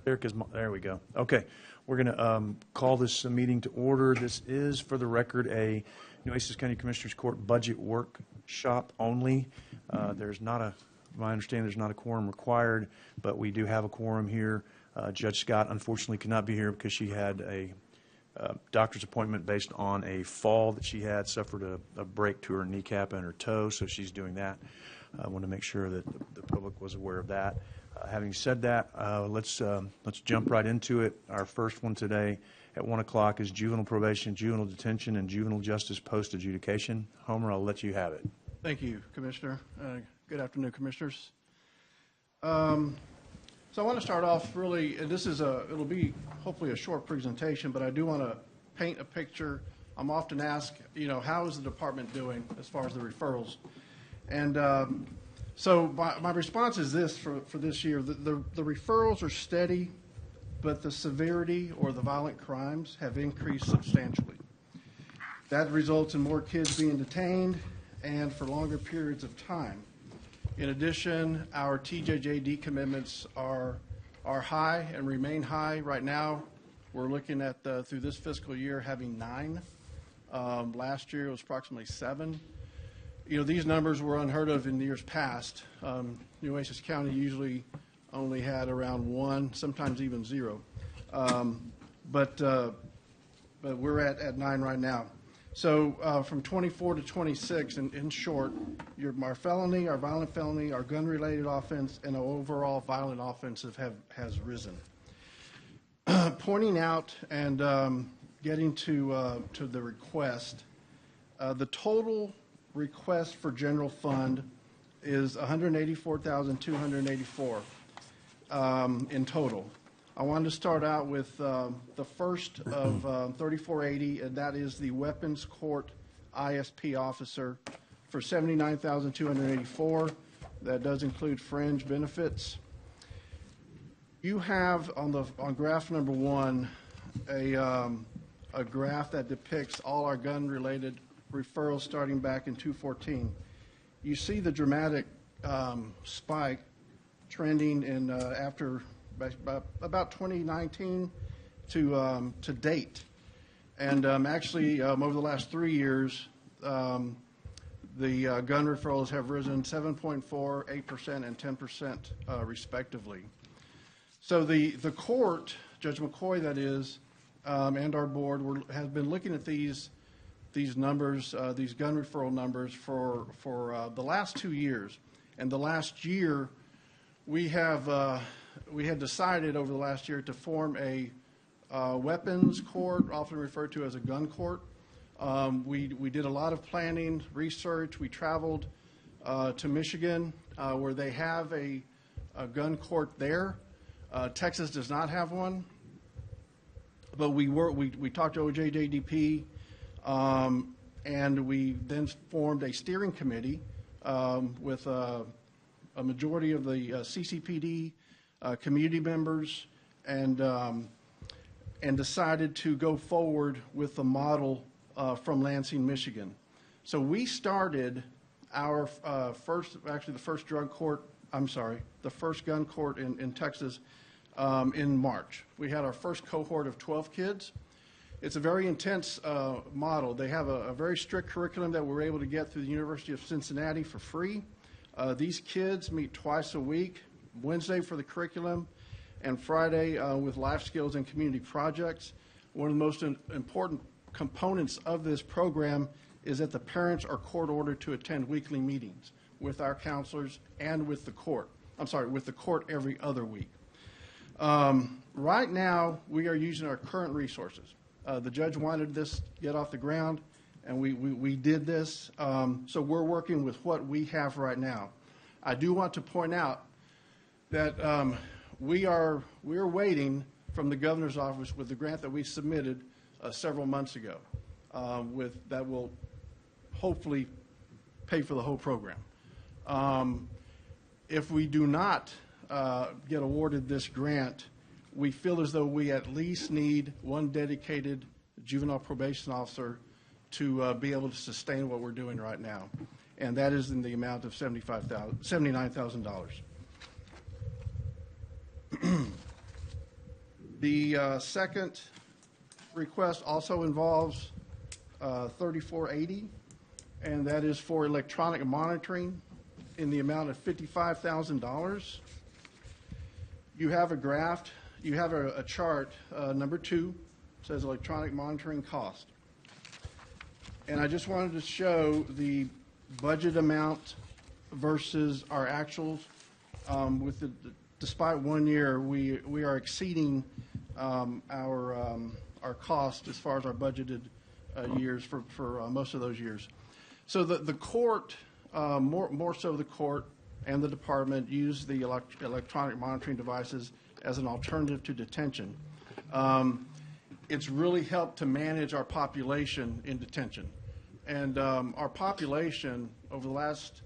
There, there we go. Okay, we're going to call this meeting to order. This is, for the record, a Nueces County Commissioners Court budget workshop only. There's not a, my understanding, there's not a quorum required, but we do have a quorum here. Judge Scott unfortunately could not be here because she had a doctor's appointment based on a fall that she had, suffered a break to her kneecap and her toe, so she's doing that. I want to make sure that the public was aware of that. Having said that, let's jump right into it. Our first one today at 1 o'clock is juvenile probation, juvenile detention, and juvenile justice post adjudication. Homer, I'll let you have it. Thank you, Commissioner. Good afternoon, Commissioners. So I want to start off really, and this is it'll be hopefully a short presentation, but I do want to paint a picture. I'm often asked, how is the department doing as far as the referrals? And so my response is this for this year. The referrals are steady, but the severity or the violent crimes have increased substantially. That results in more kids being detained and for longer periods of time. In addition, our TJJD commitments are high and remain high. Right now, we're looking at, through this fiscal year, having 9. Last year, it was approximately 7. These numbers were unheard of in years past. Nueces County usually only had around 1, sometimes even 0. But we're at 9 right now. So from 24 to 26, in short, our felony, our violent felony, our gun-related offense, and our overall violent offensive has risen. Pointing out and getting to the request, the total request for general fund is $184,284 in total. I wanted to start out with the first of 3480, and that is the weapons court ISP officer for $79,284. That does include fringe benefits. You have on graph number 1 a graph that depicts all our gun-related referrals starting back in 2014. You see the dramatic spike trending in after about 2019 to date, and actually over the last 3 years, the gun referrals have risen 7.4%, 8%, and 10% respectively. So the court, Judge McCoy, that is, and our board has been looking at these numbers, these gun referral numbers for the last 2 years, and the last year we had decided over the last year to form a weapons court, often referred to as a gun court. We did a lot of planning, research. We traveled to Michigan, where they have a gun court there. Texas does not have one, but we talked to OJJDP, and we then formed a steering committee with a majority of the CCPD community members, and decided to go forward with the model from Lansing, Michigan. So we started our the first gun court in Texas in March. We had our first cohort of 12 kids. It's a very intense model. They have a very strict curriculum that we're able to get through the University of Cincinnati for free. These kids meet twice a week, Wednesday for the curriculum, and Friday with life skills and community projects. One of the most important components of this program is that the parents are court ordered to attend weekly meetings with our counselors and with the court. With the court every other week. Right now, we are using our current resources. The judge wanted this to get off the ground, and we did this. So we're working with what we have right now. I do want to point out that we are waiting from the governor's office with the grant that we submitted several months ago, that will hopefully pay for the whole program. If we do not get awarded this grant, we feel as though we at least need one dedicated juvenile probation officer to be able to sustain what we're doing right now, and that is in the amount of $79,000. The second request also involves 3480, and that is for electronic monitoring in the amount of $55,000. You have a graph, you have a chart, number 2, says electronic monitoring cost. And I just wanted to show the budget amount versus our actuals. Despite 1 year, we are exceeding our cost as far as our budgeted years for most of those years. So the court, more so the court and the department, use the electronic monitoring devices as an alternative to detention. It's really helped to manage our population in detention. And our population over the last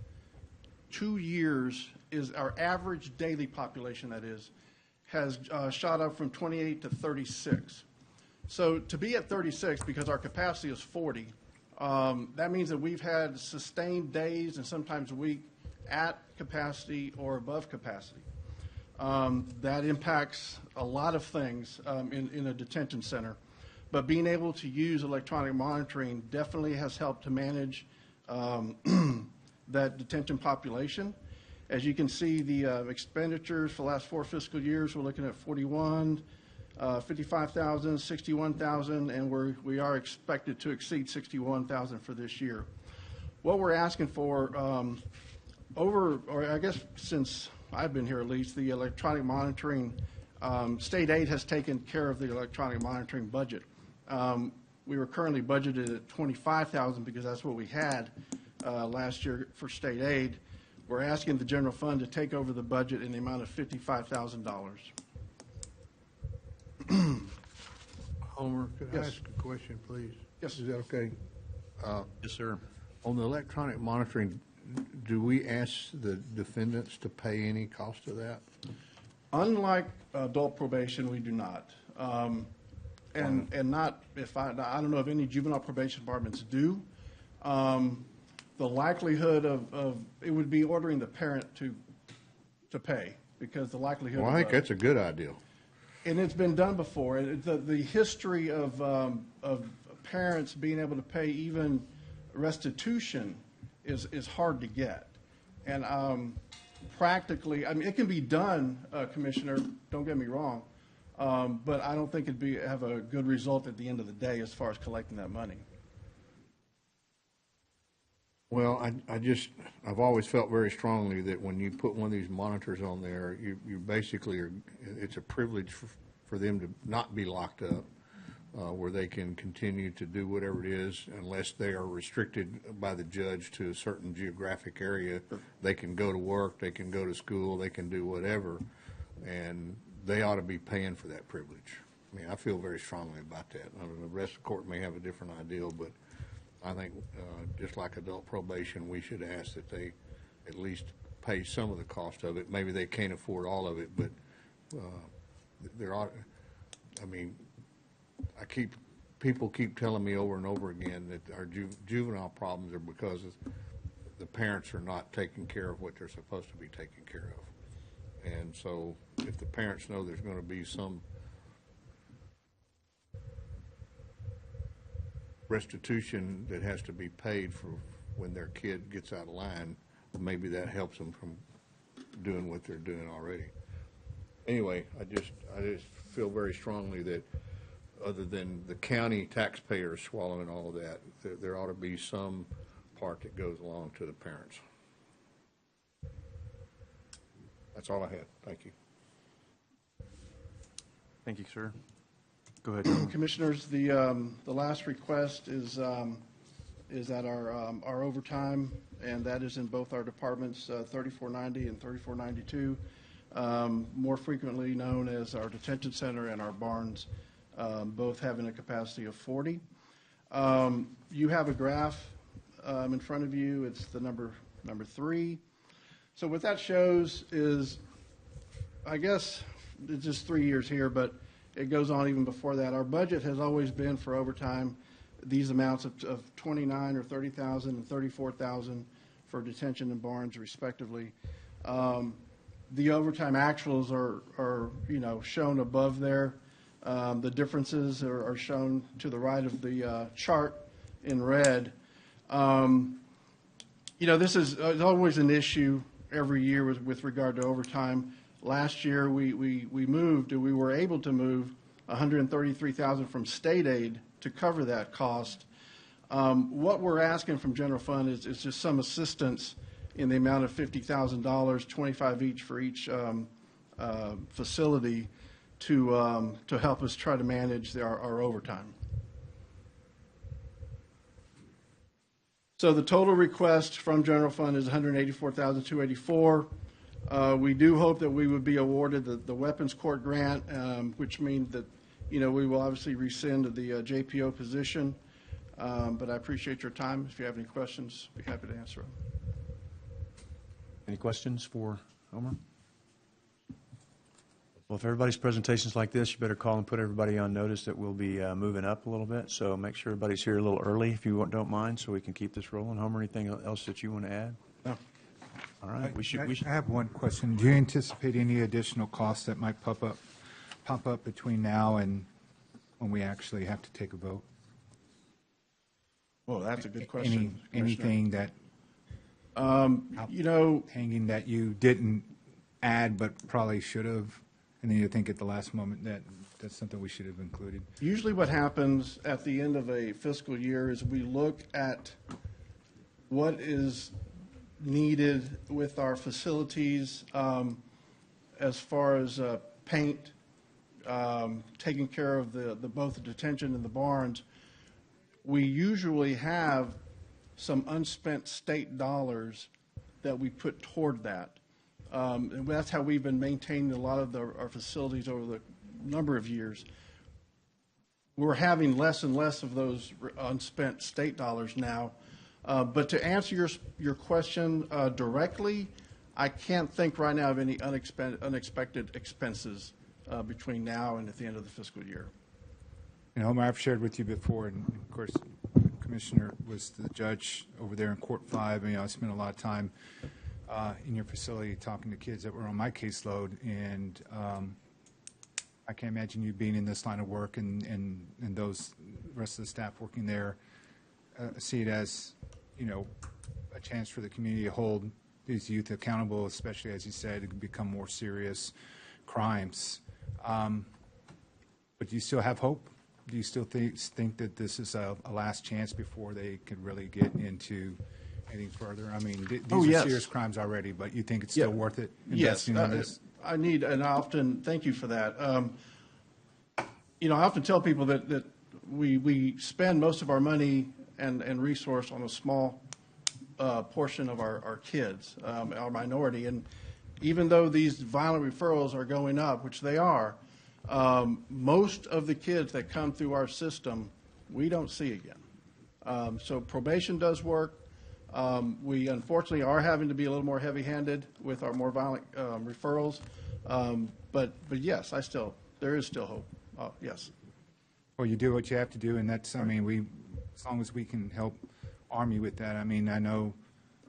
2 years is our average daily population, that is, has shot up from 28 to 36. So to be at 36, because our capacity is 40, that means that we've had sustained days and sometimes a week at capacity or above capacity. That impacts a lot of things in a detention center. But being able to use electronic monitoring definitely has helped to manage that detention population. As you can see, the expenditures for the last 4 fiscal years, we're looking at 41, 55,000, 61,000, and we are expected to exceed 61,000 for this year. What we're asking for or I guess since I've been here at least, the electronic monitoring, state aid has taken care of the electronic monitoring budget. We were currently budgeted at 25,000 because that's what we had last year for state aid. We're asking the general fund to take over the budget in the amount of $55,000. Homer, could I Yes. ask a question, please? Yes. Is that okay? Yes, sir. On the electronic monitoring, do we ask the defendants to pay any cost of that? Unlike adult probation, we do not. And not if I don't know if any juvenile probation departments do. The likelihood of it would be ordering the parent to pay, because the likelihood. Well, I think that's a good idea. And it's been done before. The history of parents being able to pay even restitution is hard to get. And practically, I mean, it can be done, Commissioner, don't get me wrong, but I don't think it'd have a good result at the end of the day as far as collecting that money. Well, I've always felt very strongly that when you put one of these monitors on there, you basically it's a privilege for them to not be locked up, where they can continue to do whatever it is unless they are restricted by the judge to a certain geographic area. They can go to work, they can go to school, they can do whatever, and they ought to be paying for that privilege. I mean, I feel very strongly about that. I mean, the rest of the court may have a different ideal, but I think just like adult probation, we should ask that they at least pay some of the cost of it. Maybe they can't afford all of it, but there ought, I mean, people keep telling me over and over again that our juvenile problems are because the parents are not taking care of what they're supposed to be taking care of. And so if the parents know there's going to be some restitution that has to be paid for when their kid gets out of line, maybe that helps them from doing what they're doing already. Anyway, I just feel very strongly that other than the county taxpayers swallowing all of that, there ought to be some part that goes along to the parents. That's all I had. Thank you. Thank you, sir. Go ahead. Commissioners, the last request is at our overtime, and that is in both our departments, 3490 and 3492, more frequently known as our detention center and our barns, both having a capacity of 40. You have a graph in front of you. It's the number 3. So what that shows is, I guess it's just 3 years here, but it goes on even before that. Our budget has always been for overtime these amounts of 29 or 30,000 and 34,000 for detention and barns, respectively. The overtime actuals are shown above there. The differences are shown to the right of the chart in red. This is always an issue every year with regard to overtime. Last year, we were able to move $133,000 from state aid to cover that cost. What we're asking from general fund is just some assistance in the amount of $50,000, $25 each for each facility to help us try to manage our overtime. So the total request from general fund is $184,284. We do hope that we would be awarded the weapons court grant, which means that we will obviously rescind the JPO position. But I appreciate your time. If you have any questions, I'd be happy to answer them. Any questions for Homer? Well, if everybody's presentation's like this, you better call and put everybody on notice that we'll be moving up a little bit. So make sure everybody's here a little early, if you don't mind, so we can keep this rolling. Homer, anything else that you want to add? No. All right. I have one question. Do you anticipate any additional costs that might pop up between now and when we actually have to take a vote? Well, that's a good question. Anything that Commissioner. hanging that you didn't add but probably should have, and then you think at the last moment that that's something we should have included? Usually what happens at the end of a fiscal year is we look at what is needed with our facilities as far as paint, taking care of both the detention and the barns. We usually have some unspent state dollars that we put toward that. And that's how we've been maintaining a lot of our facilities over the number of years. We're having less and less of those unspent state dollars now. But to answer your question directly, I can't think right now of any unexpected expenses between now and at the end of the fiscal year. Homer, I've shared with you before, and of course, Commissioner was the judge over there in Court 5. I spent a lot of time in your facility talking to kids that were on my caseload, and I can't imagine you being in this line of work and those rest of the staff working there see it as, a chance for the community to hold these youth accountable, especially, as you said, it can become more serious crimes. But do you still have hope? Do you still think that this is a last chance before they could really get into anything further? I mean, these are yes. serious crimes already, but you think it's still worth it Yes. investing in this? And I often thank you for that. I often tell people that we spend most of our money and resource on a small portion of our kids, our minority. And even though these violent referrals are going up, which they are, most of the kids that come through our system, we don't see again. So probation does work. We unfortunately are having to be a little more heavy-handed with our more violent referrals. But yes, there is still hope. Yes. Well, you do what you have to do, and that's, as long as we can help arm you with that. I know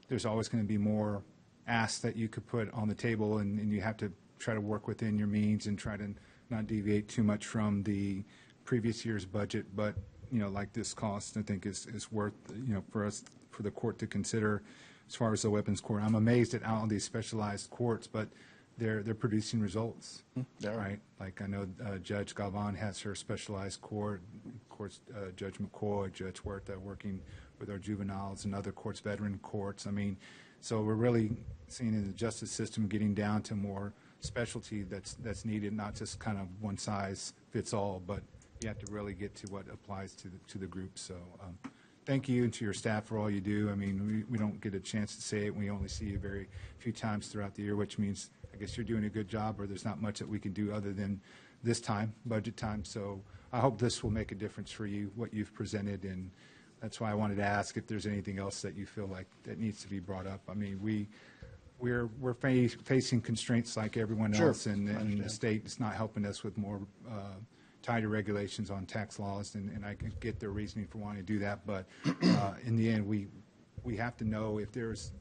there's always going to be more asks that you could put on the table, and you have to try to work within your means and try to not deviate too much from the previous year's budget. But, like this cost, I think is worth, for the court to consider as far as the weapons court. I'm amazed at all these specialized courts, but they're producing results, right? Like I know Judge Galvan has her specialized court, of course, Judge McCoy, Judge Huerta working with our juveniles and other courts, veteran courts. So we're really seeing in the justice system getting down to more specialty that's needed, not just kind of one size fits all, but you have to really get to what applies to the group. So thank you and to your staff for all you do. We don't get a chance to say it. We only see you very few times throughout the year, which means I guess you're doing a good job, or there's not much that we can do other than this time, budget time. So I hope this will make a difference for you, what you've presented, and that's why I wanted to ask if there's anything else that you feel like that needs to be brought up. We're facing constraints like everyone else, and the state is not helping us with more tighter regulations on tax laws, and I can get their reasoning for wanting to do that. But in the end, we have to know if there's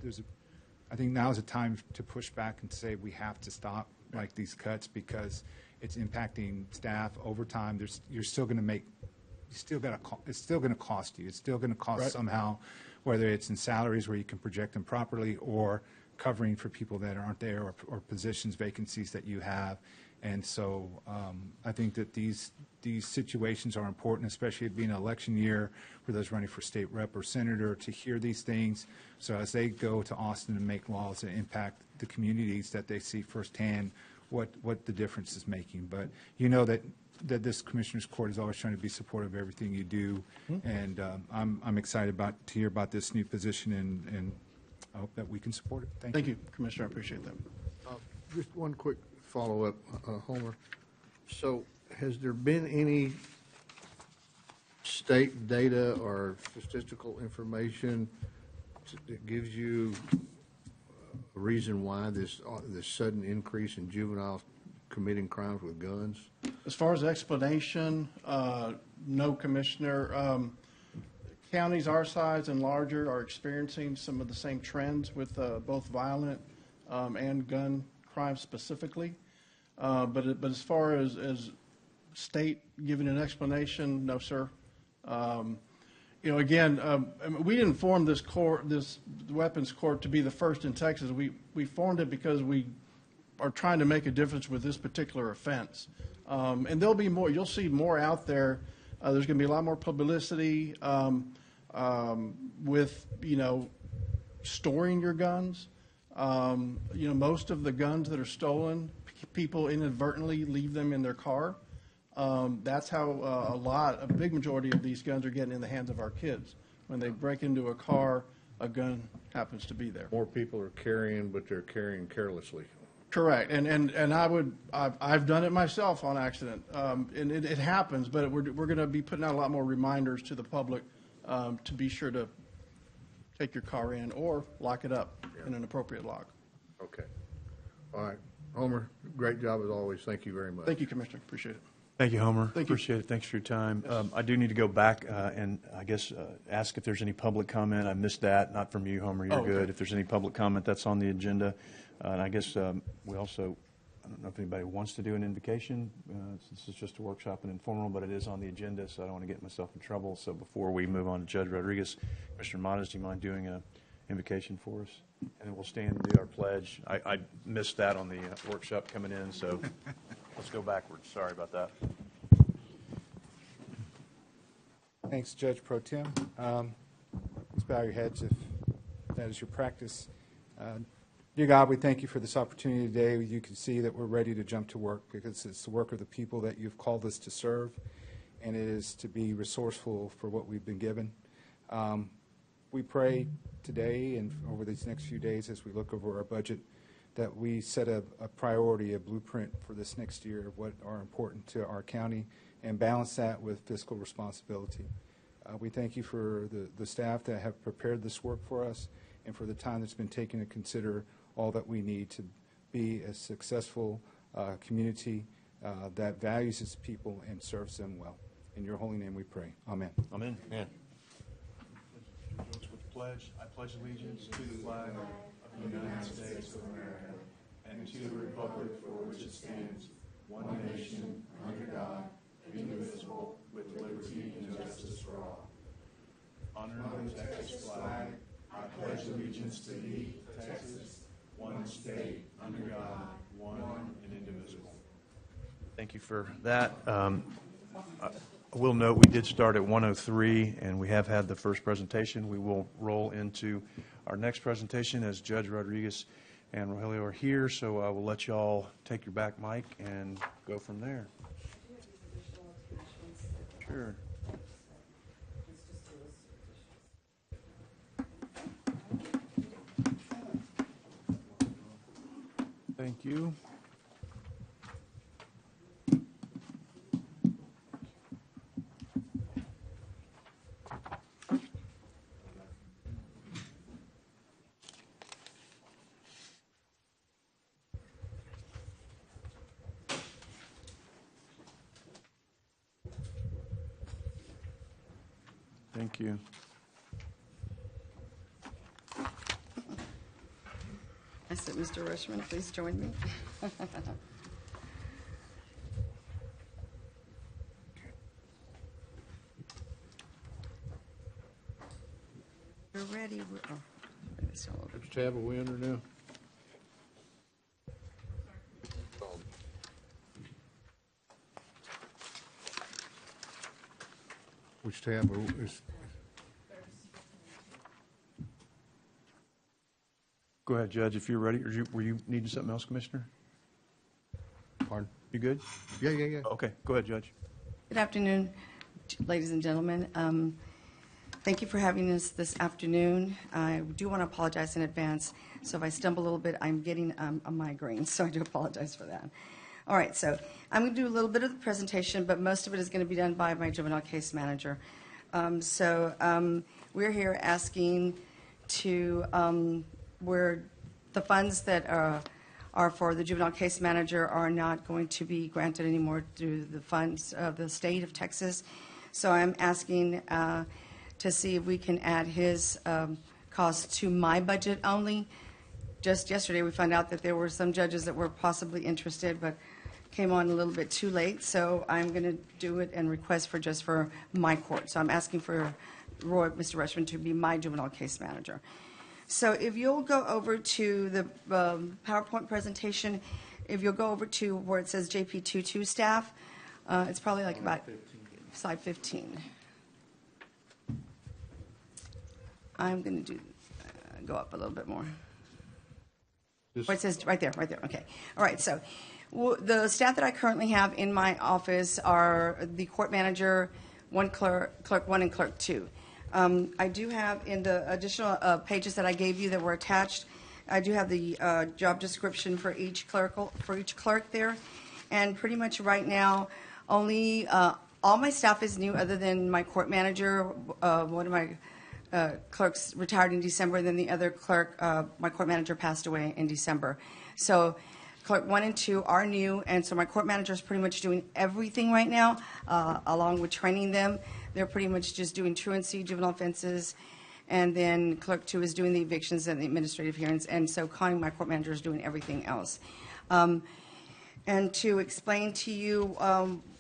I think now is a time to push back and say we have to stop like these cuts, because it's impacting staff, overtime. You're still going to make, it's still going to cost you. It's still going to cost Right. somehow, whether it's in salaries where you can project them properly or covering for people that aren't there or positions, vacancies that you have. And so I think that these situations are important, especially it being an election year for those running for state rep or senator, to hear these things. So as they go to Austin and make laws that impact the communities, that they see firsthand what the difference is making. But you know that this Commissioners Court is always trying to be supportive of everything you do. And I'm excited to hear about this new position, and I hope that we can support it. Thank you, Commissioner. I appreciate that. Just one quick follow-up, Homer. So has there been any state data or statistical information that gives you a reason why this sudden increase in juveniles committing crimes with guns? As far as explanation, no, Commissioner. Counties our size and larger are experiencing some of the same trends with both violent and gun crime specifically. But as far as state giving an explanation, no, sir. Again, we didn't form this weapons court to be the first in Texas. We formed it because we are trying to make a difference with this particular offense. And there'll be more. You'll see more out there. There's going to be a lot more publicity with, storing your guns. Most of the guns that are stolen, people inadvertently leave them in their car. That's how a big majority of these guns are getting in the hands of our kids. When they break into a car, a gun happens to be there. More people are carrying, but they're carrying carelessly. Correct, and I've done it myself on accident, and it happens. But we're going to be putting out a lot more reminders to the public to be sure to take your car in or lock it up in an appropriate lock. Okay. All right. Homer, great job as always. Thank you very much. Thank you, Commissioner. Appreciate it. Thank you, Homer. Thank you. Appreciate it. Thanks for your time. I do need to go back and I guess ask if there's any public comment. I missed that. Not from you, Homer. You're Oh, okay. good. If there's any public comment, that's on the agenda. And I guess we also, I don't know if anybody wants to do an invocation. This is just a workshop and informal, but it is on the agenda, so I don't want to get myself in trouble. So before we move on to Judge Rodriguez, Commissioner Modas, do you mind doing an invocation for us? And then we'll stand and do our pledge. I missed that on the workshop coming in, so let's go backwards. Sorry about that. Thanks, Judge Pro Tem. Let's bow your heads if that is your practice. Dear God, we thank you for this opportunity today. You can see that we're ready to jump to work because it's the work of the people that you've called us to serve, and it is to be resourceful for what we've been given. We pray today and over these next few days as we look over our budget that we set a priority, a blueprint for this next year of what are important to our county and balance that with fiscal responsibility. We thank you for the staff that have prepared this work for us and for the time that's been taken to consider all that we need to be a successful community that values its people and serves them well. In your holy name we pray. Amen. Amen. Amen. With the pledge, I pledge allegiance to the flag of the United States of America and to the republic for which it stands, one nation, under God, indivisible, with liberty and justice for all. Honor the Texas flag. I pledge allegiance to thee, Texas, one state, under God, one and indivisible. Thank you for that. I will note we did start at 1:03, and we have had the first presentation. We will roll into our next presentation as Judge Rodriguez and Rogelio are here, so I will let you all take your back mic and go from there. Sure. Thank you. Thank you. I said, Mr. Rushman, please join me. We're ready. Oh, wait, it's a little bit- Which tab are we under now? Which tab is? Go ahead, Judge, if you're ready. Or were you needing something else, Commissioner? Pardon? You good? Yeah. Okay, go ahead, Judge. Good afternoon, ladies and gentlemen. Thank you for having us this afternoon. I do want to apologize in advance, so if I stumble a little bit, I'm getting a migraine, so I do apologize for that. All right, so I'm going to do a little bit of the presentation, but most of it is going to be done by my juvenile case manager. We're here asking to, where the funds that are for the juvenile case manager are not going to be granted anymore through the funds of the state of Texas. So I'm asking to see if we can add his costs to my budget only. Just yesterday, we found out that there were some judges that were possibly interested, but came on a little bit too late. So I'm going to do it and request for just for my court. So I'm asking for Roy, Mr. Rushman, to be my juvenile case manager. So if you'll go over to the PowerPoint presentation, if you'll go over to where it says JP22 staff, it's probably like about slide 15. I'm going to do go up a little bit more. Where it says right there, okay. All right, so the staff that I currently have in my office are the court manager, one clerk 1, and clerk 2. I do have in the additional pages that I gave you that were attached, I do have the job description for each clerk there, and pretty much right now, only all my staff is new other than my court manager. One of my clerks retired in December, and then the other clerk, my court manager, passed away in December. So clerk 1 and 2 are new, and so my court manager is pretty much doing everything right now, along with training them. They're pretty much just doing truancy, juvenile offenses, and then clerk 2 is doing the evictions and the administrative hearings, and so Connie, my court manager, is doing everything else. And to explain to you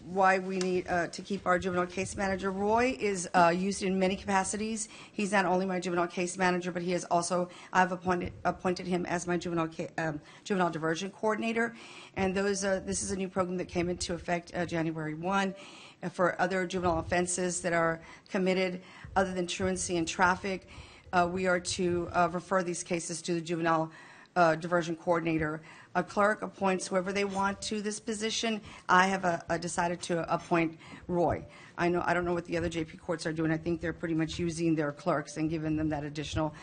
why we need to keep our juvenile case manager, Roy is used in many capacities. He's not only my juvenile case manager, but he is also, I've appointed him as my juvenile diversion coordinator. And this is a new program that came into effect January 1 for other juvenile offenses that are committed other than truancy and traffic. We are to refer these cases to the juvenile diversion coordinator. A clerk appoints whoever they want to this position. I have decided to appoint Roy. I don't know what the other JP courts are doing. I think they're pretty much using their clerks and giving them that additional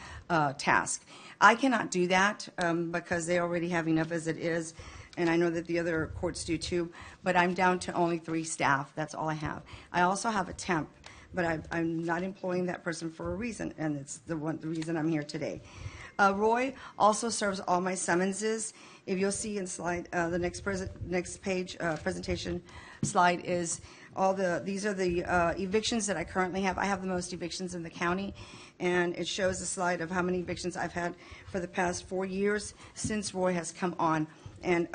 task. I cannot do that because they already have enough as it is, and I know that the other courts do too, but I'm down to only 3 staff. That's all I have. I also have a temp, but I'm not employing that person for a reason, and it's the reason I'm here today. Roy also serves all my summonses. If you'll see in slide, the next page presentation slide is these are the evictions that I currently have. I have the most evictions in the county, and it shows a slide of how many evictions I've had for the past 4 years since Roy has come on. And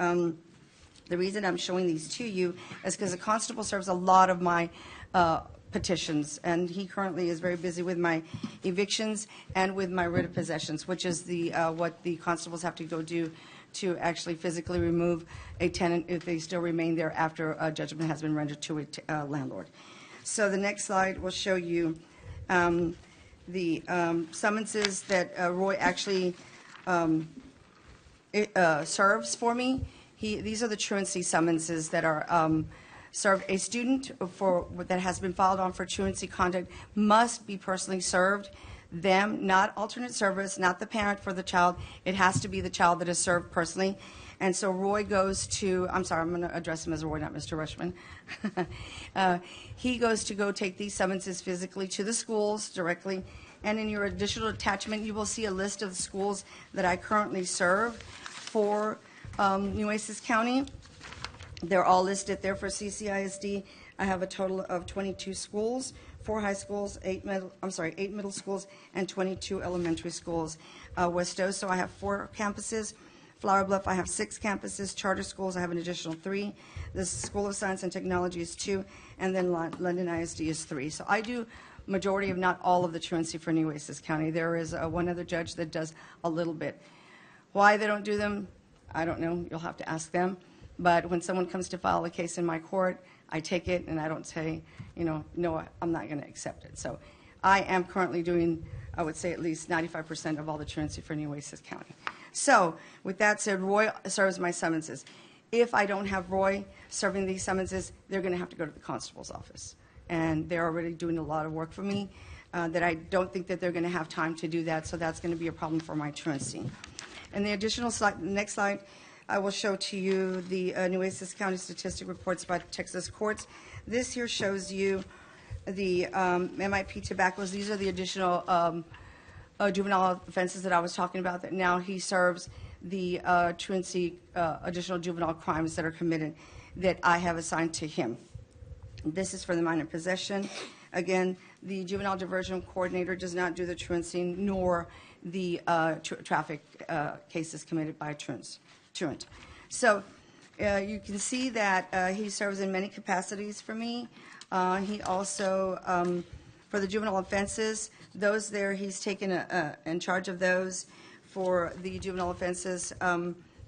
the reason I'm showing these to you is because the constable serves a lot of my petitions, and he currently is very busy with my evictions and with my writ of possessions, which is what the constables have to go do to actually physically remove a tenant if they still remain there after a judgment has been rendered to a landlord. So the next slide will show you the summonses that Roy actually serves for me. These are the truancy summonses that are served. A student that has been filed on for truancy conduct must be personally served. Them, not alternate service, not the parent for the child. It has to be the child that is served personally. And so Roy goes to, I'm sorry, I'm going to address him as Roy, not Mr. Rushman. He goes to go take these summonses physically to the schools directly. And in your additional attachment, you will see a list of the schools that I currently serve for Nueces County. They're all listed there for CCISD. I have a total of 22 schools, 4 high schools, 8 middle schools, and 22 elementary schools. West Oso, I have 4 campuses. Flower Bluff, I have 6 campuses. Charter schools, I have an additional 3. The School of Science and Technology is 2, and then London ISD is 3. So I do majority, if not all, of the truancy for Nueces County. There is one other judge that does a little bit. Why they don't do them, I don't know. You'll have to ask them. But when someone comes to file a case in my court, I take it and I don't say, no, I'm not going to accept it. So I am currently doing, I would say, at least 95% of all the truancy for Nueces County. So with that said, Roy serves my summonses. If I don't have Roy serving these summonses, they're going to have to go to the constable's office. And they're already doing a lot of work for me that I don't think that they're going to have time to do that, so that's going to be a problem for my truancy. And the additional slide, next slide, I will show to you the Nueces County statistic reports by Texas courts. This here shows you the MIP tobaccos. These are the additional juvenile offenses that I was talking about that now he serves, the truancy additional juvenile crimes that are committed that I have assigned to him. This is for the minor possession. Again, the juvenile diversion coordinator does not do the truancy nor the traffic cases committed by truant. So you can see that he serves in many capacities for me. He also, for the juvenile offenses, those there, he's taken in charge of those. For the juvenile offenses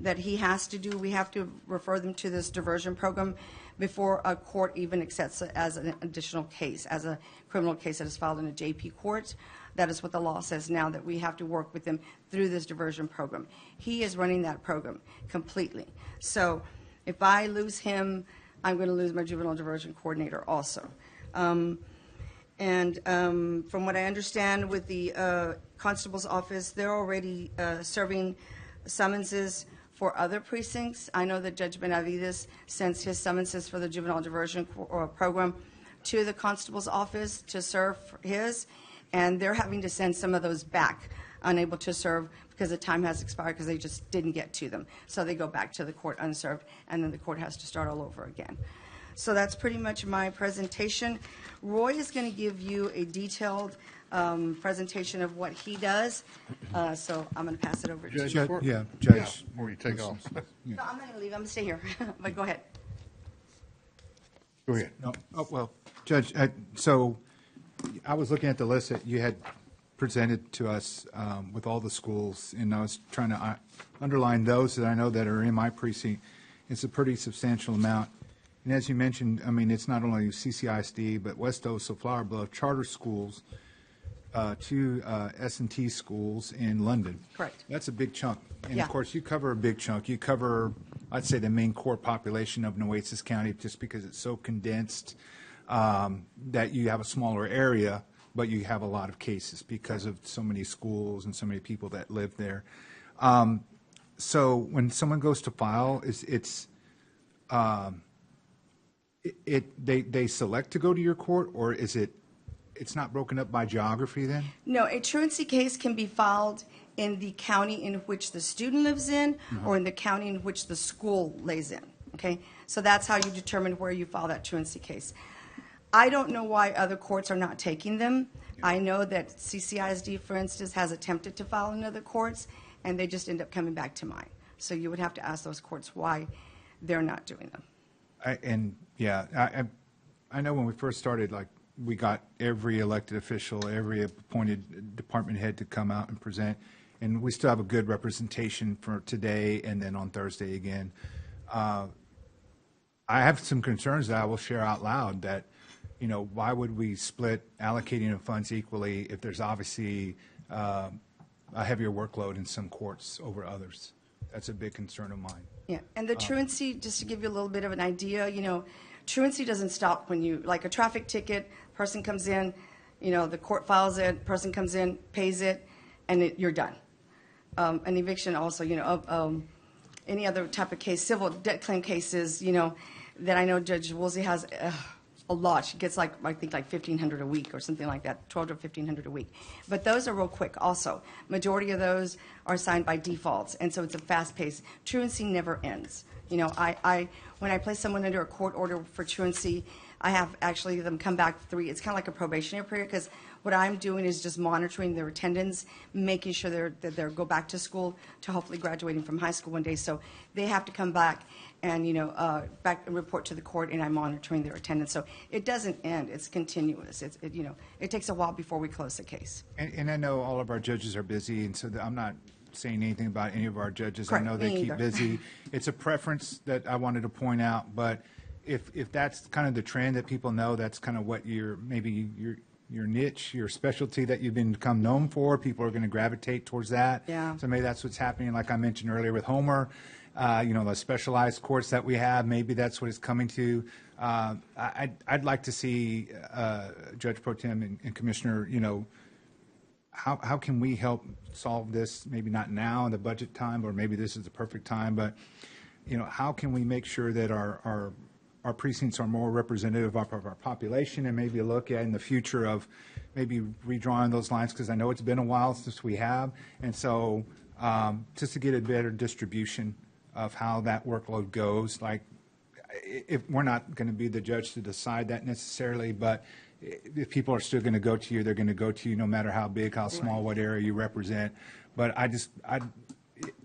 that he has to do, we have to refer them to this diversion program before a court even accepts it as an additional case, as a criminal case that is filed in a JP court. That is what the law says now, that we have to work with them through this diversion program. He is running that program completely. So if I lose him, I'm going to lose my juvenile diversion coordinator also. From what I understand with the constable's office, they're already serving summonses for other precincts. I know that Judge Benavides sends his summonses for the juvenile diversion program to the constable's office to serve his, and they're having to send some of those back, unable to serve because the time has expired because they just didn't get to them. So they go back to the court unserved, and then the court has to start all over again. So that's pretty much my presentation. Roy is going to give you a detailed presentation of what he does. So I'm going to pass it over to you. Judge, Judge, before- yeah, Judge. Before you take off, No, I'm not going to leave. I'm going to stay here. But go ahead. go ahead. No, oh, well, Judge, so I was looking at the list that you had presented to us with all the schools, and I was trying to underline those that I know that are in my precinct. It's a pretty substantial amount. And as you mentioned, I mean, it's not only CCISD, but West Oso, Flower Bluff, charter schools, two S&T schools in London. Correct. That's a big chunk. And Yeah. of course, you cover a big chunk. You cover, I'd say, the main core population of Nueces County just because it's so condensed that you have a smaller area, but you have a lot of cases because of so many schools and so many people that live there. So when someone goes to file, they select to go to your court, or is it's not broken up by geography then? No, a truancy case can be filed in the county in which the student lives in or in the county in which the school lays in, okay? So that's how you determine where you file that truancy case. I don't know why other courts are not taking them. I know that CCISD, for instance, has attempted to file in other courts, and they just end up coming back to mine. So you would have to ask those courts why they're not doing them. I know when we first started, like, we got every elected official, every appointed department head to come out and present, and we still have a good representation for today and then on Thursday again. I have some concerns that I will share out loud that, why would we split allocating the funds equally if there's obviously a heavier workload in some courts over others? That's a big concern of mine. Yeah, and the truancy, just to give you a little bit of an idea, truancy doesn't stop when you, like a traffic ticket, person comes in, the court files it, person comes in, pays it, and you're done. An eviction also, any other type of case, civil debt claim cases, that I know Judge Woolsey has a lot. She gets I think like $1,500 a week or something like that, $1,200 to $1,500 a week. But those are real quick also. Majority of those are signed by defaults, and so it's a fast pace. Truancy never ends. When I place someone under a court order for truancy, I have actually them come back it's kind of like a probationary period, because What I'm doing is just monitoring their attendance, making sure that they're go back to school to hopefully graduating from high school one day. So they have to come back and, back and report to the court, and I'm monitoring their attendance. So it doesn't end. It's continuous. It takes a while before we close the case. And I know all of our judges are busy, and so I'm not saying anything about any of our judges. Correct, I know they me keep either. busy. It's a preference that I wanted to point out, but if that's kind of the trend that people know, that's kind of what your niche, your specialty that you've become known for, people are going to gravitate towards that. Yeah. So maybe that's what's happening, like I mentioned earlier with Homer, the specialized courts that we have, maybe that's what it's coming to. I'd like to see Judge Pro Tem and Commissioner, how can we help solve this? Maybe not now in the budget time, or maybe this is the perfect time, but how can we make sure that our precincts are more representative of our population, and maybe look at in the future of maybe redrawing those lines, because I know it's been a while since we have, and so just to get a better distribution of how that workload goes. Like, if we're not going to be the judge to decide that necessarily, but if people are still going to go to you, they're going to go to you no matter how big, how small, what area you represent. But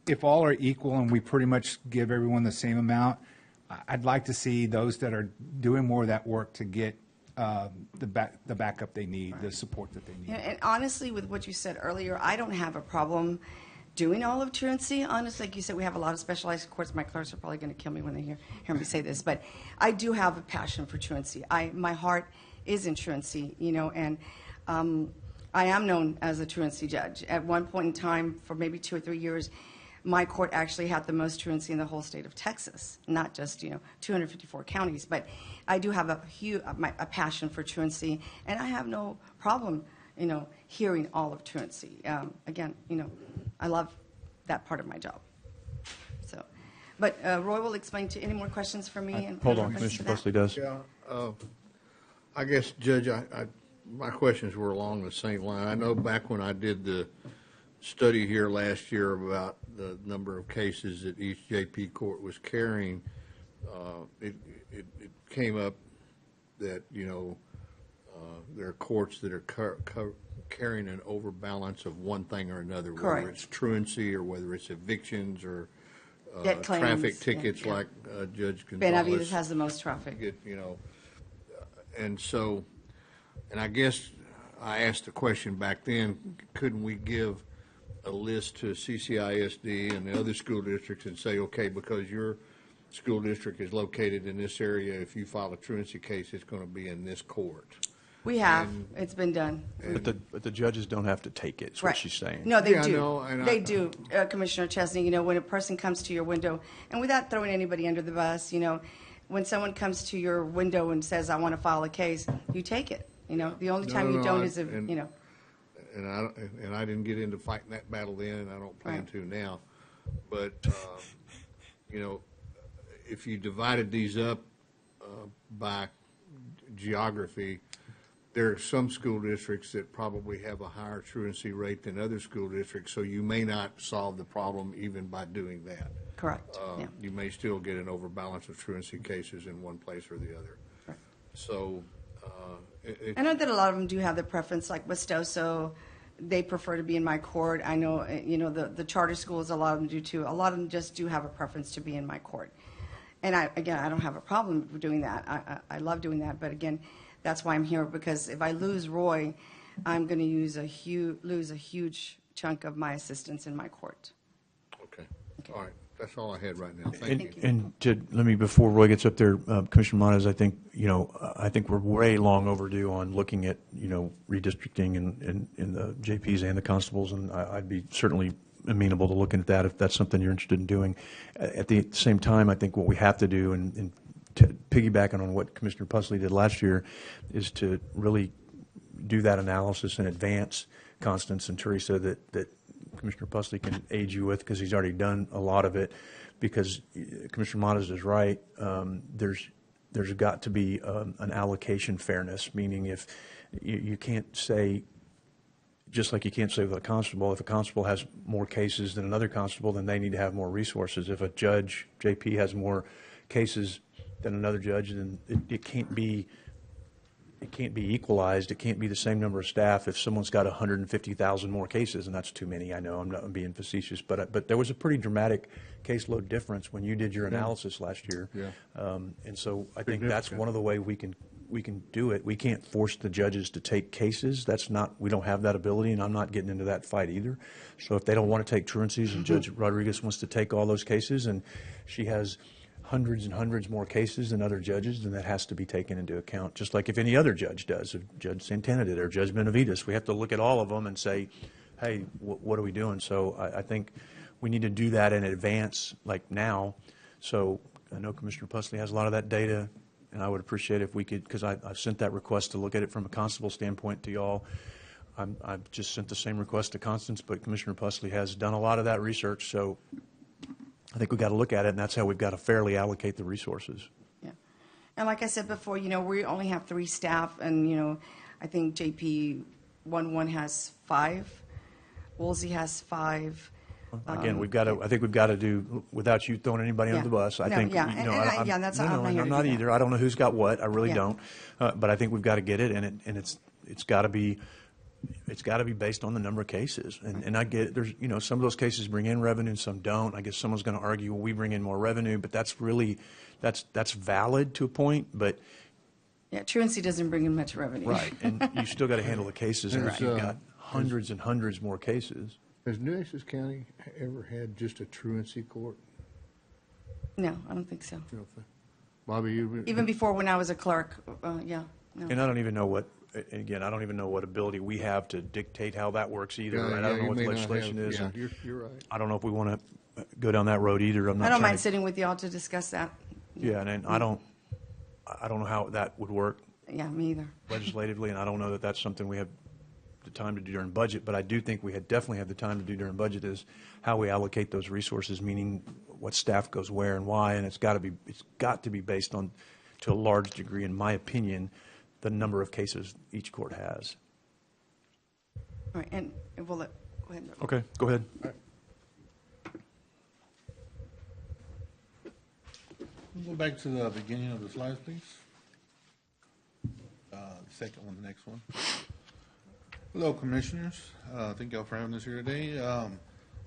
if all are equal and we pretty much give everyone the same amount, I'd like to see those that are doing more of that work to get the backup they need, the support that they need. And honestly, with what you said earlier, I don't have a problem doing all of truancy. Honestly, like you said, we have a lot of specialized courts. My clerks are probably going to kill me when they hear me say this, but I do have a passion for truancy. My heart is in truancy, and I am known as a truancy judge. At one point in time, for maybe 2 or 3 years, my court actually had the most truancy in the whole state of Texas, not just 254 counties. But I do have a passion for truancy, and I have no problem hearing all of truancy. Again, I love that part of my job. So, but Roy will explain to any more questions for me. And Hold on, questions Commissioner for that? Pusley does. Yeah, I guess, Judge, my questions were along the same line. I know back when I did the study here last year about the number of cases that each JP court was carrying, it came up that, there are courts that are carrying an overbalance of one thing or another, Correct. whether it's truancy or whether it's evictions or Debt claims, traffic tickets, yeah. like Judge Benavides Gonzalez. has the most traffic. And so, and I guess I asked the question back then, couldn't we give a list to CCISD and the other school districts and say, okay, because your school district is located in this area, if you file a truancy case, it's going to be in this court? We have. It's been done. But the judges don't have to take it, is what she's saying. No, they Yeah, I do. know, and They do, Commissioner Chesney. When a person comes to your window, and without throwing anybody under the bus, when someone comes to your window and says, I want to file a case, you take it. The only time you don't is if, And I didn't get into fighting that battle then, and I don't plan Right. to now. But, if you divided these up by geography, there are some school districts that probably have a higher truancy rate than other school districts, so you may not solve the problem even by doing that. correct. Yeah. You may still get an overbalance of truancy cases in one place or the other. Right. So, I know that a lot of them do have their preference, like Westoso, they prefer to be in my court. I know, the charter schools, a lot of them do too. A lot of them just do have a preference to be in my court. And I don't have a problem with doing that. I love doing that. But again, that's why I'm here, because if I lose Roy, I'm going to lose a huge chunk of my assistants in my court. okay, all right. That's all I had right now. Thank you. And before Roy gets up there, Commissioner Montes, I think we're way long overdue on looking at, redistricting in the JPs and the constables, and I'd be certainly amenable to looking at that if that's something you're interested in doing. At the same time, I think what we have to do, and piggybacking on what Commissioner Pusley did last year, is to really do that analysis in advance, Constance and Teresa, that Commissioner Pusley can aid you with, because he's already done a lot of it. Because Commissioner Montes is right, there's got to be an allocation fairness, meaning if you can't say, just like you can't say with a constable, if a constable has more cases than another constable, then they need to have more resources. If a judge, JP, has more cases than another judge, then it can't be it can't be equalized. It can't be the same number of staff if someone's got 150,000 more cases, and that's too many. I know I'm being facetious, but there was a pretty dramatic caseload difference when you did your analysis last year. Yeah. And so I think that's Significant. one of the way we can do it. We can't force the judges to take cases. We don't have that ability, and I'm not getting into that fight either. So if they don't want to take truancies, and Judge Rodriguez wants to take all those cases, and she has hundreds and hundreds more cases than other judges, then that has to be taken into account, just like if any other judge does. If Judge Santana did or Judge Benavides, we have to look at all of them and say, hey, what are we doing? So I think we need to do that in advance, like now. So I know Commissioner Pusley has a lot of that data, and I would appreciate if we could, because I've sent that request to look at it from a constable standpoint to y'all. I've just sent the same request to Constance, but Commissioner Pusley has done a lot of that research, so I think we've got to look at it, and that's how we've got to fairly allocate the resources. Yeah. And like I said before, we only have 3 staff, and, I think JP 11 has 5. Woolsey has 5. Again, I think we've got to do, without you throwing anybody Yeah. under the bus, I No, think, yeah, I'm that's- I'm not here I'm to not do that. either. I don't know who's got what. I really Yeah. don't. But I think we've got to get it, and it's got to be, based on the number of cases. And I get, there's, some of those cases bring in revenue and some don't. I guess someone's going to argue, well, we bring in more revenue, but that's really, that's valid to a point, but, Yeah, truancy doesn't bring in much revenue. right. And you still got to handle the cases, and There's, you've got hundreds and hundreds more cases. Has Nueces County ever had just a truancy court? No, I don't think so. You know, Bobby, you? Even before when I was a clerk, yeah, no. And I don't even know what, and again, I don't even know what ability we have to dictate how that works either. Yeah, Right? I yeah, don't know you what the may not legislation have- is. Yeah, and you're right. I don't know if we want to go down that road either. I'm not I don't trying mind to- sitting with y'all to discuss that. Yeah, and I don't know how that would work Yeah, me either. legislatively, and I don't know that that's something we have the time to do during budget, but I do think we definitely have the time to do during budget is how we allocate those resources, meaning what staff goes where and why, and it's got to be based on, to a large degree, in my opinion, the number of cases each court has. All right, and we'll go ahead. Okay, go ahead. Go back to the beginning of the slides, please. Second one, the next one. Hello, Commissioners. Thank y'all for having us here today. I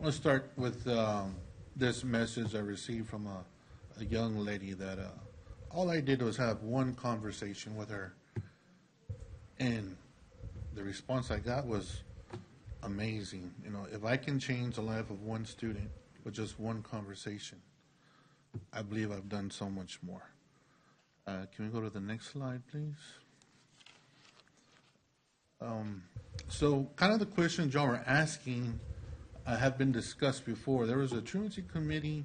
want to start with this message I received from a young lady that all I did was have one conversation with her, and the response I got was amazing. If I can change the life of one student with just one conversation, I believe I've done so much more. Can we go to the next slide, please? So kind of the questions y'all were asking have been discussed before. There was a truancy committee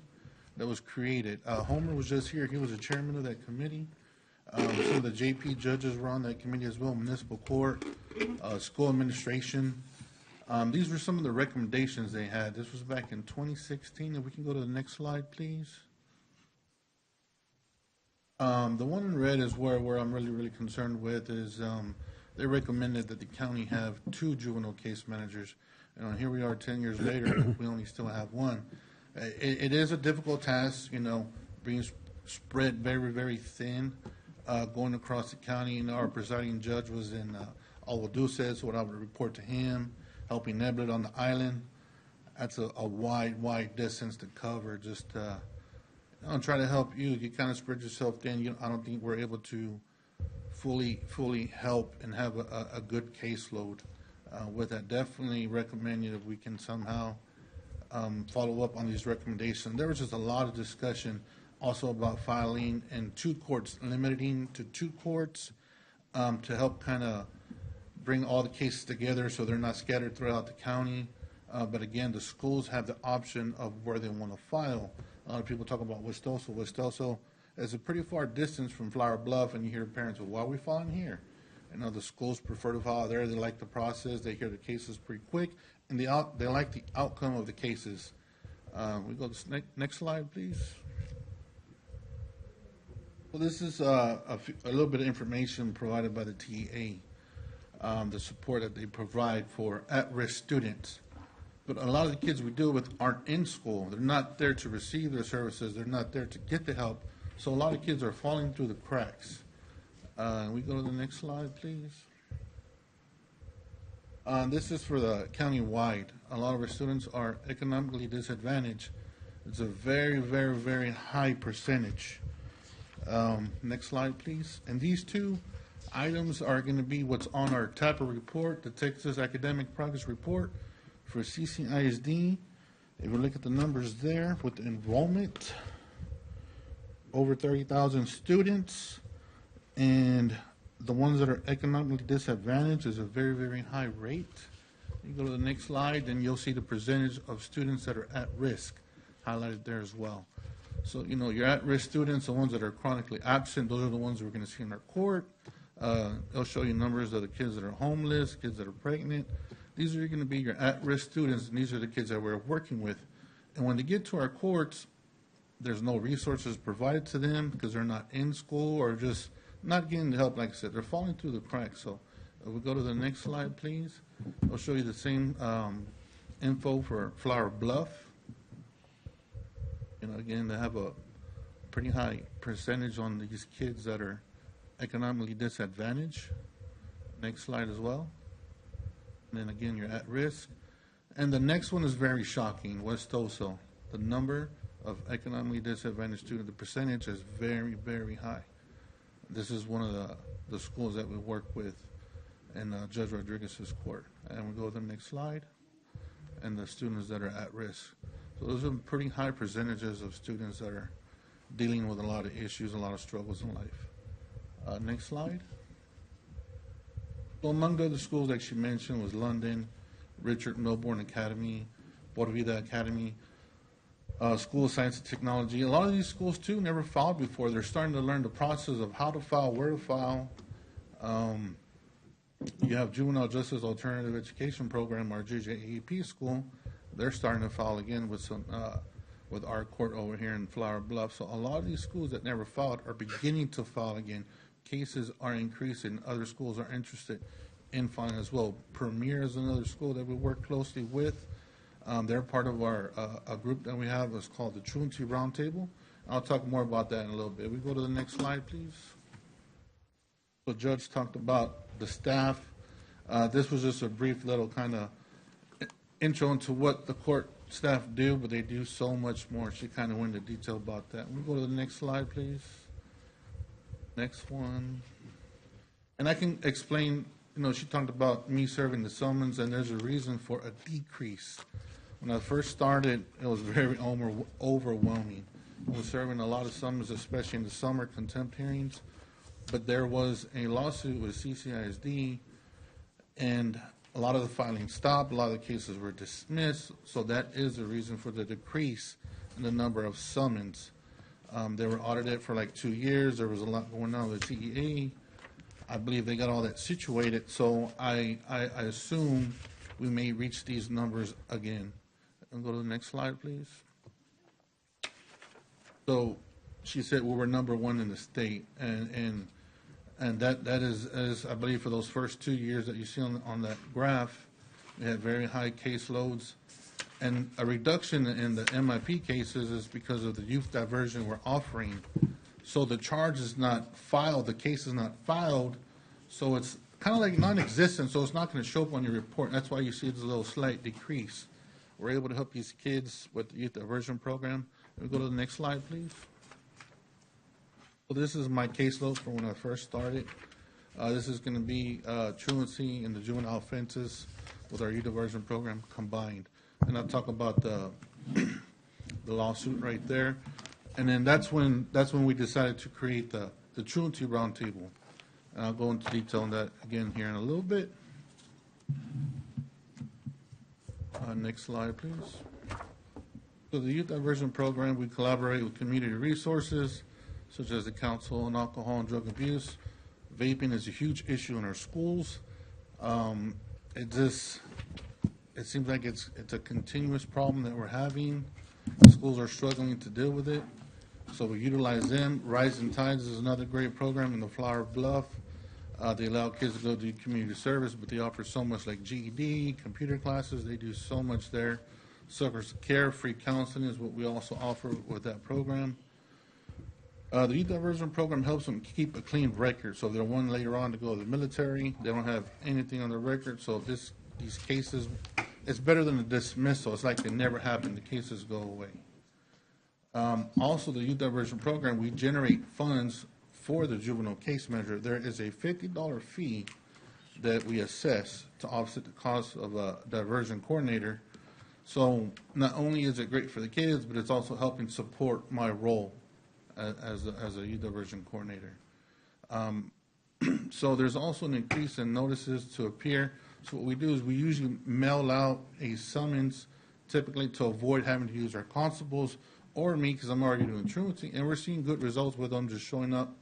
that was created. Homer was just here. He was the chairman of that committee. Some of the JP judges were on that committee as well, municipal court, school administration. These were some of the recommendations they had. This was back in 2016. If we can go to the next slide, please. The one in red is where I'm really, really concerned with is they recommended that the county have 2 juvenile case managers. And here we are 10 years later, we only still have 1. It is a difficult task, being spread very, very thin, going across the county. Our presiding judge was in Agua Dulce, so I would report to him, helping Neblet on the island. That's a wide distance to cover. Just I'm trying to help you. You kind of spread yourself thin. I don't think we're able to fully help and have a good caseload with that. Definitely recommend if we can somehow follow up on these recommendations. There was just a lot of discussion also about filing in 2 courts, limiting to 2 courts to help kind of bring all the cases together so they're not scattered throughout the county. But again, the schools have the option of where they want to file. A lot of people talk about Westoso. Westoso is a pretty far distance from Flower Bluff, and you hear parents, well, why are we filing here? The schools prefer to file there. They like the process. They hear the cases pretty quick, and they like the outcome of the cases. We go to the next slide, please. Well, this is a little bit of information provided by the TA, the support that they provide for at-risk students. But a lot of the kids we deal with aren't in school. They're not there to receive their services. They're not there to get the help. So a lot of kids are falling through the cracks. We go to the next slide, please. This is for the county-wide. A lot of our students are economically disadvantaged. It's a very, very, very high percentage. Next slide, please. And these two items are going to be what's on our TAPA report, the Texas Academic Progress Report for CCISD. If you look at the numbers there with the enrollment, over 30,000 students, and the ones that are economically disadvantaged is a very, very high rate. You go to the next slide, and you'll see the percentage of students that are at risk highlighted there as well. So, you know, your at-risk students, the ones that are chronically absent, those are the ones we're going to see in our court. It'll show you numbers of the kids that are homeless, kids that are pregnant. These are going to be your at-risk students, and these are the kids that we're working with. And when they get to our courts, there's no resources provided to them because they're not in school or just not getting the help. Like I said, they're falling through the cracks. So we go to the next slide, please. I'll show you the same info for Flower Bluff. You know, again, they have a pretty high percentage on these kids that are economically disadvantaged. Next slide as well. And then again, you're at risk. And the next one is very shocking, West Oso. The number of economically disadvantaged students, the percentage is very, very high. This is one of the schools that we work with in Judge Rodriguez's court. And we go to the next slide. And the students that are at risk. So those are pretty high percentages of students that are dealing with a lot of issues, a lot of struggles in life. Next slide. So among the other schools that she mentioned was London, Richard Milbourne Academy, Por Vida Academy, School of Science and Technology. A lot of these schools, too, never filed before. They're starting to learn the process of how to file, where to file. You have Juvenile Justice Alternative Education Program, our JJAP school. They're starting to file again with some with our court over here in Flower Bluff. So a lot of these schools that never filed are beginning to file again. Cases are increasing. Other schools are interested in filing as well. Premier is another school that we work closely with. They're part of our a group that we have. It's called the Truancy Roundtable. I'll talk more about that in a little bit. We go to the next slide, please. So Judge talked about the staff. This was just a brief little kind of intro into what the court staff do, but they do so much more. She kind of went into detail about that. We go to the next slide, please. Next one. And I can explain, you know, she talked about me serving the summons, and there's a reason for a decrease. When I first started, it was very overwhelming. I was serving a lot of summons, especially in the summer contempt hearings. But there was a lawsuit with CCISD, and a lot of the filing stopped. A lot of the cases were dismissed. So that is the reason for the decrease in the number of summons. They were audited for like 2 years. There was a lot going on with the TEA. I believe they got all that situated. So I assume we may reach these numbers again. And go to the next slide, please. So she said we were number one in the state, and that is I believe for those first 2 years that you see on that graph, we had very high caseloads, and a reduction in the MIP cases is because of the youth diversion we're offering. So the charge is not filed, the case is not filed, so it's kind of like non-existent, so it's not going to show up on your report. That's why you see this little slight decrease. We're able to help these kids with the youth diversion program. Can we go to the next slide, please? So this is my caseload from when I first started. This is going to be truancy and the juvenile offenses with our youth diversion program combined. And I'll talk about the lawsuit right there. And then that's when we decided to create the truancy roundtable. And I'll go into detail on that again here in a little bit. Next slide, please. So the youth diversion program, we collaborate with community resources, such as the Council on Alcohol and Drug Abuse. Vaping is a huge issue in our schools. It seems like it's a continuous problem that we're having. Schools are struggling to deal with it, so we utilize them. Rising Tides is another great program in the Flower Bluff. They allow kids to go do community service, but they offer so much like GED, computer classes. They do so much there. Suckers Care, free counseling is what we also offer with that program. The youth diversion program helps them keep a clean record, so they're one later on to go to the military. They don't have anything on their record, so these cases, it's better than a dismissal. It's like they never happened. The cases go away. Also, the youth diversion program, we generate funds for the juvenile case manager. There is a $50 fee that we assess to offset the cost of a diversion coordinator. So not only is it great for the kids, but it's also helping support my role as a youth diversion coordinator. So there's also an increase in notices to appear. So what we do is we usually mail out a summons, typically to avoid having to use our constables or me, because I'm already doing truancy, and we're seeing good results with them just showing up.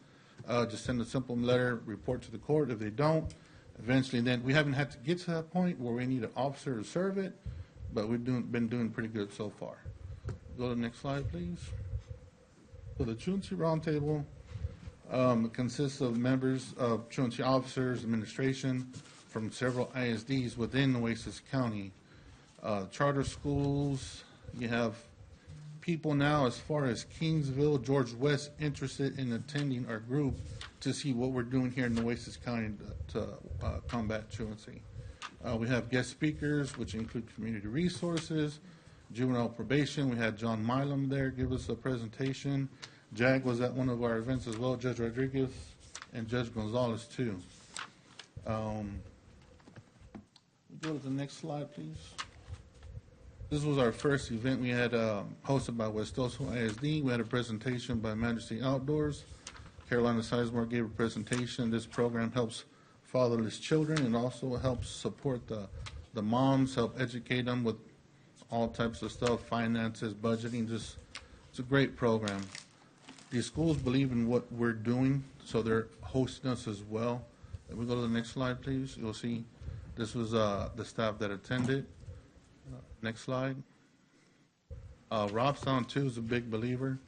Just send a simple letter, report to the court. If they don't, eventually then, we haven't had to get to that point where we need an officer to serve it, but we've been doing pretty good so far. Go to the next slide, please. So the truancy roundtable consists of members of truancy officers, administration from several ISDs within Nueces County. Charter schools, you have people now as far as Kingsville, George West, interested in attending our group to see what we're doing here in Nueces County to combat truancy. We have guest speakers, which include community resources, juvenile probation. We had John Milam there give us a presentation. Jag was at one of our events as well, Judge Rodriguez and Judge Gonzalez too. Go to the next slide, please. This was our first event we had hosted by Westoso ISD. We had a presentation by Majesty Outdoors. Carolina Sizemore gave a presentation. This program helps fatherless children and also helps support the moms, help educate them with all types of stuff, finances, budgeting. Just, it's a great program. These schools believe in what we're doing, so they're hosting us as well. If we go to the next slide, please, you'll see this was the staff that attended. Next slide. Robstown, too, is a big believer.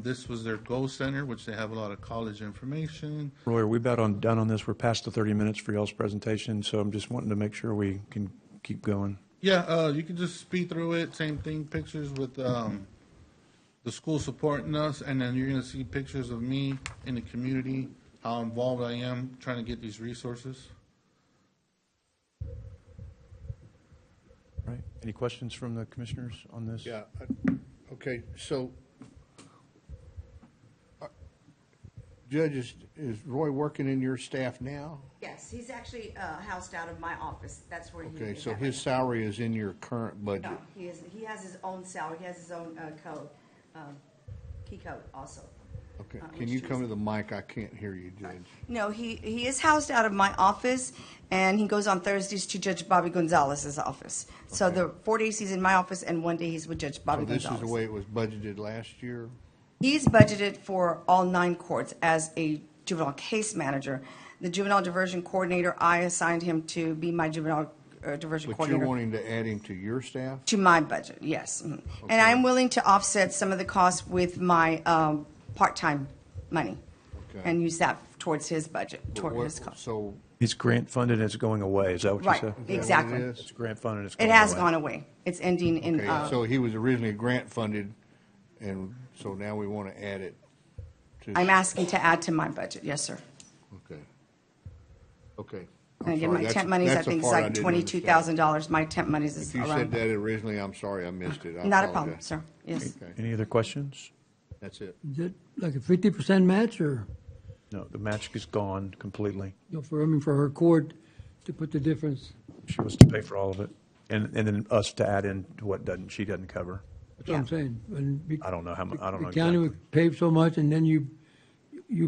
This was their Go Center, which they have a lot of college information. Roy, are we about done on this? We're past the 30 minutes for y'all's presentation, so I'm just wanting to make sure we can keep going. Yeah, you can just speed through it. Same thing, pictures with the school supporting us, and then you're going to see pictures of me in the community, how involved I am trying to get these resources. Right. Any questions from the commissioners on this? Yeah, okay, so, Judge, is Roy working in your staff now? Yes, he's actually housed out of my office. That's where he Okay, is so at his right salary is in your current budget? now. No, he has his own salary. He has his own code, key code also. Okay, which can you is- come to the mic? I can't hear you, Judge. No, he is housed out of my office, and he goes on Thursdays to Judge Bobby Gonzalez's office. So Okay. the 4 days he's in my office, and 1 day he's with Judge Bobby So this Gonzalez. is the way it was budgeted last year? He's budgeted for all 9 courts as a juvenile case manager. The juvenile diversion coordinator, I assigned him to be my juvenile diversion But coordinator. you're wanting to add him to your staff? To my budget, yes. Mhm. Okay. And I'm willing to offset some of the costs with my part-time money Okay. and use that towards his budget, But toward what- his cost. So, It's grant funded and it's going away. Is that what you Right, said? is that what exactly. it is? It's grant funded. It's It going has away. gone away. It's ending in, Okay, so he was originally grant funded, and so now we want to add it to. I'm asking to add to my budget, yes, sir. Okay. Okay. I'm And again, sorry, my that's- temp money's, I that's the think, is part I like didn't $22,000. My temp money's is understand. If you said around. that originally, I'm sorry, I missed it. I Not a problem, apologize. sir, yes. Okay, Any other questions? that's it. Is it like a 50% match or, No, the match is gone completely. for her court to put the difference? She was to pay for all of it, and then us to add in to what she doesn't cover. That's what I'm Yeah. saying. And I don't know how much. I don't know The county exactly. would pay so much and then you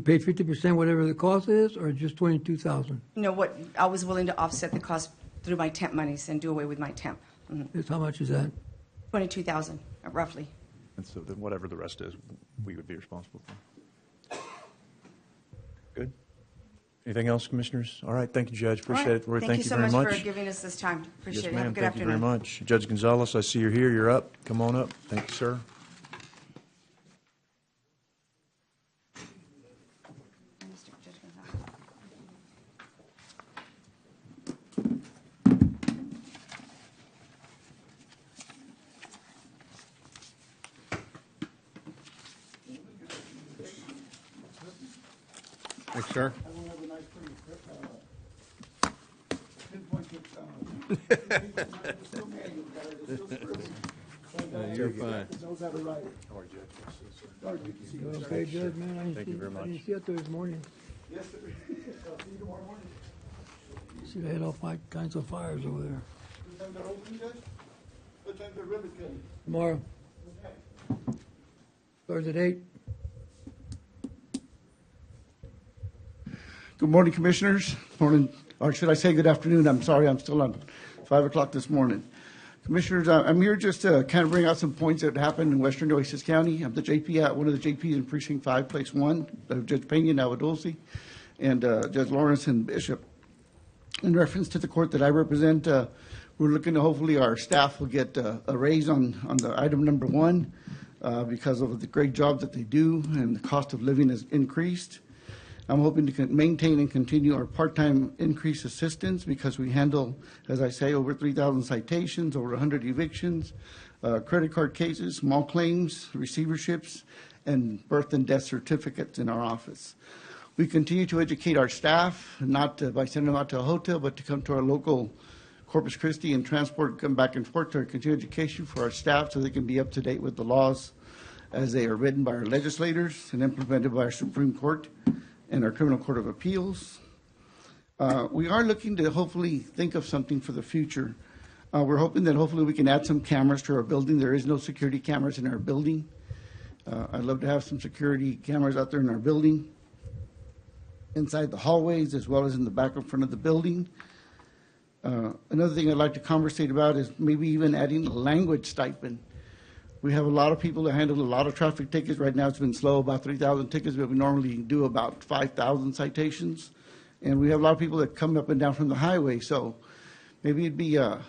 pay 50% whatever the cost is, or just 22,000? You know what, I was willing to offset the cost through my temp monies and do away with my temp. Is how much is that? 22,000, roughly. And so then whatever the rest is, we would be responsible for. Good. Anything else, commissioners? All right, thank you, Judge. All right. Appreciate it. Roy, thank you so very much much. for giving us this time. Appreciate Yes, it. Have a ma'am. good Thank you very afternoon. much. Judge Gonzalez, I see you're here. You're up. Come on up. Thank you, sir. Yes, sir. You're fine. Okay, Judge, man, I Thank you very much. didn't see you out there this morning. Yes, sir. I'll see you tomorrow morning. See, they had all kinds of fires over there. What time they're opening, Judge? What time they're ribbon cutting? Tomorrow, starts at 8. Good morning, Commissioners. Morning, or should I say good afternoon? I'm sorry, I'm still on 5 o'clock this morning. Commissioners, I'm here just to kind of bring out some points that happened in western Nueces County. I'm the JP, one of the JPs in Precinct 5, Place 1, Judge Pena, Navidulce, and Judge Lawrence and Bishop. In reference to the court that I represent, we're looking to hopefully our staff will get a raise on the item number 1 because of the great job that they do and the cost of living has increased. I'm hoping to maintain and continue our part-time increase assistance because we handle, as I say, over 3,000 citations, over 100 evictions, credit card cases, small claims, receiverships, and birth and death certificates in our office. We continue to educate our staff, not by sending them out to a hotel, but to come to our local Corpus Christi and transport, come back and forth to our continuing education for our staff so they can be up to date with the laws as they are written by our legislators and implemented by our Supreme Court and our Criminal Court of Appeals. We are looking to hopefully think of something for the future. We're hoping that hopefully we can add some cameras to our building. There is no security cameras in our building. I'd love to have some security cameras out there in our building, inside the hallways as well as in the back and front of the building. Another thing I'd like to conversate about is maybe even adding a language stipend. We have a lot of people that handle a lot of traffic tickets. Right now it's been slow, about 3,000 tickets, but we normally do about 5,000 citations. And we have a lot of people that come up and down from the highway. So maybe it'd be a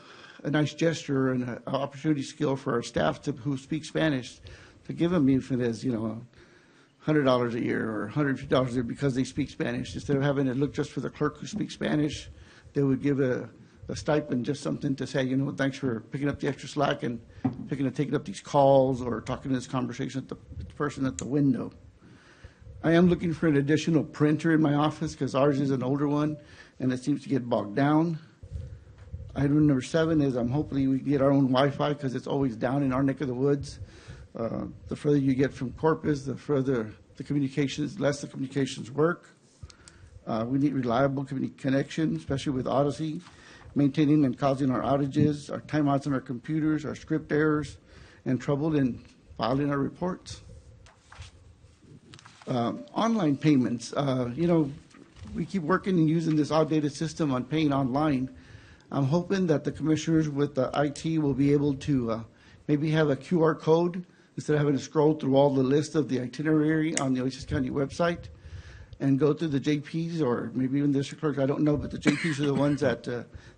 nice gesture and an opportunity skill for our staff who speak Spanish to give them, if it is, $100 a year or $150 a year because they speak Spanish. Instead of having it look just for the clerk who speaks Spanish, they would give a stipend, just something to say, thanks for picking up the extra slack and taking up these calls or talking to this conversation with the person at the window. I am looking for an additional printer in my office because ours is an older one and it seems to get bogged down. Item number 7 is hopefully we get our own Wi-Fi because it's always down in our neck of the woods. The further you get from Corpus, the further the communications, less the communications work. We need reliable connection, especially with Odyssey, maintaining and causing our outages, our timeouts on our computers, our script errors, and trouble in filing our reports. Online payments, we keep working and using this outdated system on paying online. I'm hoping that the commissioners with the IT will be able to maybe have a QR code instead of having to scroll through all the list of the itinerary on the Nueces County website and go through the JPs or maybe even the district clerks, I don't know, but the JPs are the ones that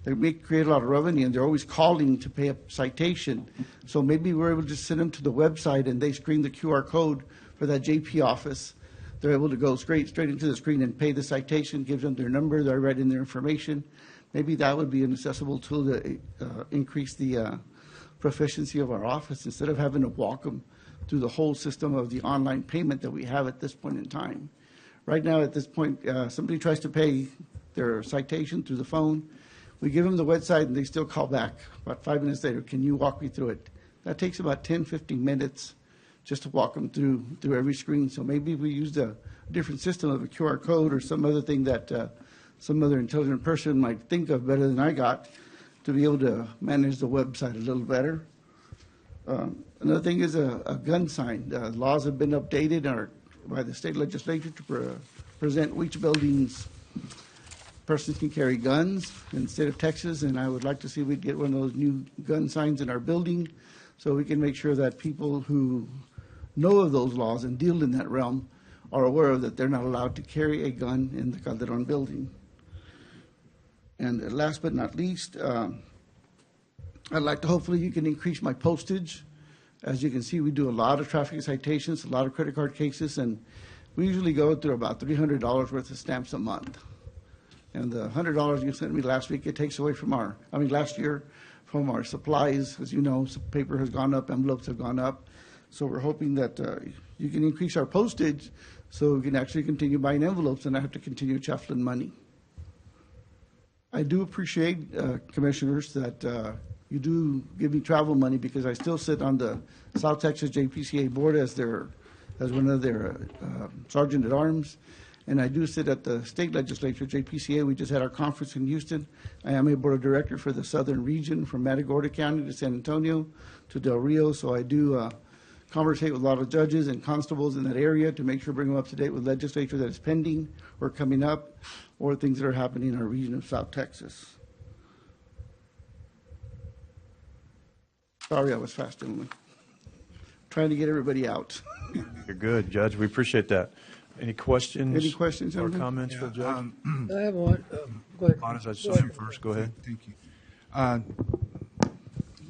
they create a lot of revenue and they're always calling to pay a citation. So maybe we're able to just send them to the website and they screen the QR code for that JP office. They're able to go straight into the screen and pay the citation, gives them their number, they're writing their information. Maybe that would be an accessible tool to increase the proficiency of our office instead of having to walk them through the whole system of the online payment that we have at this point in time. Right now, at this point, somebody tries to pay their citation through the phone. We give them the website, and they still call back about 5 minutes later. Can you walk me through it? That takes about 10, 15 minutes just to walk them through every screen. So maybe if we used a different system of a QR code or some other thing that some other intelligent person might think of better than I got to be able to manage the website a little better. Another thing is a gun sign. Laws have been updated by the state legislature to present which buildings persons can carry guns in the state of Texas, and I would like to see we get one of those new gun signs in our building so we can make sure that people who know of those laws and deal in that realm are aware of that they're not allowed to carry a gun in the Calderon building. And last but not least, I'd like to hopefully you can increase my postage. As you can see, we do a lot of traffic citations, a lot of credit card cases, and we usually go through about $300 worth of stamps a month. And the $100 you sent me last week, it takes away from last year, from our supplies. As you know, paper has gone up, envelopes have gone up. So we're hoping that you can increase our postage so we can actually continue buying envelopes and not have to continue shuffling money. I do appreciate, Commissioners, that you do give me travel money because I still sit on the South Texas JPCA board as one of their sergeant at arms, and I do sit at the state legislature, JPCA. We just had our conference in Houston. I am a board of director for the southern region, from Matagorda County to San Antonio to Del Rio, so I do conversate with a lot of judges and constables in that area to make sure bring them up to date with legislature that is pending or coming up, or things that are happening in our region of South Texas. Sorry, I was fast, gentlemen. Trying to get everybody out. You're good, Judge. We appreciate that. Any questions? Any questions, or gentlemen? comments for the judge? I have one. Go ahead. Honest, I saw you first. Go ahead. Thank you.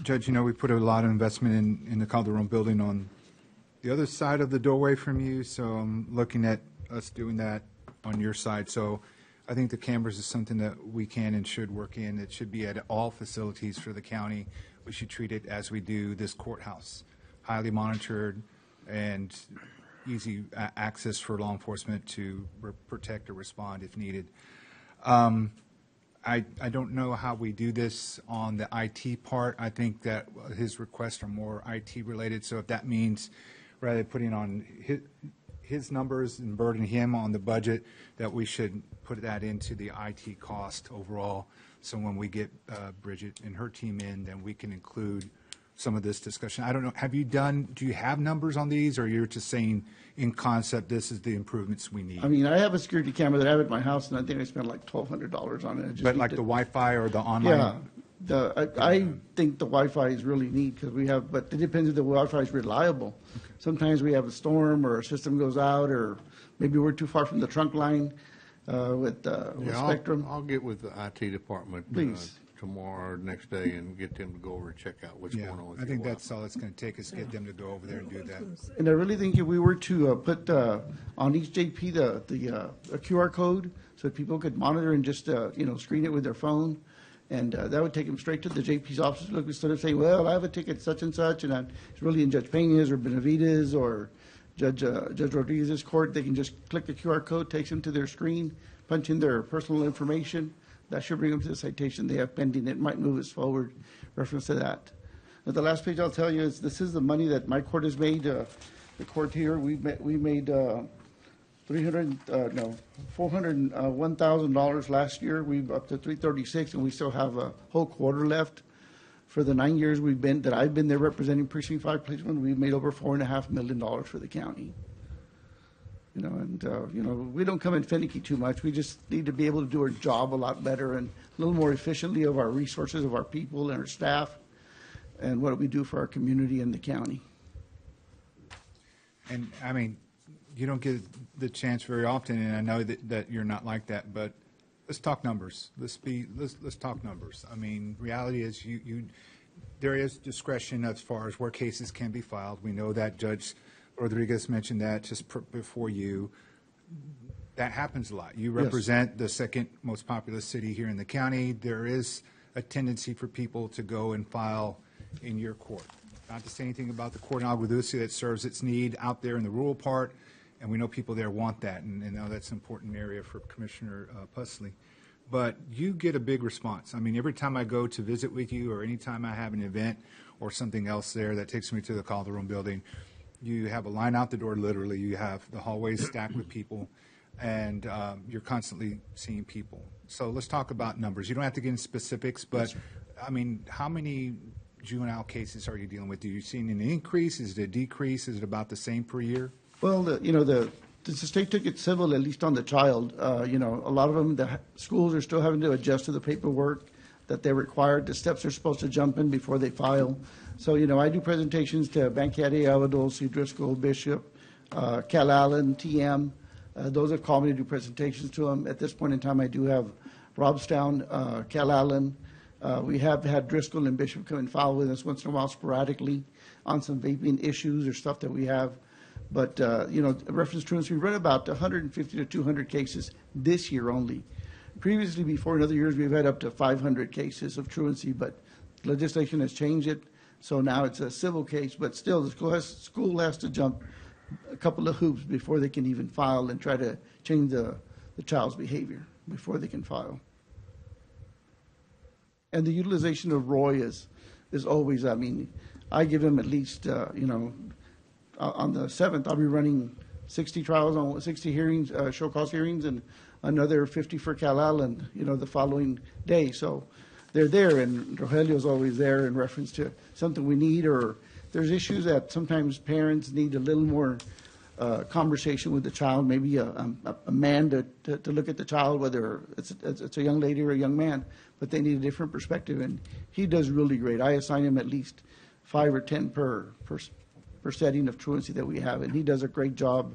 Judge, we put a lot of investment in the Calderon building on the other side of the doorway from you, so I'm looking at us doing that on your side. So I think the cameras is something that we can and should work in. It should be at all facilities for the county. We should treat it as we do this courthouse, highly monitored and easy access for law enforcement to protect or respond if needed. I don't know how we do this on the IT part. I think that his requests are more IT related. So if that means rather than putting on his numbers and burden him on the budget, that we should put that into the IT cost overall. So when we get Bridget and her team in, then we can include some of this discussion. I don't know, do you have numbers on these, or you're just saying in concept, this is the improvements we need? I mean, I have a security camera that I have at my house, and I think I spent like $1,200 on it. I just But need like to- the Wi-Fi or the online? Yeah, I think the Wi-Fi is really neat because we have, but it depends if the Wi-Fi is reliable. Sometimes we have a storm or a system goes out, or maybe we're too far from the trunk line with Yeah, Spectrum. I'll get with the IT department Please. tomorrow or next day and get them to go over and check out what's Yeah, going on with I your think Wi-Fi. that's all it's going to take is get them to go over there and do that. And I really think if we were to put on each JP a QR code so that people could monitor and just screen it with their phone, and that would take them straight to the JP's office. Look, instead of saying, "Well, I have a ticket such and such, and it's really in Judge Peña's or Benavides or Judge Rodriguez's court," they can just click the QR code, takes them to their screen, punch in their personal information. That should bring them to the citation they have pending. It might move us forward, reference to that. But the last page I'll tell you is this is the money that my court has made. The court here, we made $401,000 last year. We've up to $336, and we still have a whole quarter left. For the 9 years that I've been there representing Precinct 5 Policemen, we've made over $4.5 million for the county. We don't come in finicky too much. We just need to be able to do our job a lot better and a little more efficiently of our resources, of our people and our staff, and what we do for our community and the county. And I mean, you don't get the chance very often, and I know that you're not like that, but let's talk numbers. Let's talk numbers. I mean, reality is there is discretion as far as where cases can be filed. We know that Judge Rodriguez mentioned that just before you. That happens a lot. You represent the second most populous city here in the county. There is a tendency for people to go and file in your court. Not to say anything about the court in Agua Dulce that serves its need out there in the rural part, and we know people there want that, and know that's an important area for Commissioner Pusley. But you get a big response. I mean, every time I go to visit with you, or anytime I have an event or something else there that takes me to the Calderon building, you have a line out the door, literally. You have the hallways stacked with people, and you're constantly seeing people. So let's talk about numbers. You don't have to get into specifics, but, I mean, how many juvenile cases are you dealing with? Do you see an increase? Is it a decrease? Is it about the same per year? Well, the state took it civil, at least on the child. A lot of them, the schools are still having to adjust to the paperwork that they're required, the steps they're supposed to jump in before they file. So, I do presentations to Banquete, Agua Dulce, Driscoll, Bishop, Cal Allen, TM. Those have called me to do presentations to them. At this point in time, I do have Robstown, Cal Allen. We have had Driscoll and Bishop come and file with us once in a while sporadically on some vaping issues or stuff that we have. But, reference truancy, we run about 150 to 200 cases this year only. Previously, before in other years, we've had up to 500 cases of truancy, but legislation has changed it. So now it's a civil case, but still the school has to jump a couple of hoops before they can even file and try to change the child's behavior before they can file. And the utilization of Roy is always, I mean, I give him at least, on the 7th, I'll be running 60 trials on 60 hearings, show cause hearings, and another 50 for Cal Allen, the following day. So they're there, and Rogelio's always there in reference to something we need, or there's issues that sometimes parents need a little more conversation with the child, maybe a man to look at the child, whether it's a young lady or a young man, but they need a different perspective, and he does really great. I assign him at least 5 or 10 per setting of truancy that we have, and he does a great job,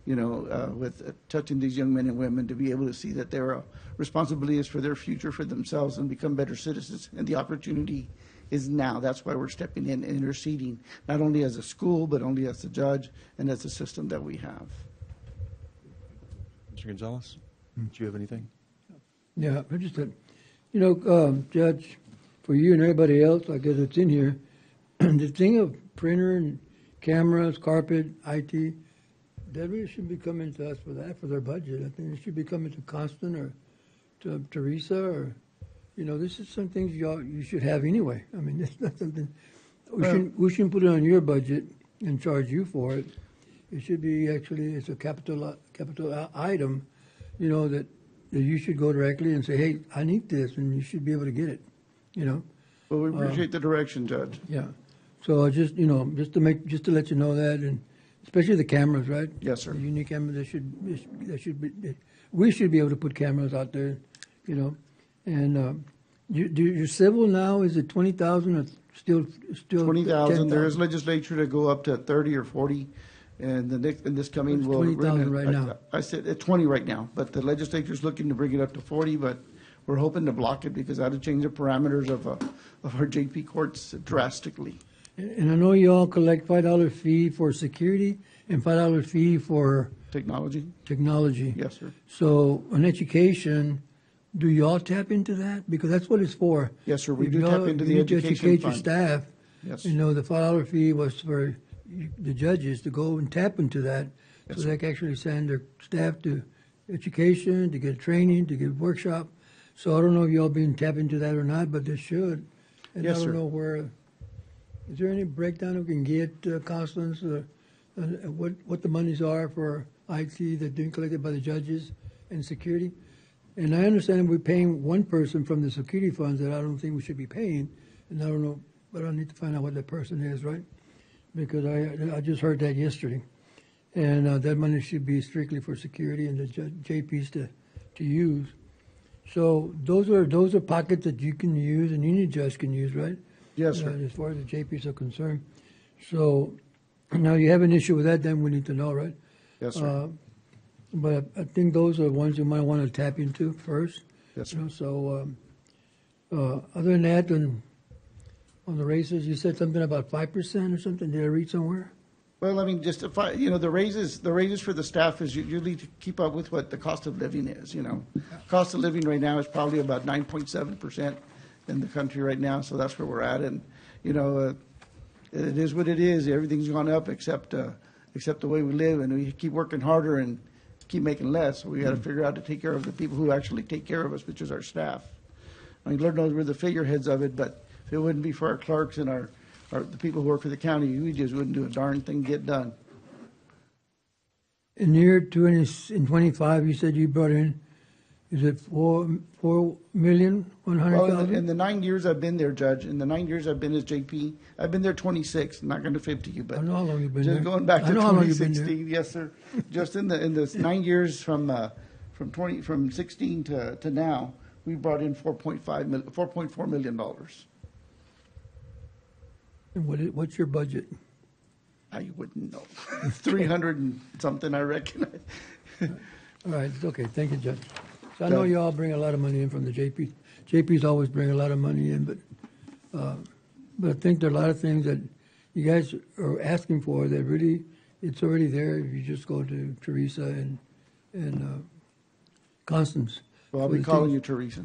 with touching these young men and women to be able to see that their responsibility is for their future, for themselves, and become better citizens, and the opportunity is now. That's why we're stepping in and interceding, not only as a school, but only as a judge and as a system that we have. Mr. Gonzalez, do you have anything? Yeah, I just said, Judge, for you and everybody else, I guess it's in here, the thing of printer and cameras, carpet, IT, that really shouldn't be coming to us for that, for their budget. I think it should be coming to Constant or to Teresa, or, this is some things you should have anyway. I mean, it's not something, we shouldn't put it on your budget and charge you for it. It should be actually, it's a capital item, that you should go directly and say, hey, I need this, and you should be able to get it, Well, we appreciate the direction, Judge. Yeah. So just to let you know that, and especially the cameras, right? Yes, sir. The unique cameras, we should be able to put cameras out there, And your civil now, is it 20,000 or still 20,000. There is 10,000? legislature to go up to 30 or 40, and this coming It's will. 20,000 right now. I said at 20 right now, but the legislature's looking to bring it up to 40, but we're hoping to block it because that'll change the parameters of our JP courts drastically. And I know you all collect $5 fee for security and $5 fee for Technology? technology. Yes, sir. So on education, do y'all tap into that? Because that's what it's for. Yes, sir. We If do y'all- tap into you the need to education educate your fund. staff. Yes. The $5 fee was for the judges to go and tap into that, Yes, so sir. they can actually send their staff to education, to get training, to get workshop. So I don't know if y'all been tapping into that or not, but they should. And Yes, I sir. don't know where, is there any breakdown we can get, Constance, what the monies are for IT that's being collected by the judges and security? And I understand we're paying one person from the security funds that I don't think we should be paying, and I don't know, but I need to find out what that person is, right? Because I just heard that yesterday. And that money should be strictly for security and the JPs to use. So those are pockets that you can use and any judge can use, right? Yes, sir. As far as the JPs are concerned. So now you have an issue with that, then we need to know, right? Yes, sir. But I think those are ones you might want to tap into first. Yes, sir. So other than that, on the raises, you said something about 5% or something. Did I read somewhere? Well, I mean, just if the raises for the staff is usually to keep up with what the cost of living is, Cost of living right now is probably about 9.7% in the country right now, so that's where we're at. And, it is what it is. Everything's gone up except the way we live, and we keep working harder and keep making less. So we got to figure out to take care of the people who actually take care of us, which is our staff. I mean, Lord knows we're the figureheads of it, but if it wouldn't be for our clerks and the people who work for the county, we just wouldn't do a darn thing get done. In year 2025, you said you brought in, is it 4,100,000? Well, in the 9 years I've been there, Judge, in the 9 years I've been as JP, I've been there 26. I'm not going to fib to you, but I know how long you've been just there. going back I to know how long you've been there. 2016, yes, sir. Just in the 9 years from 16 to now, we brought in $4.4 million. And what's your budget? I wouldn't know. 300 and something, I reckon. All right, it's okay. Thank you, Judge. So I know you all bring a lot of money in from the JP. JPs always bring a lot of money in, but I think there are a lot of things that you guys are asking for that really, it's already there if you just go to Teresa and Constance. Well, I'll be calling you Teresa.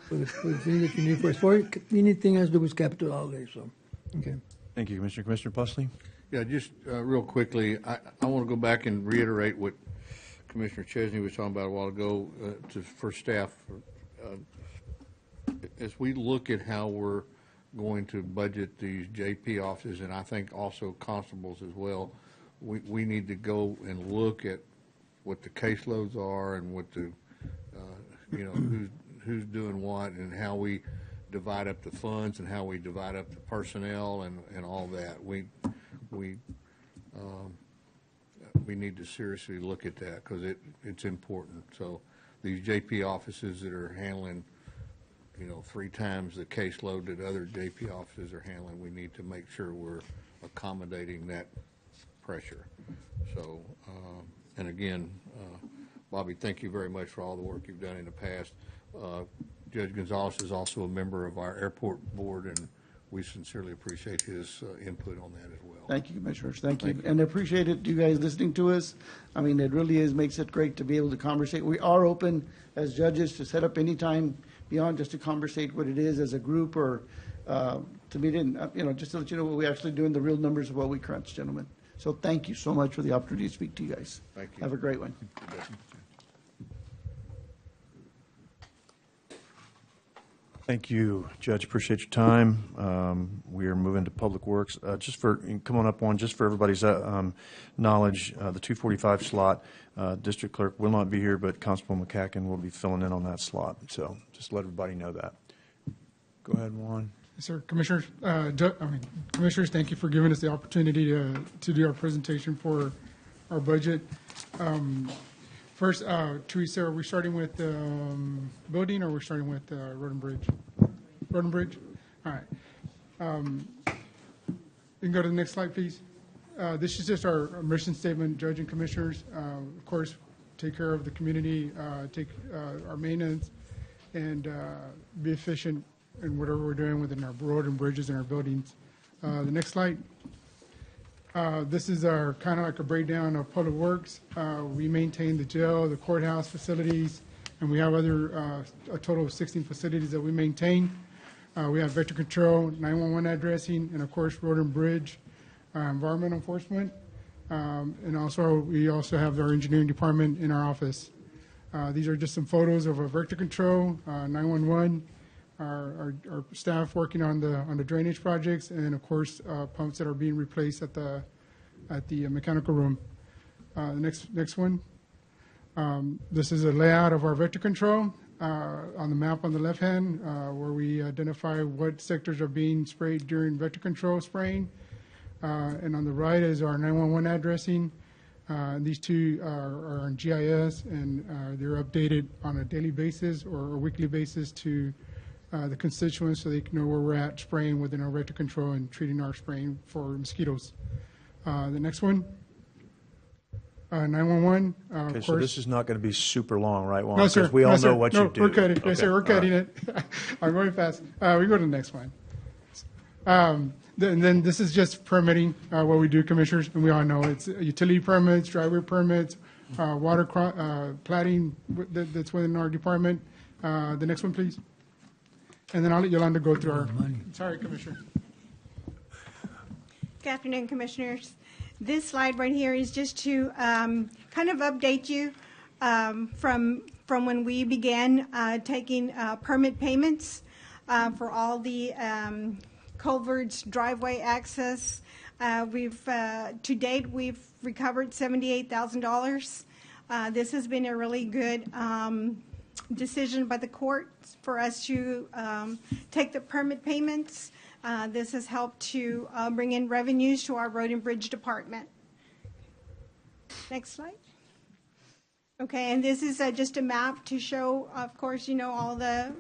For the thing that you need for, as far as anything has to do with capital outlay, so, okay. Thank you, Commissioner. Commissioner Pusley? Yeah, just real quickly, I want to go back and reiterate what Commissioner Chesney was talking about a while ago for staff. As we look at how we're going to budget these JP offices, and I think also constables as well, we need to go and look at what the caseloads are and what the, who's doing what and how we divide up the funds and how we divide up the personnel and all that. We need to seriously look at that because it's important. So these JP offices that are handling, 3 times the caseload that other JP offices are handling, we need to make sure we're accommodating that pressure. So, and again, Bobby, thank you very much for all the work you've done in the past. Judge Gonzalez is also a member of our airport board, and we sincerely appreciate his input on that as well. Thank you, Commissioners. Thank you. And I appreciate it, you guys listening to us. I mean, it really makes it great to be able to conversate. We are open as judges to set up any time beyond just to conversate what it is as a group or to meet in, just to let you know what we actually do in the real numbers of what we crunch, gentlemen. So thank you so much for the opportunity to speak to you guys. Thank you. Have a great one. Thank you, Judge. Appreciate your time. We are moving to Public Works. Just for, come on up one, just for everybody's knowledge, the 245 slot, District Clerk will not be here, but Constable McCacken will be filling in on that slot. So just let everybody know that. Go ahead, Juan. Yes, sir. Commissioners, Commissioners, thank you for giving us the opportunity to do our presentation for our budget. First, Teresa, are we starting with building or are we starting with road and bridge? Road and bridge? All right. You can go to the next slide, please. This is just our mission statement, Judge and Commissioners. Of course, take care of the community, take our maintenance, and be efficient in whatever we're doing within our road and bridges and our buildings. The next slide. This is our kind of like a breakdown of public works. We maintain the jail, the courthouse facilities, and we have other, a total of 16 facilities that we maintain. We have vector control, 911 addressing, and of course, road and bridge, environmental enforcement. And also, we also have our engineering department in our office. These are just some photos of a vector control, 911, our staff working on the drainage projects, and of course pumps that are being replaced at the mechanical room. The next one. This is a layout of our vector control on the map on the left hand, where we identify what sectors are being sprayed during vector control spraying, and on the right is our 911 addressing. These two are on GIS, and they're updated on a daily basis or a weekly basis to the constituents so they can know where we're at spraying within our vector control and treating our spraying for mosquitoes. The next one, 911. Okay, so this is not going to be super long, right, Juan? No, sir. Because we all No, sir. know what No, you do. we're cutting. Okay, Yes, sir, we're all cutting right. it. I'm going fast. We go to the next one. Then this is just permitting, what we do, Commissioners, and we all know it's utility permits, driveway permits, water platting that's within our department. The next one, please. And then I'll let Yolanda go through our, sorry, Commissioner. Good afternoon, Commissioners. This slide right here is just to kind of update you from when we began taking permit payments for all the culverts, driveway access. To date, we've recovered $78,000. This has been a really good decision by the court for us to take the permit payments. This has helped to bring in revenues to our road and bridge department. Next slide. Okay, and this is just a map to show, of course, all the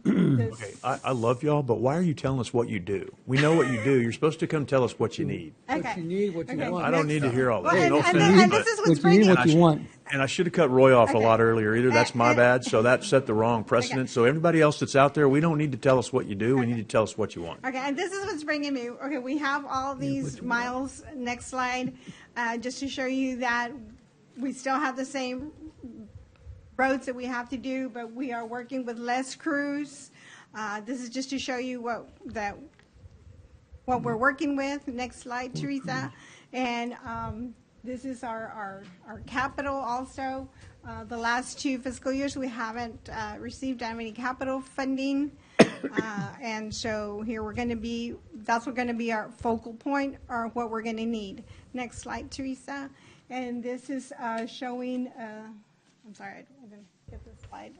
Okay, I love y'all, but why are you telling us what you do? We know what you do. You're supposed to come tell us what you need. What you need, what you Okay. want. I don't need to hear all Well, this. and, No and, offense, and but- this is what's What you bringing. need, what you want. And I should have cut Roy off a Okay. lot earlier. Either that's my bad, so that set the wrong precedent. So everybody else that's out there, we don't need to tell us what you do. We need to tell us what you want. Okay, and this is what's bringing me. Okay, we have all these miles. Next slide, just to show you that we still have the same roads that we have to do, but we are working with less crews. This is just to show you what we're working with. Next slide, Teresa. And this is our capital also. The last 2 fiscal years, we haven't received any capital funding. And so here we're going to be, that's what going to be our focal point, or what we're going to need. Next slide, Teresa. And this is showing, I'm sorry, I didn't get this slide.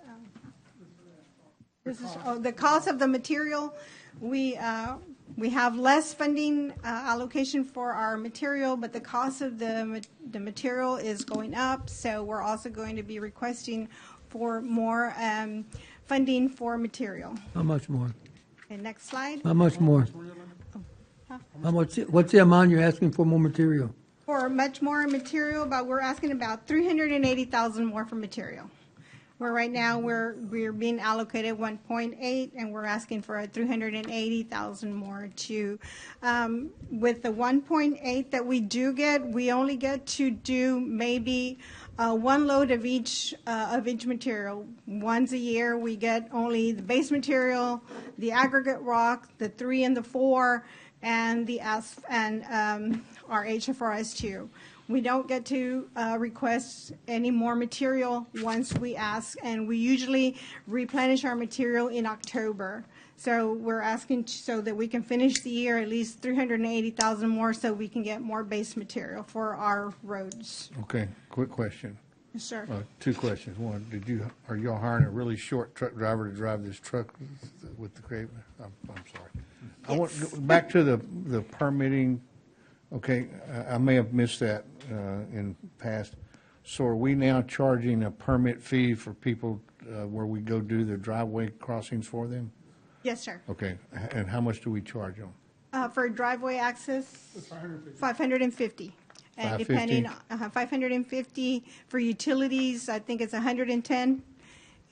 This is the cost of the material. We have less funding allocation for our material, but the cost of the material is going up. So we're also going to be requesting for more funding for material. How much more? And next slide. How much more? How much, what's the amount you're asking for more material? For much more material, but we're asking about 380,000 more for material. Where right now we're being allocated 1.8, and we're asking for a 380,000 more to. With the 1.8 that we do get, we only get to do maybe 1 load of each material. Once a year, we get only the base material, the aggregate rock, the 3 and the 4, and our HFRS2. We don't get to request any more material once we ask, and we usually replenish our material in October. So we're asking so that we can finish the year at least 380,000 more, so we can get more base material for our roads. Okay, quick question. Yes, sir. 2 questions. One, are y'all hiring a really short truck driver to drive this truck with the crate? I'm sorry. I want, back to the permitting. Okay, I may have missed that in past. So are we now charging a permit fee for people where we go do the driveway crossings for them? Yes, sir. Okay, and how much do we charge them? For driveway access, 550. And depending, 550 for utilities, I think it's 110.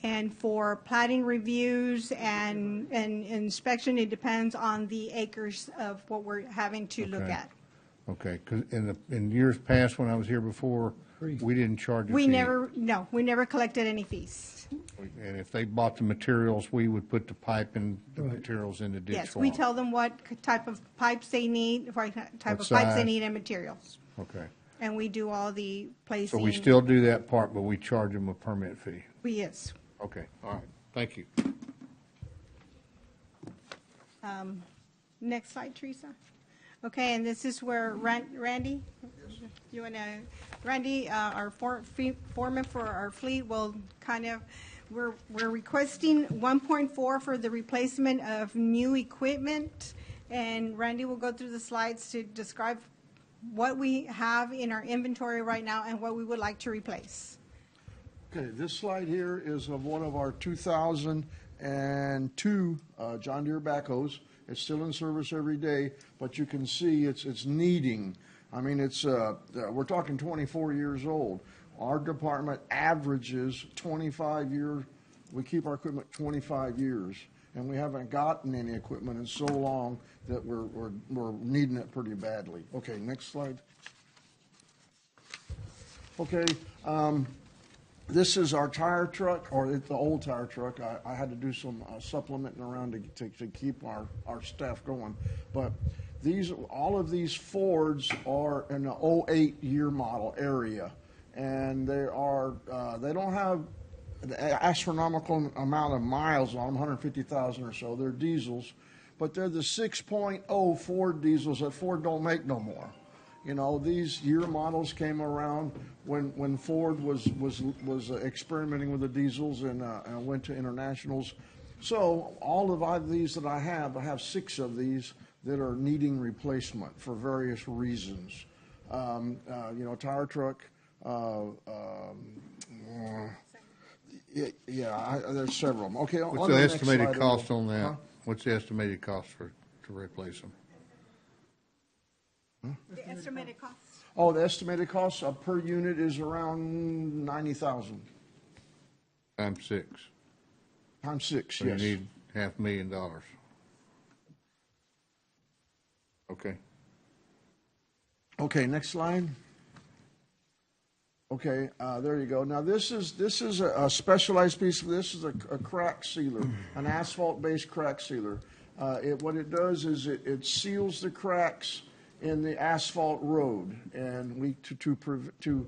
And for plating reviews and inspection, it depends on the acres of what we're having to look at. Okay, because in years past, when I was here before, we didn't charge a fee. We never collected any fees. And if they bought the materials, we would put the pipe and the materials in the ditch Yes, for we them. tell them what type of pipes they need, what type of pipes they need and materials. Okay, And we do all the placing. so we still do that part, but we charge them a permit fee. Yes. Okay, all right, thank you. Next slide, Teresa. Okay, and this is where Randy, you want to, Randy, our foreman for our fleet will kind of, we're requesting 1.4 for the replacement of new equipment. And Randy will go through the slides to describe what we have in our inventory right now and what we would like to replace. Okay, this slide here is of one of our 2002 John Deere backhoes. It's still in service every day, but you can see it's needing. I mean, we're talking 24 years old. Our department averages 25 years. We keep our equipment 25 years, and we haven't gotten any equipment in so long that we're needing it pretty badly. Okay, next slide. Okay. This is our tire truck, or it's the old tire truck. I had to do some supplementing around to keep our staff going. But all of these Fords are in the 08 year model area, and they don't have the astronomical amount of miles on them, 150,000 or so. They're diesels, but they're the 6.0 Ford diesels that Ford don't make no more. You know, these year models came around when Ford was experimenting with the diesels and went to internationals. So all of these that I have 6 of these that are needing replacement for various reasons. Tire truck. There's several of them. Okay, What's the estimated cost on that? Huh? What's the estimated cost to replace them? The estimated cost? Oh, the estimated cost per unit is around 90,000. Times 6. Times 6, so yes. You need $500,000. Okay. Okay, next slide. Okay, there you go. Now this is a specialized piece. This is a crack sealer, an asphalt-based crack sealer. What it does is it seals the cracks in the asphalt road, and to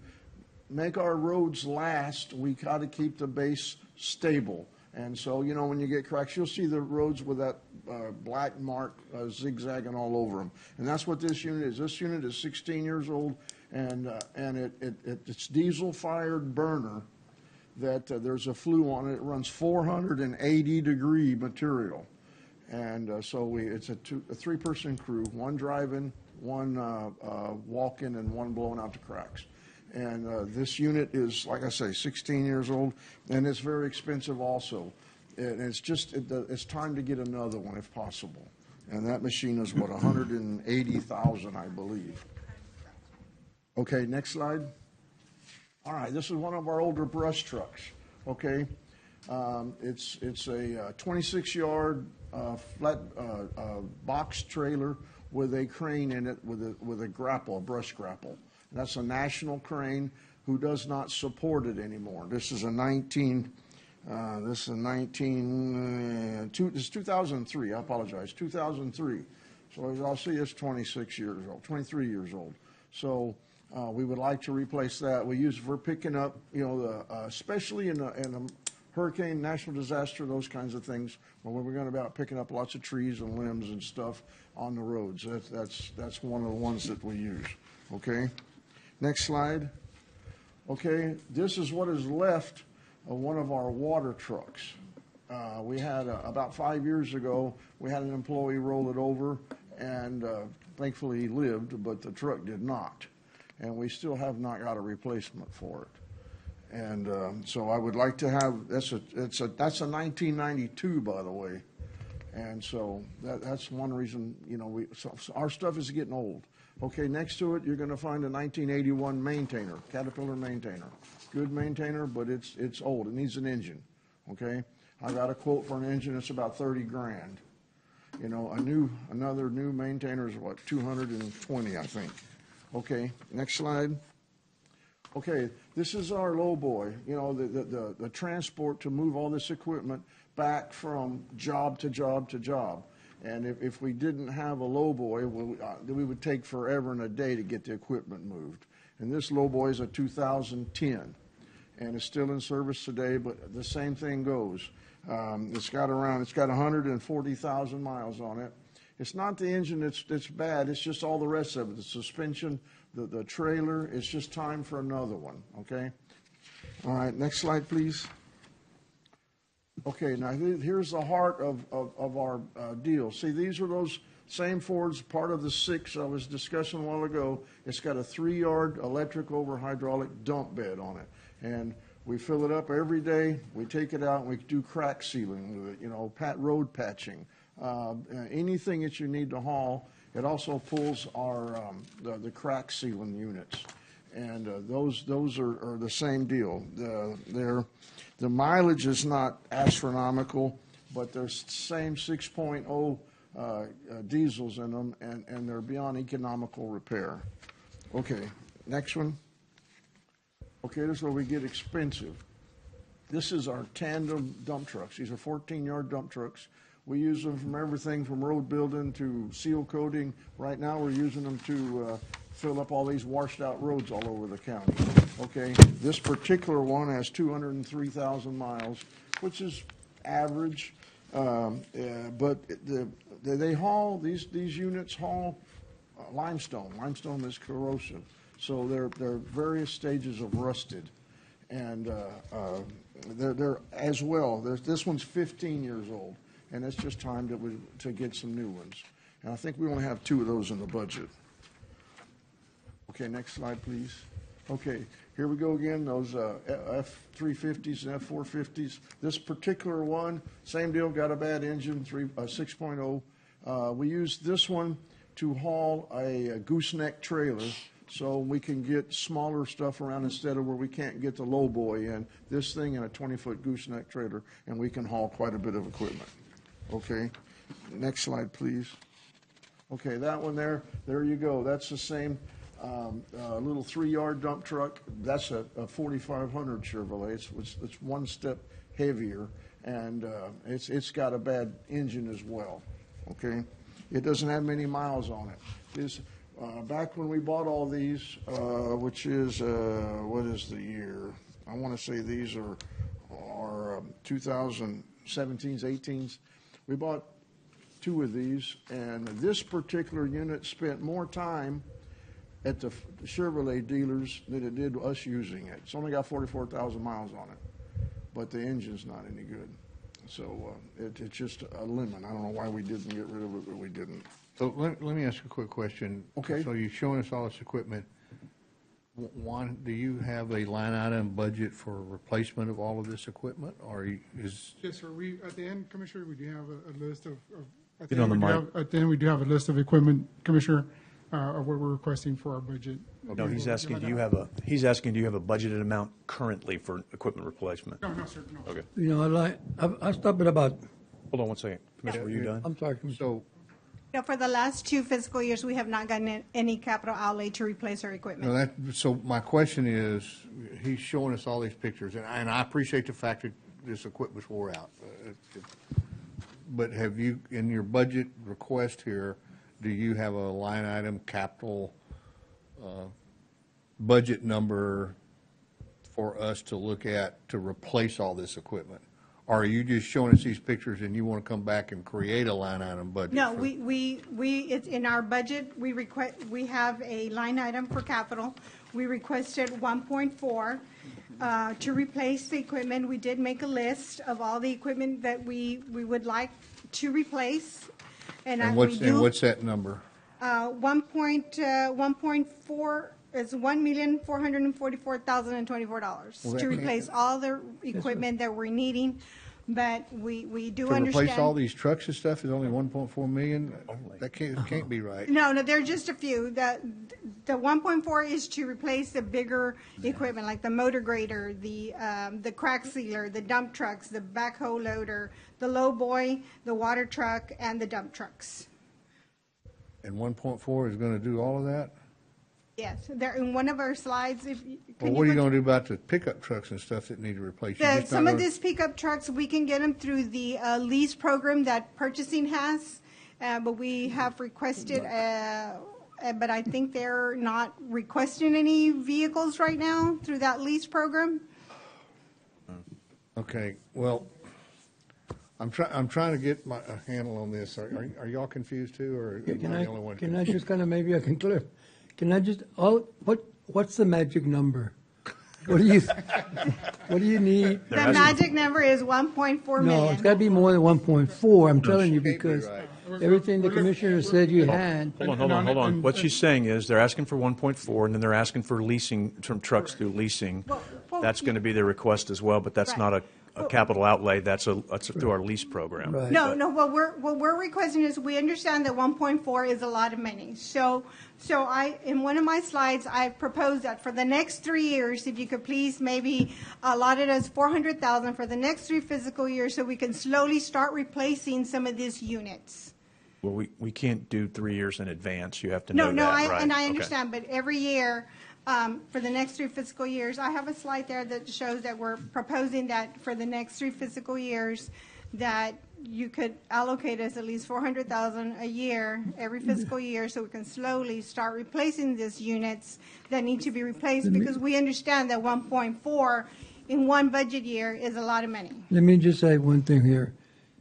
make our roads last, we got to keep the base stable. And so, you know, when you get cracks, you'll see the roads with that black mark zigzagging all over them. And that's what this unit is. This unit is 16 years old, and it's diesel-fired burner that there's a flue on it. It runs 480-degree material. And so it's a three-person crew, one driving, one walking, and one blowing out the cracks. And this unit is, like I say, 16 years old, and it's very expensive also. And it's time to get another one if possible. And that machine is, what, $180,000, I believe. Okay, next slide. All right, this is one of our older brush trucks, okay? It's a 26-yard flat box trailer with a crane in it with a grapple, a brush grapple. That's a national crane who does not support it anymore. This is a 2003, I apologize, 2003. So as I'll see, it's 26 years old, 23 years old. So we would like to replace that. We use it for picking up, you know, especially in a hurricane, national disaster, those kinds of things, when we're going about picking up lots of trees and limbs and stuff on the roads. That's one of the ones that we use, okay? Next slide. Okay, this is what is left of one of our water trucks. We had, about 5 years ago, we had an employee roll it over, and thankfully he lived, but the truck did not. And we still have not got a replacement for it. And so I would like to have, that's a 1992, by the way. And so that's one reason, you know, so our stuff is getting old. Okay, next to it, you're going to find a 1981 maintainer, Caterpillar maintainer. Good maintainer, but it's old. It needs an engine, okay? I got a quote for an engine. It's about 30 grand. You know, another new maintainer is what, 220, I think. Okay, next slide. Okay, this is our low boy, you know, the transport to move all this equipment back from job to job to job. And if we didn't have a low boy, we would take forever and a day to get the equipment moved. And this low boy is a 2010, and it's still in service today, but the same thing goes. It's got 140,000 miles on it. It's not the engine that's bad, it's just all the rest of it, the suspension, the trailer. It's just time for another one, okay? All right, next slide, please. Okay, now here's the heart of our deal. See, these are those same Fords, part of the 6 I was discussing a while ago. It's got a 3-yard electric over hydraulic dump bed on it. And we fill it up every day. We take it out and we do crack sealing with it, you know, road patching, anything that you need to haul. It also pulls our the crack sealing units. And those are the same deal. The mileage is not astronomical, but they're same 6.0 diesels in them, and they're beyond economical repair. Okay, next one. Okay, this is where we get expensive. This is our tandem dump trucks. These are 14-yard dump trucks. We use them from everything from road building to seal coating. Right now we're using them to fill up all these washed out roads all over the county. Okay, this particular one has 203,000 miles, which is average, but they haul, these units haul limestone. Limestone is corrosive, so they're various stages of rusted. And they're as well, this one's 15 years old, and it's just time to get some new ones. And I think we only have 2 of those in the budget. Okay, next slide, please. Okay, here we go again, those F-350s and F-450s. This particular one, same deal, got a bad engine, 6.0. We use this one to haul a gooseneck trailer so we can get smaller stuff around instead of where we can't get the low boy in. This thing in a 20-foot gooseneck trailer, and we can haul quite a bit of equipment. Okay, next slide, please. Okay, that one there you go. That's the same little 3-yard dump truck. That's a 4500 Chevrolet. It's one step heavier, and it's got a bad engine as well. okay? It doesn't have many miles on it. This, back when we bought all these, which is, what is the year? I want to say these are 2017s, 18s. We bought 2 of these, and this particular unit spent more time at the Chevrolet dealers than it did us using it. It's only got 44,000 miles on it, but the engine's not any good. So it's just a lemon. I don't know why we didn't get rid of it, but we didn't. So let me ask you a quick question. Okay. So you're showing us all this equipment. One, do you have a line item budget for replacement of all of this equipment, or is? Yes, sir. We, at the end, Commissioner, we do have a list of, at Get the on end, the we do mic. have, at the end, we do have a list of equipment, Commissioner, of what we're requesting for our budget. No, he's asking, do you have a budgeted amount currently for equipment replacement? No, no, sir, no. Okay. You know, I stopped at about, Hold on one second. Commissioner, were you done? I'm sorry, Commissioner. So, You know, for the last 2 fiscal years, we have not gotten any capital outlay to replace our no, equipment. so my question is, he's showing us all these pictures, and I appreciate the fact that this equipment's wore out. But have you, in your budget request here, do you have a line item capital budget number for us to look at to replace all this equipment? Or are you just showing us these pictures and you want to come back and create a line item budget? No, for- it's in our budget, we have a line item for capital. We requested 1.4 to replace the equipment. We did make a list of all the equipment that we would like to replace. And we what's do- that number? 1.4 is $1,444,024 Well, to that replace all the equipment that we're needing. But we do To understand. replace all these trucks and stuff is only 1.4 million? That can't be right. No, they're just a few. The 1.4 is to replace the bigger equipment, like the motor grader, the crack sealer, the dump trucks, the backhoe loader, the low boy, the water truck, and the dump trucks. And 1.4 is going to do all of that? Yes, they're in one of our slides. Well, what are you going to do about the pickup trucks and stuff that need to replace? You're just not Some of gonna- these pickup trucks, we can get them through the lease program that purchasing has, but we have requested, but I think they're not requesting any vehicles right now through that lease program. Okay, well, I'm trying to get a handle on this. Are y'all confused too, or am I the only one? Can I just kind of, maybe I can clear, can I just, what's the magic number? What do you need? The magic number is 1.4 million. No, it's got to be more than 1.4, I'm telling you, Can't be because right. everything the commissioner said you had. Hold on. What she's saying is they're asking for 1.4, and then they're asking for leasing, from trucks through leasing. Well, That's going to be their request as well, but that's Right. not a capital outlay, that's through our lease program. Right. No, what we're requesting is, we understand that 1.4 is a lot of money. So in one of my slides, I proposed that for the next 3 years, if you could please maybe allot it as 400,000 for the next 3 fiscal years, so we can slowly start replacing some of these units. Well, we can't do 3 years in advance, you have to know No, that, right? and I Okay. understand, but every year, for the next 3 fiscal years, I have a slide there that shows that we're proposing that for the next 3 fiscal years, that you could allocate us at least 400,000 a year, every fiscal year, so we can slowly start replacing these units that need to be replaced, because we understand that 1.4 in one budget year is a lot of money. Let me just say one thing here.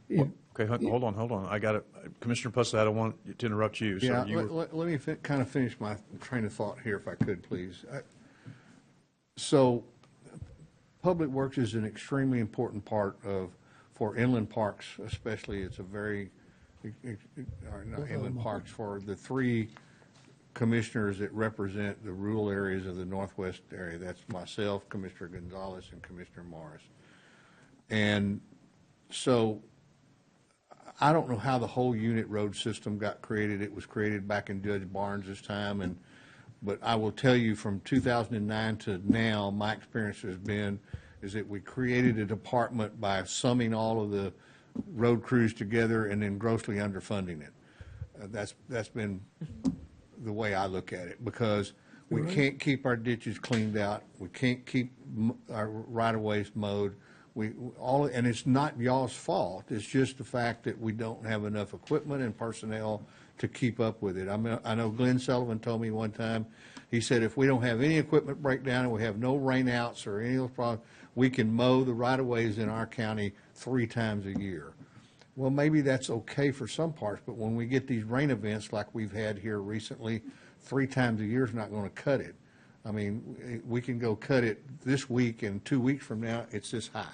If- Okay, hold on. I got it. Commissioner Pusley, I don't want to interrupt you. So Yeah, you were- let me kind of finish my train of thought here, if I could, please. So, Public Works is an extremely important part for inland parks especially. It's a very, or not inland parks, for the 3 commissioners that represent the rural areas of the northwest area. That's myself, Commissioner Gonzalez, and Commissioner Morris. And so, I don't know how the whole unit road system got created. It was created back in Judge Barnes' time, but I will tell you, from 2009 to now, my experience has been is that we created a department by summing all of the road crews together and then grossly underfunding it. That's been the way I look at it, because we can't keep our ditches cleaned out. We can't keep our right-of-ways mowed. And it's not y'all's fault. It's just the fact that we don't have enough equipment and personnel to keep up with it. I know Glenn Sullivan told me one time, he said, if we don't have any equipment breakdown and we have no rainouts or any of those problems, we can mow the right-of-ways in our county 3 times a year. Well, maybe that's okay for some parts, but when we get these rain events like we've had here recently, 3 times a year is not going to cut it. I mean, we can go cut it this week, and 2 weeks from now, it's this high.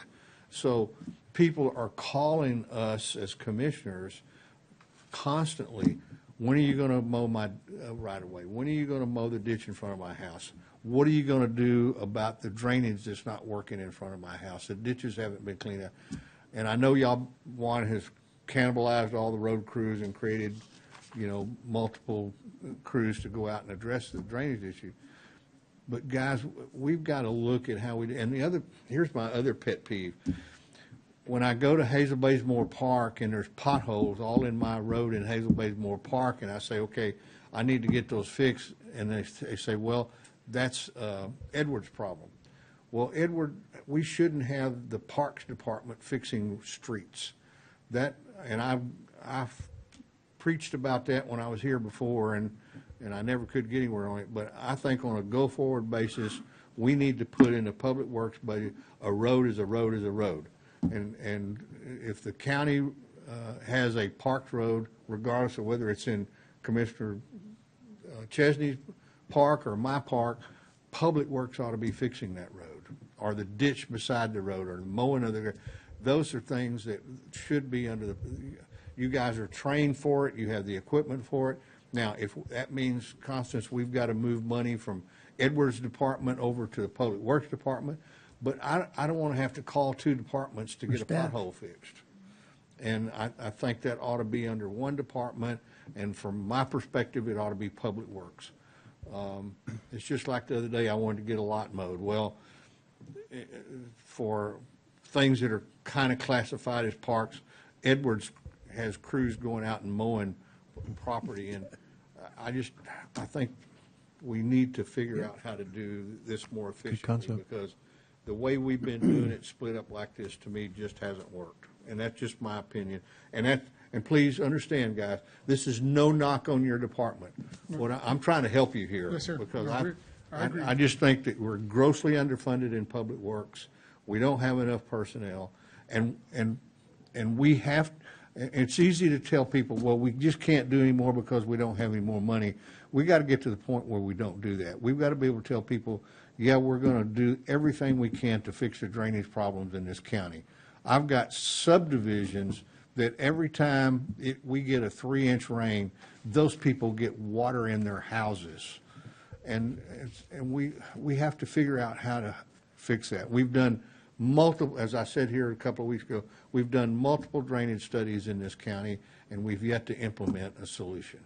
So people are calling us as commissioners constantly, when are you going to mow my right-of-way? When are you going to mow the ditch in front of my house? What are you going to do about the drainage that's not working in front of my house? The ditches haven't been cleaned up. And I know y'all one has cannibalized all the road crews and created, multiple crews to go out and address the drainage issue. But guys, we've got to look at how we do. And here's my other pet peeve. When I go to Hazel Baysmore Park and there's potholes all in my road in Hazel Baysmore Park, and I say, okay, I need to get those fixed, and they say, well, that's Edward's problem. Well, Edward, we shouldn't have the Parks Department fixing streets. I've preached about that when I was here before, and I never could get anywhere on it. But I think on a go-forward basis, we need to put in the public works budget, a road is a road is a road. And if the county has a parked road, regardless of whether it's in Commissioner Chesney's park or my park, public works ought to be fixing that road, or the ditch beside the road, or the mowing of the. Those are things that should be under the. You guys are trained for it. You have the equipment for it. Now, if that means, Constance, we've got to move money from Edwards' department over to the Public Works Department, but I don't want to have to call 2 departments to get a pothole fixed. And I think that ought to be under one department, and from my perspective, it ought to be Public Works. It's just like the other day, I wanted to get a lot mowed. Well, for things that are kind of classified as parks, Edwards has crews going out and mowing property, and I think we need to figure out how to do this more efficiently, because the way we've been doing it split up like this, to me, just hasn't worked. And that's just my opinion. And please understand, guys, this is no knock on your department. I'm trying to help you here. Yes, sir. Because I agree. I just think that we're grossly underfunded in public works. We don't have enough personnel. And we have, it's easy to tell people, well, we just can't do any more because we don't have any more money. We got to get to the point where we don't do that. We've got to be able to tell people, yeah, we're going to do everything we can to fix the drainage problems in this county. I've got subdivisions that every time we get a 3-inch rain, those people get water in their houses. And we have to figure out how to fix that. We've done multiple, as I said here a couple of weeks ago, we've done multiple drainage studies in this county, and we've yet to implement a solution.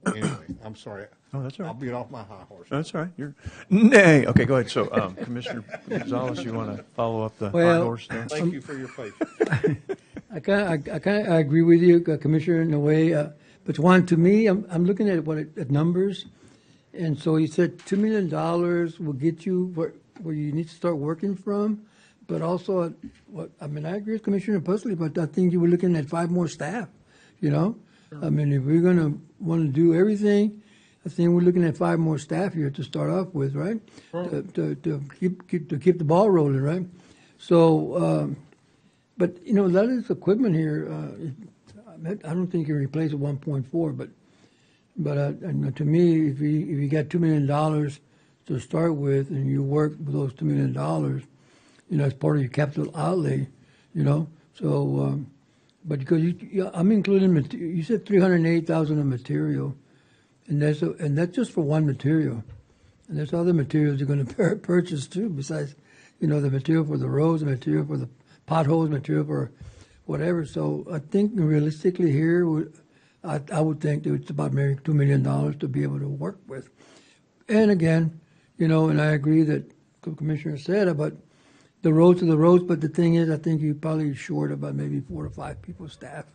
Anyway, I'm sorry. Oh, that's all right. I'll get off my high horse. That's all right. Nay. Okay, go ahead. So, Commissioner Gonzalez, you want to follow up the high horse there? Thank you for your patience. I agree with you, Commissioner, in a way. But Juan, to me, I'm looking at numbers, and so you said $2 million will get you where you need to start working from, but also, I agree with Commissioner Pusley, but I think you were looking at 5 more staff. I mean, if we're going to want to do everything, I think we're looking at 5 more staff here to start off with, right? To keep the ball rolling, right? So, but a lot of this equipment here, I don't think you can replace it 1.4, but to me, if you got $2 million to start with, and you work with those $2 million, as part of your capital outlay, so. But because I'm including you said $308,000 of material, and that's just for one material, and there's other materials you're going to purchase too, besides the material for the roads, the material for the potholes, material for whatever. So I think realistically here, I would think that it's about maybe $2 million to be able to work with. And again, and I agree that the Commissioner said about the roads are the roads, but the thing is, I think you're probably short about maybe 4 to 5 people staff.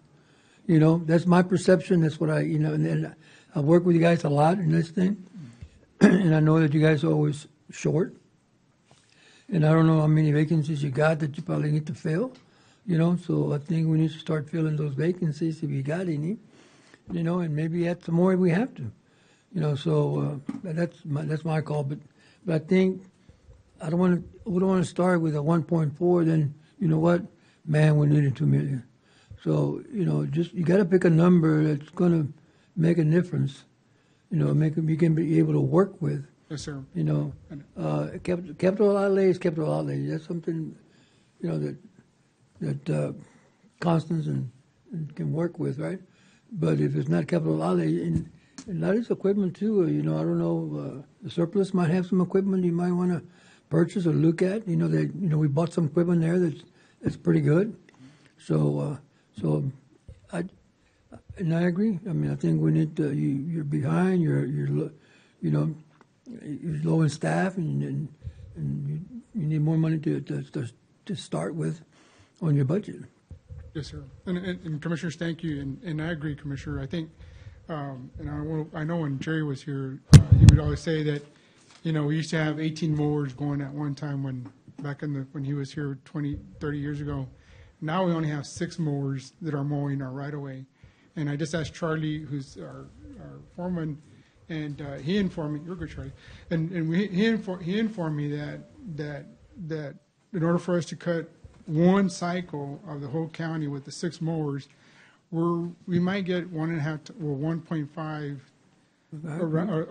That's my perception. That's what and I work with you guys a lot in this thing, and I know that you guys are always short. And I don't know how many vacancies you got that you probably need to fill, so I think we need to start filling those vacancies if you got any, and maybe add some more if we have to, so that's my call. But I think we don't want to start with a 1.4, then, you know what, man, we needed 2 million. So, just, you got to pick a number that's going to make a difference, you can be able to work with. Yes, sir. Capital outlay is capital outlay. That's something, that Constance and can work with, right? But if it's not capital outlay, and that is equipment too, I don't know, the surplus might have some equipment you might want to purchase or look at. We bought some equipment there that's pretty good. So I agree. I mean, I think we need to, you're behind, you're low in staff, and you need more money to start with on your budget. Yes, sir. And Commissioners, thank you. And I agree, Commissioner. I think, and I know when Jerry was here, he would always say that, we used to have 18 mowers going at one time when he was here 20, 30 years ago. Now we only have 6 mowers that are mowing our right of way. And I just asked Charlie, who's our foreman, and he informed me, you're good, Charlie, he informed me that in order for us to cut one cycle of the whole county with the 6 mowers, we might get 1.5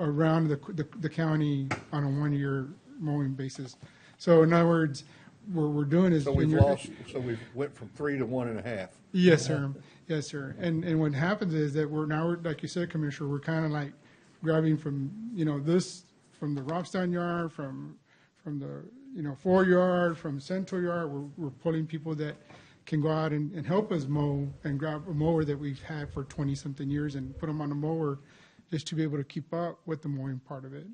around the county on a 1-year mowing basis. So in other words, what we're doing is So we've went from 3 to 1.5. Yes, sir. Yes, sir. And what happens is that we're like you said, Commissioner, we're kind of like grabbing from from the Robstown yard, from the 4 yard, from Central yard. We're pulling people that can go out and help us mow and grab a mower that we've had for 20-something years and put them on a mower just to be able to keep up with the mowing part of it.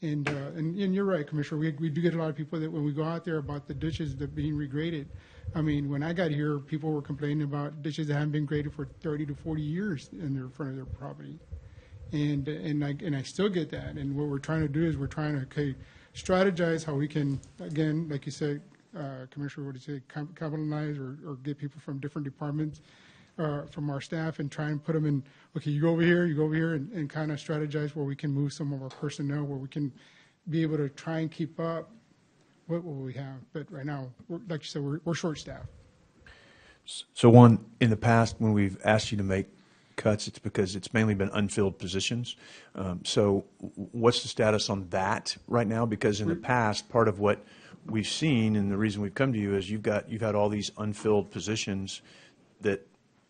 And you're right, Commissioner. We do get a lot of people that when we go out there about the ditches that are being regraded. I mean, when I got here, people were complaining about ditches that haven't been graded for 30 to 40 years in front of their property. And I still get that. And what we're trying to do is we're trying to strategize how we can, again, like you said, Commissioner, what did you say, capitalize or get people from different departments from our staff and try and put them in, okay, you go over here, and kind of strategize where we can move some of our personnel, where we can be able to try and keep up with what we have. But right now, like you said, we're short-staffed. So one, in the past, when we've asked you to make cuts, it's because it's mainly been unfilled positions. So what's the status on that right now? Because in the past, part of what we've seen and the reason we've come to you is you've had all these unfilled positions that,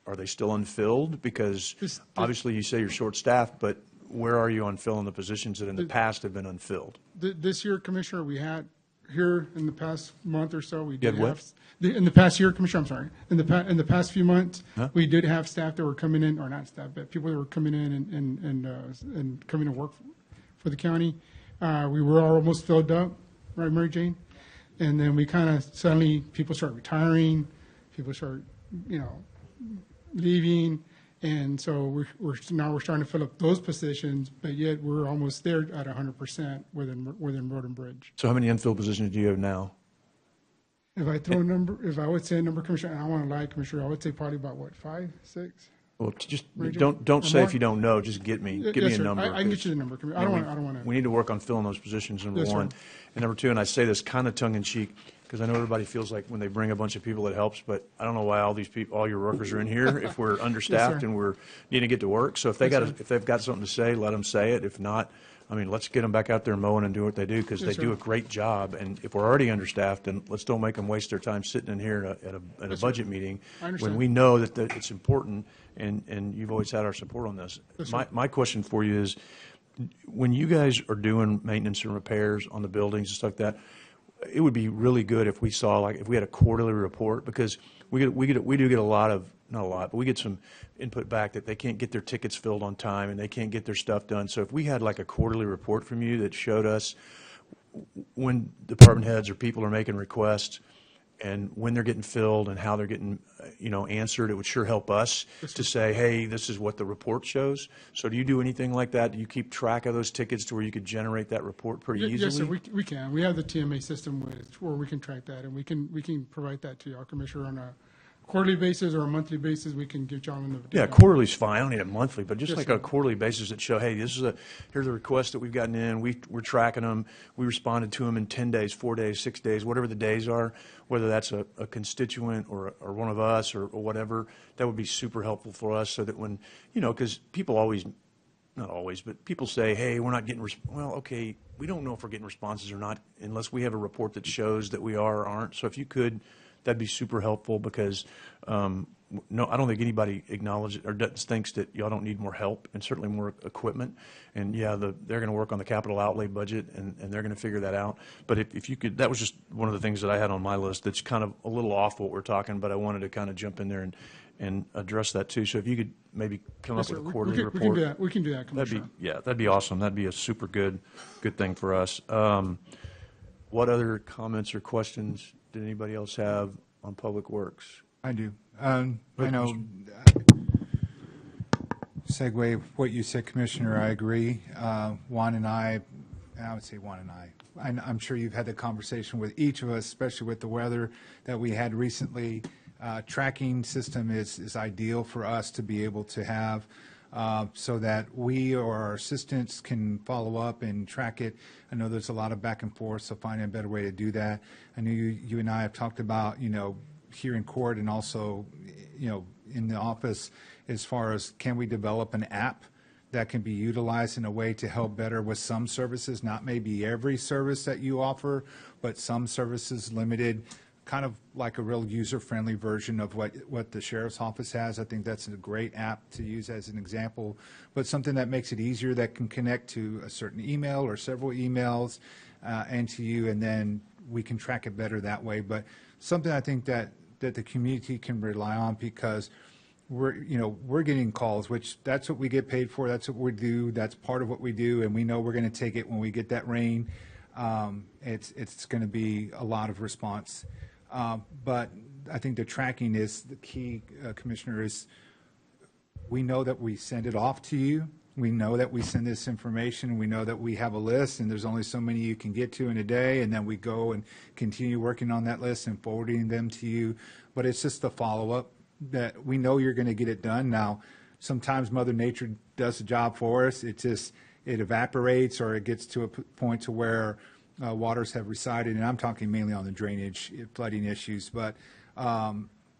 are they still unfilled? Because obviously you say you're short-staffed, but where are you on filling the positions that in the past have been unfilled? This year, Commissioner, we had here in the past month or so, we did You had have in the past year, Commissioner. I'm sorry. In the past few months, we did have staff that were coming in, or not staff, but people that were coming in and coming to work for the county. We were almost filled up, right, Mary Jane? And then we kind of suddenly people start retiring, people start leaving, and so we're starting to fill up those positions, but yet we're almost there at 100% within Road and Bridge. So how many unfilled positions do you have now? If I would say a number, Commissioner, and I want to lie, Commissioner, I would say probably about 5, 6. Well, just Major? don't say Or if you don't know. Just give me a sir. number. I can get you the number, Commissioner. I don't want to. We need to work on filling those positions, number Yes, sir. one. And number two, and I say this kind of tongue in cheek, because I know everybody feels like when they bring a bunch of people it helps, but I don't know why all your workers are in here if we're understaffed sir. and we're needing to get to work. So if Yes, sir. if they've got something to say, let them say it. If not, I mean, let's get them back out there mowing and do what they do, because Yes, they do sir. a great job. And if we're already understaffed, then let's don't make them waste their time sitting in here at a Yes, sir. budget meeting I understand. when we know that it's important, and you've always had our support on this. Yes, sir. My question for you is, when you guys are doing maintenance and repairs on the buildings and stuff like that, it would be really good if we saw, like, if we had a quarterly report, because we do get a lot of, not a lot, but we get some input back that they can't get their tickets filled on time and they can't get their stuff done. So if we had like a quarterly report from you that showed us when department heads or people are making requests, and when they're getting filled and how they're getting, answered. It would sure help us to say, hey, this is what the report shows. So do you do anything like that? Do you keep track of those tickets to where you could generate that report pretty easily? Yes, sir, we can. We have the TMA system where we can track that, and we can provide that to y'all, Commissioner, on a quarterly basis or a monthly basis. We can get y'all in the. Yeah, quarterly's fine. I don't need it monthly, but just Yes, like sir. a quarterly basis that show, hey, here's a request that we've gotten in. We're tracking them. We responded to them in 10 days, 4 days, 6 days, whatever the days are, whether that's a constituent or one of us or whatever. That would be super helpful for us so that when, because people always, not always, but people say, hey, we're not getting, well, okay, we don't know if we're getting responses or not unless we have a report that shows that we are or aren't. So if you could, that'd be super helpful because, no, I don't think anybody acknowledges or thinks that y'all don't need more help and certainly more equipment. And yeah, they're going to work on the capital outlay budget and they're going to figure that out. But if you could, that was just one of the things that I had on my list that's kind of a little off what we're talking, but I wanted to kind of jump in there and address that too. So if you could maybe come Yes, up sir. with a quarterly We can report. do that. We can do that, Commissioner. That'd be awesome. That'd be a super good thing for us. What other comments or questions did anybody else have on Public Works? I do. I know, segue what you said, Commissioner, I agree. Juan and I would say Juan and I'm sure you've had the conversation with each of us, especially with the weather that we had recently. Tracking system is ideal for us to be able to have so that we or our assistants can follow up and track it. I know there's a lot of back and forth, so finding a better way to do that. I know you and I have talked about, here in court and also, in the office, as far as can we develop an app that can be utilized in a way to help better with some services, not maybe every service that you offer, but some services limited, kind of like a real user-friendly version of what the sheriff's office has. I think that's a great app to use as an example, but something that makes it easier that can connect to a certain email or several emails and to you, and then we can track it better that way. But something I think that the community can rely on because we're getting calls, which that's what we get paid for. That's what we do. That's part of what we do, and we know we're going to take it when we get that rain. It's going to be a lot of response. But I think the tracking is the key, Commissioner, is we know that we send it off to you. We know that we send this information. We know that we have a list, and there's only so many you can get to in a day, and then we go and continue working on that list and forwarding them to you. But it's just the follow-up that we know you're going to get it done. Now, sometimes Mother Nature does the job for us. It evaporates or it gets to a point to where waters have resided, and I'm talking mainly on the drainage, flooding issues, but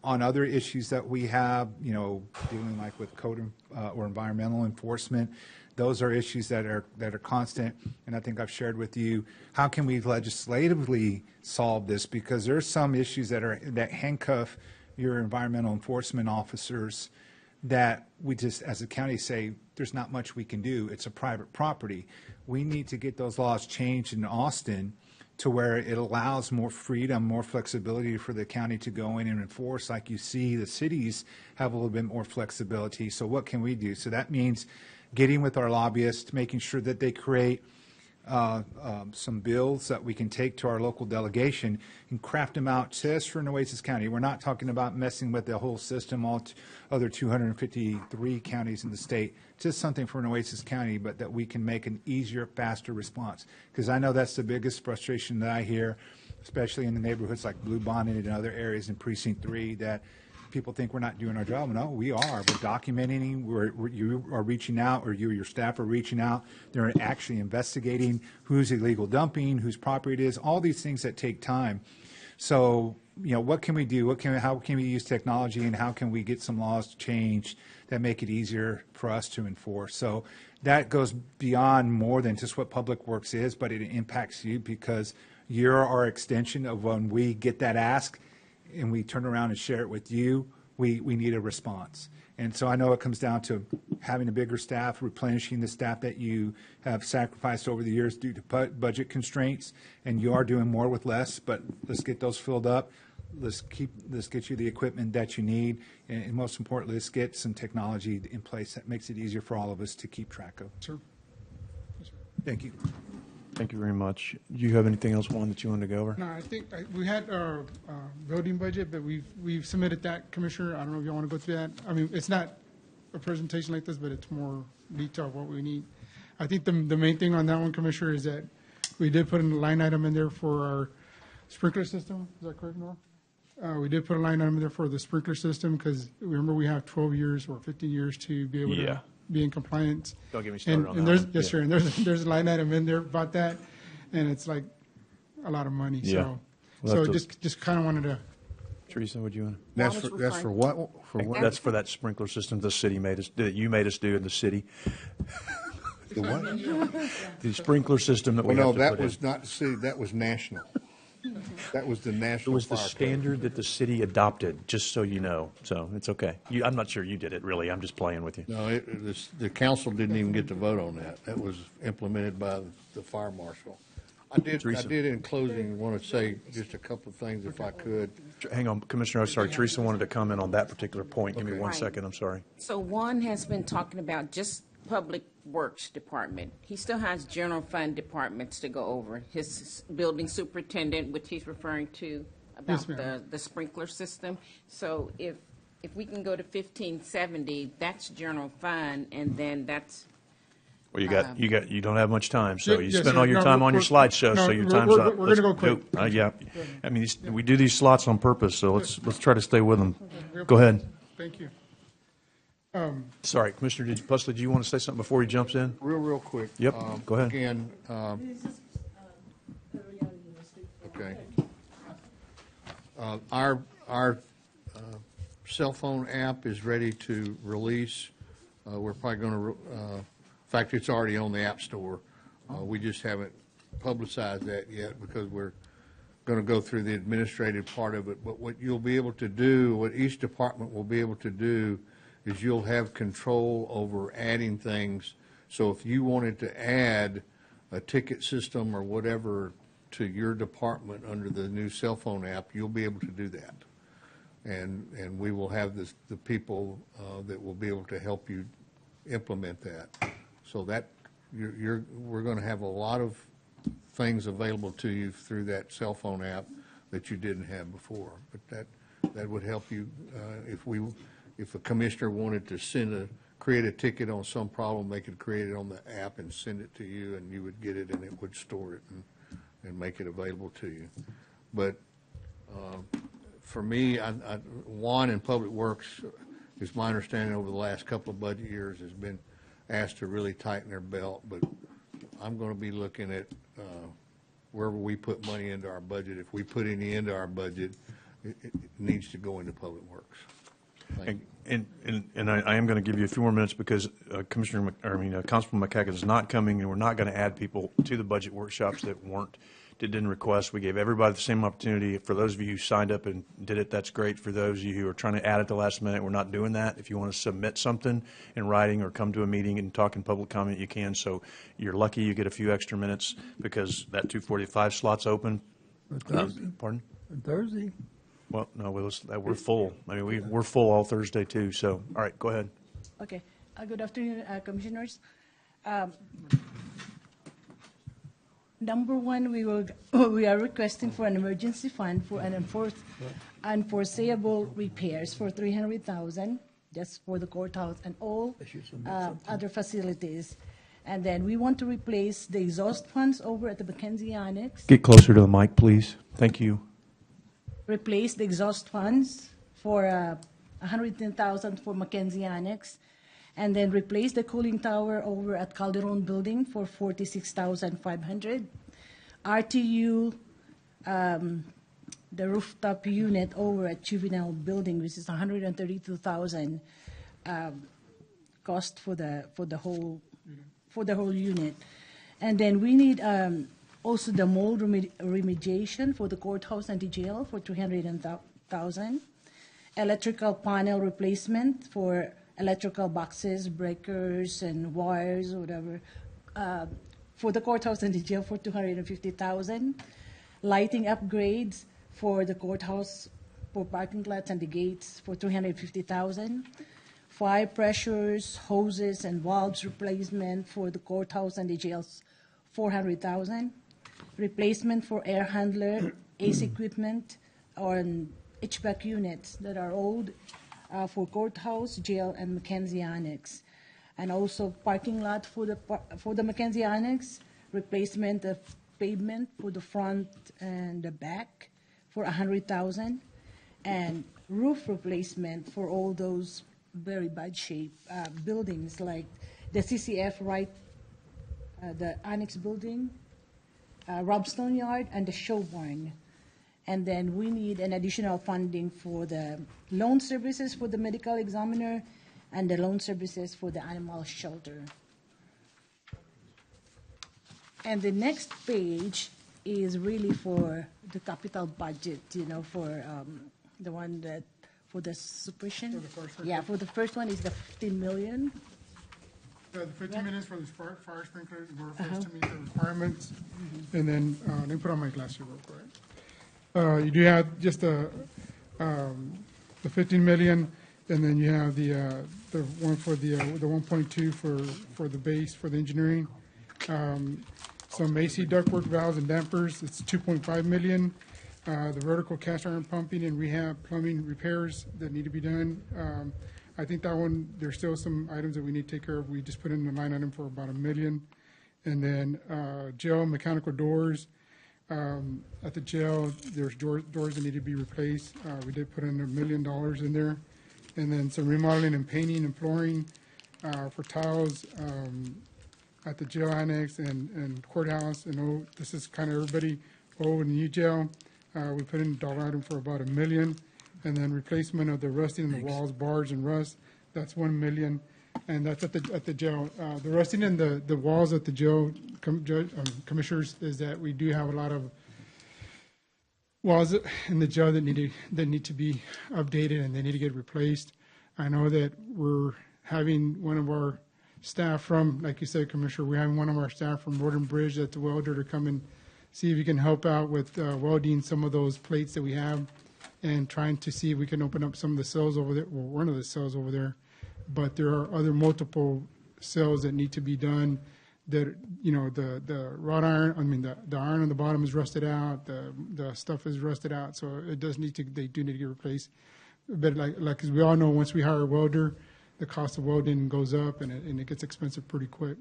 on other issues that we have, dealing like with code or environmental enforcement, those are issues that are constant. And I think I've shared with you, how can we legislatively solve this? Because there's some issues that handcuff your environmental enforcement officers that we just, as a county, say there's not much we can do. It's a private property. We need to get those laws changed in Austin to where it allows more freedom, more flexibility for the county to go in and enforce. Like you see, the cities have a little bit more flexibility. So what can we do? So that means getting with our lobbyists, making sure that they create some bills that we can take to our local delegation and craft them out just for Nueces County. We're not talking about messing with the whole system, all other 253 counties in the state, just something for Nueces County, but that we can make an easier, faster response. Because I know that's the biggest frustration that I hear, especially in the neighborhoods like Blue Bonnet and other areas in Precinct 3, that people think we're not doing our job. No, we are. We're documenting. You are reaching out, or your staff are reaching out. They're actually investigating who's illegal dumping, whose property it is, all these things that take time. So, what can we do? How can we use technology, and how can we get some laws changed that make it easier for us to enforce? So that goes beyond more than just what Public Works is, but it impacts you because you're our extension of when we get that ask and we turn around and share it with you, we need a response. And so I know it comes down to having a bigger staff, replenishing the staff that you have sacrificed over the years due to budget constraints, and you are doing more with less, but let's get those filled up. Let's get you the equipment that you need, and most importantly, let's get some technology in place that makes it easier for all of us to keep track of. Sure. Thank you. Thank you very much. Do you have anything else, Juan, that you wanted to go over? No, I think we had our building budget, but we've submitted that, Commissioner. I don't know if you want to go through that. I mean, it's not a presentation like this, but it's more detail of what we need. I think the main thing on that one, Commissioner, is that we did put a line item in there for our sprinkler system. Is that correct, Nora? We did put a line item in there for the sprinkler system because remember we have 12 years or 15 years to be able to be in compliance. Don't get me started on and that there's, one. yes, Yeah. sir. And there's a line item in there about that, and it's like a lot of money. Yeah. So, We'll have to- just kind of wanted to. Teresa, would you want to? That's for what? For what? That's for that sprinkler system the city made us, that you made us do in the city. The what? The sprinkler system that we Well, have no, to that put was in. not the city, that was national. That was the It national was the fire code. standard that the city adopted, just so you know. So it's okay. I'm not sure you did it, really. I'm just playing with you. No, the council didn't even get to vote on that. That was implemented by the fire marshal. I Teresa. did in closing want to say just a couple of things if I could. Hang on, Commissioner, I'm sorry. Teresa wanted to comment on that particular point. Give me Okay. one Right. second. I'm sorry. So Juan has been talking about just Public Works Department. He still has general fund departments to go over. His building superintendent, which he's referring to Yes, about ma'am. the sprinkler system. So if we can go to 1570, that's general fund, and then that's, Well, you don't have much time, so you Yes, spent sir. all your No, time on your we're- slideshow, no, so your we're- time's we're- up. we're Let's gonna go quick. go. Yeah. I mean, we do these slots on purpose, so let's try to stay with them. Go ahead. Thank you. Sorry, Commissioner Pusley, do you want to say something before he jumps in? Real quick. Yep, go ahead. Again, okay. Our cell phone app is ready to release. We're probably going to, in fact, it's already on the App Store. We just haven't publicized that yet because we're going to go through the administrative part of it. But what you'll be able to do, what each department will be able to do, is you'll have control over adding things. So if you wanted to add a ticket system or whatever to your department under the new cell phone app, you'll be able to do that. And we will have the people that will be able to help you implement that. So that, we're going to have a lot of things available to you through that cell phone app that you didn't have before. But that would help you if a commissioner wanted to create a ticket on some problem, they could create it on the app and send it to you, and you would get it, and it would store it and make it available to you. But for me, Juan in Public Works, is my understanding over the last couple of budget years, has been asked to really tighten their belt. But I'm going to be looking at wherever we put money into our budget. If we put any into our budget, it needs to go into Public Works. Thank you. And I am going to give you a few more minutes because Constable McCacken is not coming, and we're not going to add people to the budget workshops that didn't request. We gave everybody the same opportunity. For those of you who signed up and did it, that's great. For those of you who are trying to add at the last minute, we're not doing that. If you want to submit something in writing or come to a meeting and talk in public comment, you can. So you're lucky you get a few extra minutes because that 2:45 slot's open. Pardon? On Thursday. Well, no, we're full. I mean, we're full all Thursday too. So, all right, go ahead. Okay. Good afternoon, Commissioners. Number one, we are requesting for an emergency fund for unforeseeable repairs for $300,000, just for the courthouse and all other facilities. And then we want to replace the exhaust fans over at the Mackenzie Annex. Get closer to the mic, please. Thank you. Replace the exhaust fans for $110,000 for Mackenzie Annex, and then replace the cooling tower over at Calderon Building for $46,500. RTU, the rooftop unit over at Juvenile Building, which is $132,000 cost for the whole unit, and then we need. Also, the mold remediation for the courthouse and the jail for $300,000. Electrical panel replacement for electrical boxes, breakers, and wires, or whatever, for the courthouse and the jail for $250,000. Lighting upgrades for the courthouse, for parking lots and the gates for $350,000. Fire pressures, hoses, and valves replacement for the courthouse and the jails $400,000. Replacement for air handler, AC equipment, or HVAC units that are old for courthouse, jail, and Mackenzie Annex. And also parking lot for the Mackenzie Annex, replacement of pavement for the front and the back for $100,000, and roof replacement for all those very bad shape buildings like the CCF the annex building, Robstone Yard, and the show barn. And then we need an additional funding for the loan services for the medical examiner and the loan services for the animal shelter. And the next page is really for the capital budget, for the one that, for the suppression. For the first one? Yeah, for the first one is the 15 million. The 15 minutes for the fire sprinklers were first to meet the requirements. And then, let me put on my glasses real quick. You do have just the 15 million, and then you have the one for the 1.2 for the base for the engineering. Some AC ductwork valves and dampers, it's 2.5 million. The vertical cast iron pumping and rehab plumbing repairs that need to be done. I think that one, there's still some items that we need to take care of. We just put in a line item for about $1 million. And then jail mechanical doors. At the jail, there's doors that need to be replaced. We did put in $1 million in there. And then some remodeling and painting and flooring for tiles at the jail annex and courthouse. And this is kind of everybody old and new jail. We put in a dollar item for about $1 million. And then replacement of the rusting in the walls, bars, and rust, that's $1 million. And that's at the jail. The rusting in the walls at the jail, commissioners, is that we do have a lot of walls in the jail that need to be updated and they need to get replaced. I know that we're having one of our staff from, like you said, Commissioner, we're having one of our staff from Road and Bridge at the welder to come and see if he can help out with welding some of those plates that we have and trying to see if we can open up some of the cells over there, well, one of the cells over there. But there are other multiple cells that need to be done that, the wrought iron, the iron on the bottom is rusted out, the stuff is rusted out, so they do need to get replaced. But like as we all know, once we hire a welder, the cost of welding goes up and it gets expensive pretty quick.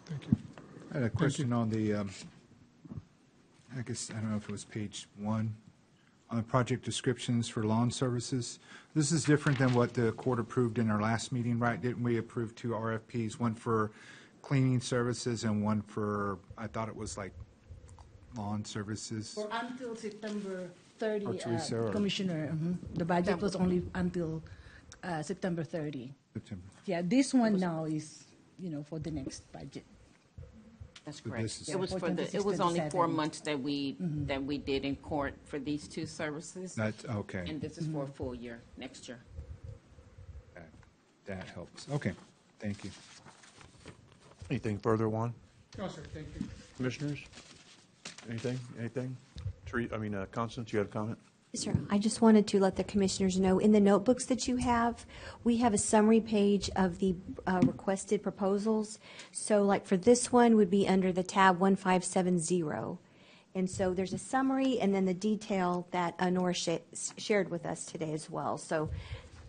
Thank you. I had a question on the, I guess, I don't know if it was page 1, on the project descriptions for lawn services. This is different than what the court approved in our last meeting, right? Didn't we approve 2 RFPs, one for cleaning services and one for, I thought it was like lawn services? For until September 30, Or Teresa, or- Commissioner. The budget was only until September 30. September. Yeah, this one now is, for the next budget. That's So correct. this is- It was it was only 4 months that we did in court for these 2 services. That's, okay. And this is for a full year, next year. That helps. Okay, thank you. Anything further, Juan? No, sir, thank you. Commissioners? Anything? Constance, you had a comment? Yes, sir. I just wanted to let the commissioners know, in the notebooks that you have, we have a summary page of the requested proposals. So like for this one would be under the tab 1570. And so there's a summary and then the detail that Nora shared with us today as well. So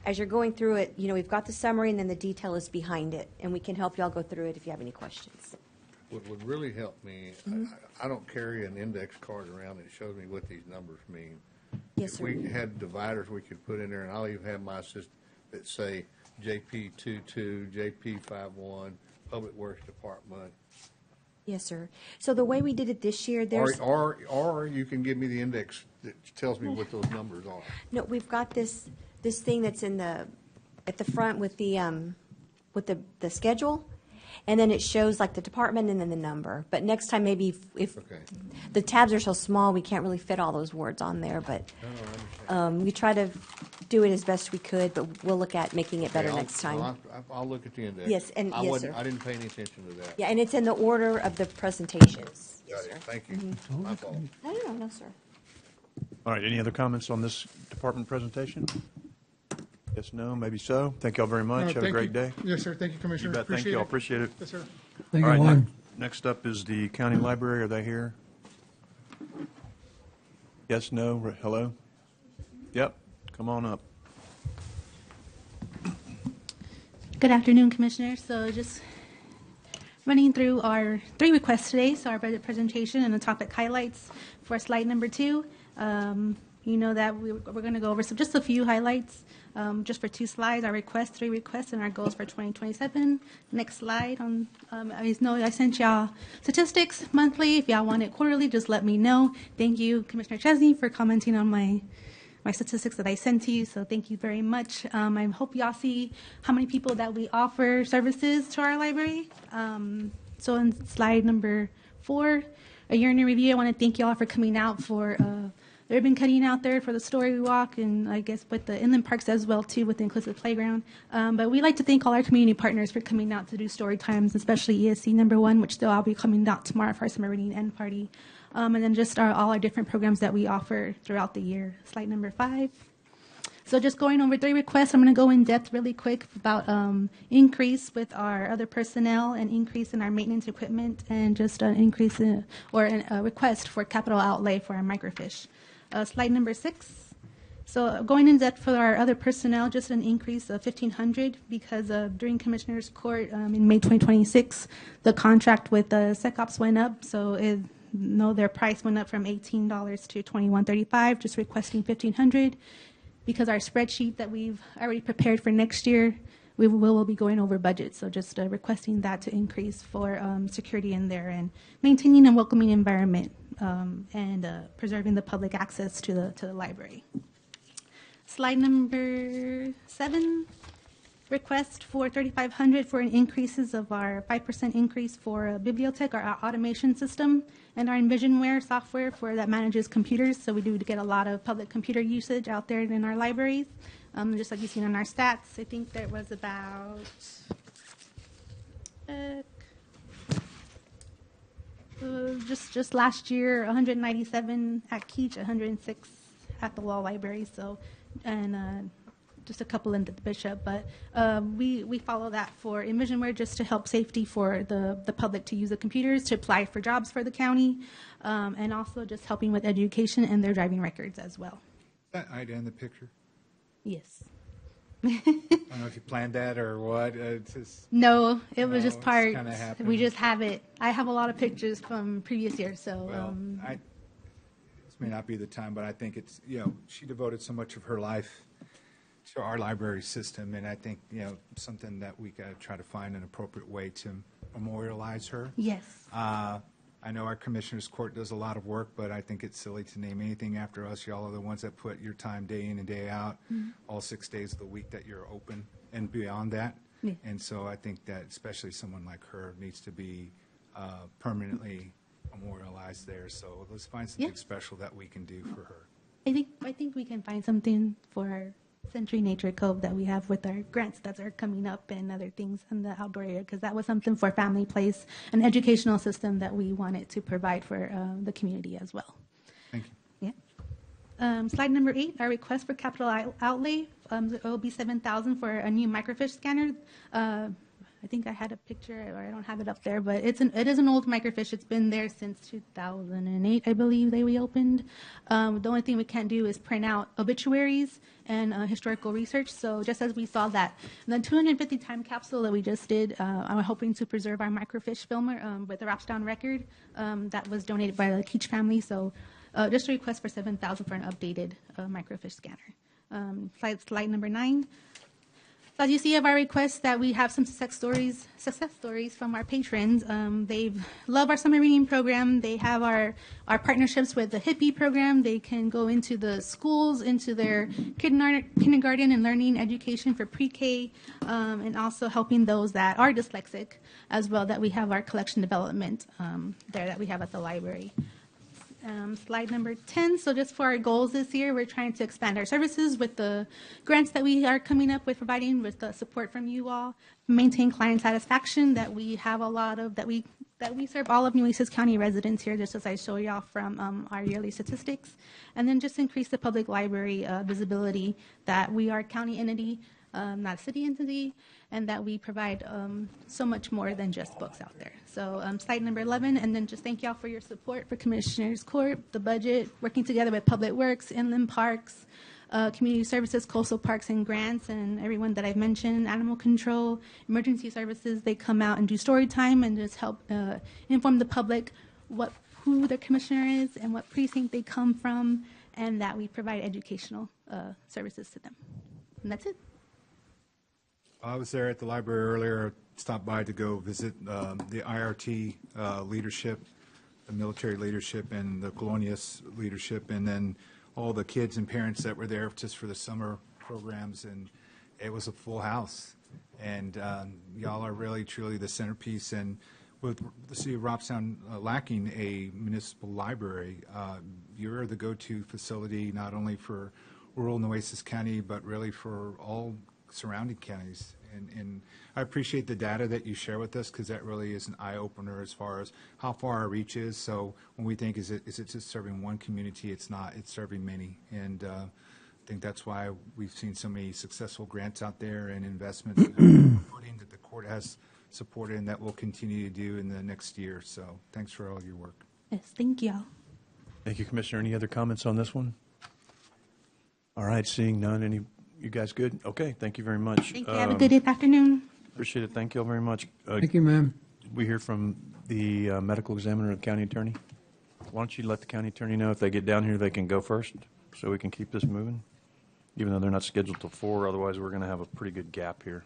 as you're going through it, we've got the summary and then the detail is behind it. And we can help you all go through it if you have any questions. What would really help me, I don't carry an index card around that shows me what these numbers mean. Yes, sir. If we had dividers we could put in there, and I'll even have my assistant that say JP22, JP51, Public Works Department. Yes, sir. So the way we did it this year, there's... Or you can give me the index that tells me what those numbers are. No, we've got this thing that's at the front with the schedule, and then it shows like the department and then the number. But next time, maybe if Okay. the tabs are so small, we can't really fit all those words on there. But I understand. we try to do it as best we could, but we'll look at making it better Okay, next time. I'll look at the index. Yes, and yes, sir. I didn't pay any attention to that. Yeah, and it's in the order of the presentations. Got it. Thank you. My fault. No, sir. All right, any other comments on this department presentation? Yes, no, maybe so. Thank y'all very much. Have a Thank great you. day. Yes, sir. Thank you, You Commissioner. bet. Thank you. I appreciate it. Yes, sir. Thank All you, right, Juan. next up is the county library. Are they here? Yes, no, hello? Yep, come on up. Good afternoon, Commissioners. So just running through our 3 requests today, so our budget presentation and the topic highlights for slide number 2. You know that we're going to go over just a few highlights, just for 2 slides, our requests, 3 requests, and our goals for 2027. Next slide. I know I sent y'all statistics monthly. If y'all want it quarterly, just let me know. Thank you, Commissioner Chesney, for commenting on my statistics that I sent to you, so thank you very much. I hope y'all see how many people that we offer services to our library. So in slide number 4, a year in review, I want to thank y'all for coming out for the ribbon cutting out there for the story walk, and I guess with the inland parks as well too with the inclusive playground. But we'd like to thank all our community partners for coming out to do story times, especially ESC number 1, which I'll be coming out tomorrow for our summer reading end party. And then just all our different programs that we offer throughout the year. Slide number 5. So just going over 3 requests, I'm going to go in depth really quick about increase with our other personnel and increase in our maintenance equipment and just an increase in, or a request for capital outlay for our microfiche. Slide number 6. So going in depth for our other personnel, just an increase of $1,500 because during Commissioner's Court in May 2026, the contract with the SecOps went up, so their price went up from $18 to $21.35, just requesting $1,500. Because our spreadsheet that we've already prepared for next year, we will be going over budget. So just requesting that to increase for security in there and maintaining a welcoming environment and preserving the public access to the library. Slide number 7. Request for $3,500 for an increases of our 5% increase for Bibliotech, our automation system, and our Envisionware software for that manages computers. So we do get a lot of public computer usage out there in our libraries. Just like you've seen on our stats, I think there was about just last year 197 at Keach, 106 at the Law Library. So and just a couple in the Bishop, but we follow that for Envisionware just to help safety for the public to use the computers, to apply for jobs for the county, and also just helping with education and their driving records as well. Is that Ida in the picture? Yes. I don't know if you planned that or what. It's just, No, it was just part. kinda happened. We just have it. I have a lot of pictures from previous years, so. well, this may not be the time, but I think it's, she devoted so much of her life to our library system, and I think, something that we got to try to find an appropriate way to memorialize her. Yes. I know our Commissioner's Court does a lot of work, but I think it's silly to name anything after us. Y'all are the ones that put your time day in and day out, all 6 days of the week that you're open and beyond that. Yeah. And so I think that especially someone like her needs to be permanently memorialized there. So let's find something special that we can do for her. I think we can find something for our Century Nature Cove that we have with our grants that are coming up and other things in the outdoor area, because that was something for Family Place, an educational system that we wanted to provide for the community as well. Thank you. Yeah. Slide number 8, our request for capital outlay. It will be $7,000 for a new microfiche scanner. I think I had a picture, or I don't have it up there, but it is an old microfiche. It's been there since 2008, I believe they reopened. The only thing we can't do is print out obituaries and historical research. So just as we saw that, the 250 time capsule that we just did, I'm hoping to preserve our microfiche filmer with the Rapstown record that was donated by the Keach family. So just a request for $7,000 for an updated microfiche scanner. Slide number 9. So as you see of our requests, that we have some success stories from our patrons. They love our summer reading program. They have our partnerships with the Hippie program. They can go into the schools, into their kindergarten and learning education for pre-K, and also helping those that are dyslexic as well, that we have our collection development there that we have at the library. Slide number 10. So just for our goals this year, we're trying to expand our services with the grants that we are coming up with, providing with the support from you all, maintain client satisfaction, that we have a lot of, that that we serve all of Nueces County residents here, just as I show y'all from our yearly statistics, and then just increase the public library visibility that we are a county entity, not a city entity, and that we provide so much more than just books out there. So slide number 11, and then just thank y'all for your support for Commissioners Court, the budget, working together with Public Works, Inland Parks, Community Services, Coastal Parks and Grants, and everyone that I've mentioned, Animal Control, Emergency Services. They come out and do story time and just help inform the public who their commissioner is and what precinct they come from, and that we provide educational services to them. And that's it. I was there at the library earlier, stopped by to go visit the IRT leadership, the military leadership, and the Colonias leadership, and then all the kids and parents that were there just for the summer programs, and it was a full house. And y'all are really, truly the centerpiece. And with the city of Robstown lacking a municipal library, you're the go-to facility not only for rural Nueces County, but really for all surrounding counties. And I appreciate the data that you share with us, because that really is an eye-opener as far as how far our reach is. So when we think, is it just serving one community? It's not. It's serving many. And I think that's why we've seen so many successful grants out there and investments that the court has supported and that we'll continue to do in the next year. So thanks for all your work. Yes, thank y'all. Thank you, Commissioner. Any other comments on this one? All right, seeing none. You guys good? Okay, thank you very much. Thank you. Have a good afternoon. Appreciate it. Thank you all very much. Thank you, ma'am. Did we hear from the medical examiner or the county attorney? Why don't you let the county attorney know if they get down here, they can go first, so we can keep this moving, even though they're not scheduled till 4. Otherwise, we're going to have a pretty good gap here.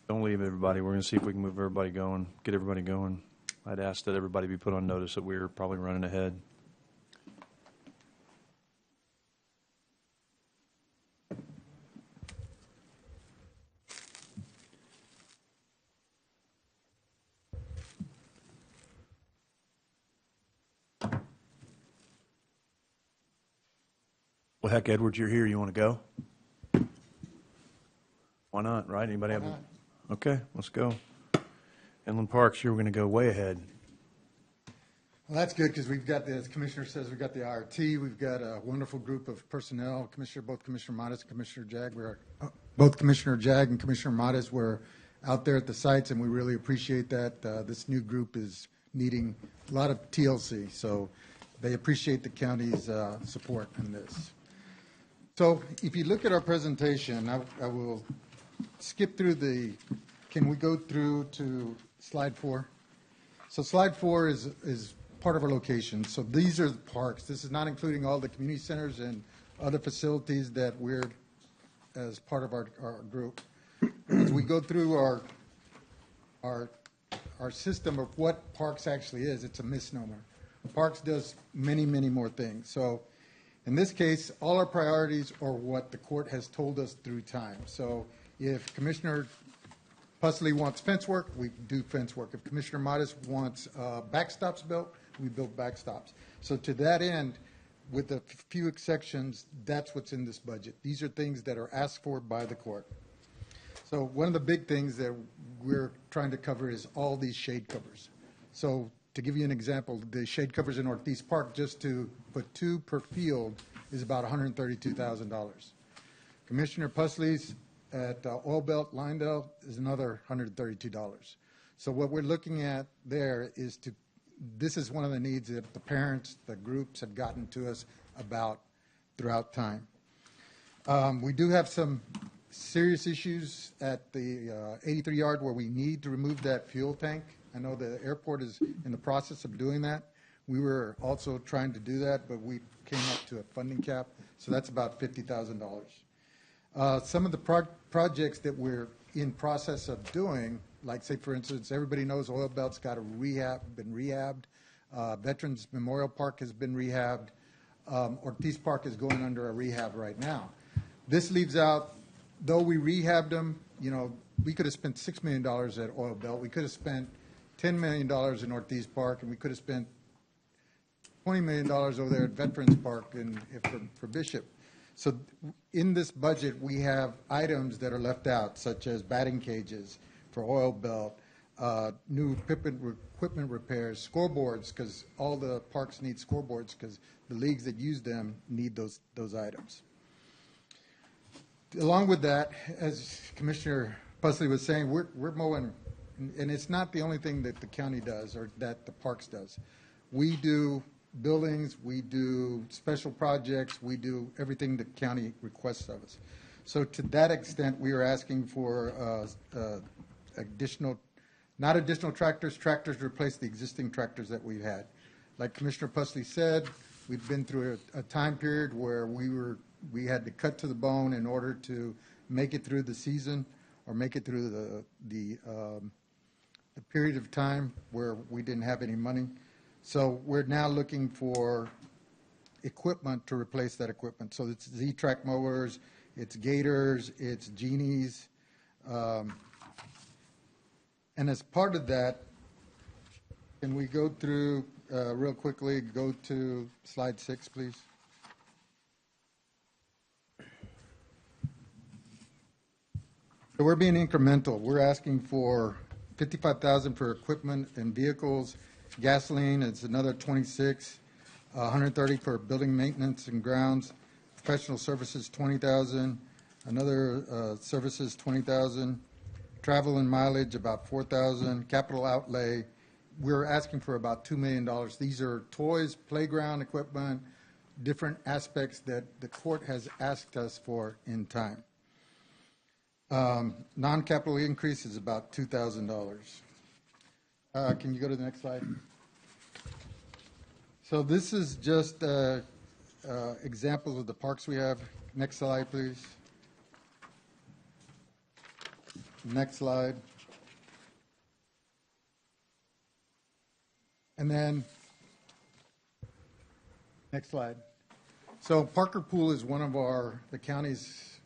Don't leave everybody. We're going to see if we can move everybody going, get everybody going. I'd ask that everybody be put on notice that we're probably running ahead. Well, heck, Edwards, you're here. You want to go? Why not, right? Anybody have? Okay, let's go. Inland Parks, you're going to go way ahead. Well, that's good, because we've got, as the Commissioner says, we've got the IRT, we've got a wonderful group of personnel. Both Commissioner Modis and Commissioner Jag, both Commissioner Jag and Commissioner Modis were out there at the sites, and we really appreciate that. This new group is needing a lot of TLC, so they appreciate the county's support in this. So if you look at our presentation, I will skip through can we go through to slide 4? So slide 4 is part of our location. So these are the parks. This is not including all the community centers and other facilities that we're, as part of our group. As we go through our system of what parks actually is, it's a misnomer. Parks does many, many more things. So in this case, all our priorities are what the court has told us through time. So if Commissioner Pusley wants fence work, we do fence work. If Commissioner Modis wants backstops built, we build backstops. So to that end, with a few exceptions, that's what's in this budget. These are things that are asked for by the court. So one of the big things that we're trying to cover is all these shade covers. So to give you an example, the shade covers in Northeast Park, just to put 2 per field, is about $132,000. Commissioner Pusley's at Oil Belt, Lyndale, is another $132. So what we're looking at there is this is one of the needs that the parents, the groups have gotten to us about throughout time. We do have some serious issues at the 83 yard where we need to remove that fuel tank. I know the airport is in the process of doing that. We were also trying to do that, but we came up to a funding cap, so that's about $50,000. Some of the projects that we're in process of doing, like say for instance, everybody knows Oil Belt's got been rehabbed. Veterans Memorial Park has been rehabbed. Ortiz Park is going under a rehab right now. This leaves out, though we rehabbed them, we could have spent $6 million at Oil Belt. We could have spent $10 million in Ortiz Park, and we could have spent $20 million over there at Veterans Park for Bishop. So in this budget, we have items that are left out, such as batting cages for Oil Belt, new equipment repairs, scoreboards, because all the parks need scoreboards because the leagues that use them need those items. Along with that, as Commissioner Pusley was saying, we're mowing, and it's not the only thing that the county does or that the parks does. We do buildings, we do special projects, we do everything the county requests of us. So to that extent, we are asking for additional, not additional tractors to replace the existing tractors that we've had. Like Commissioner Pusley said, we've been through a time period where we had to cut to the bone in order to make it through the season or make it through the period of time where we didn't have any money. So we're now looking for equipment to replace that equipment. So it's Z-Track mowers, it's Gators, it's Genies. And as part of that, can we go through real quickly, go to slide 6, please? So we're being incremental. We're asking for $55,000 for equipment and vehicles. Gasoline, it's another 26, 130 for building maintenance and grounds. Professional services, 20,000. Another services, 20,000. Travel and mileage, about 4,000. Capital outlay, we're asking for about $2 million. These are toys, playground equipment, different aspects that the court has asked us for in time. Non-capital increase is about $2,000. Can you go to the next slide? So this is just examples of the parks we have. Next slide, please. Next slide. And then, next slide. So Parker Pool is one of the county's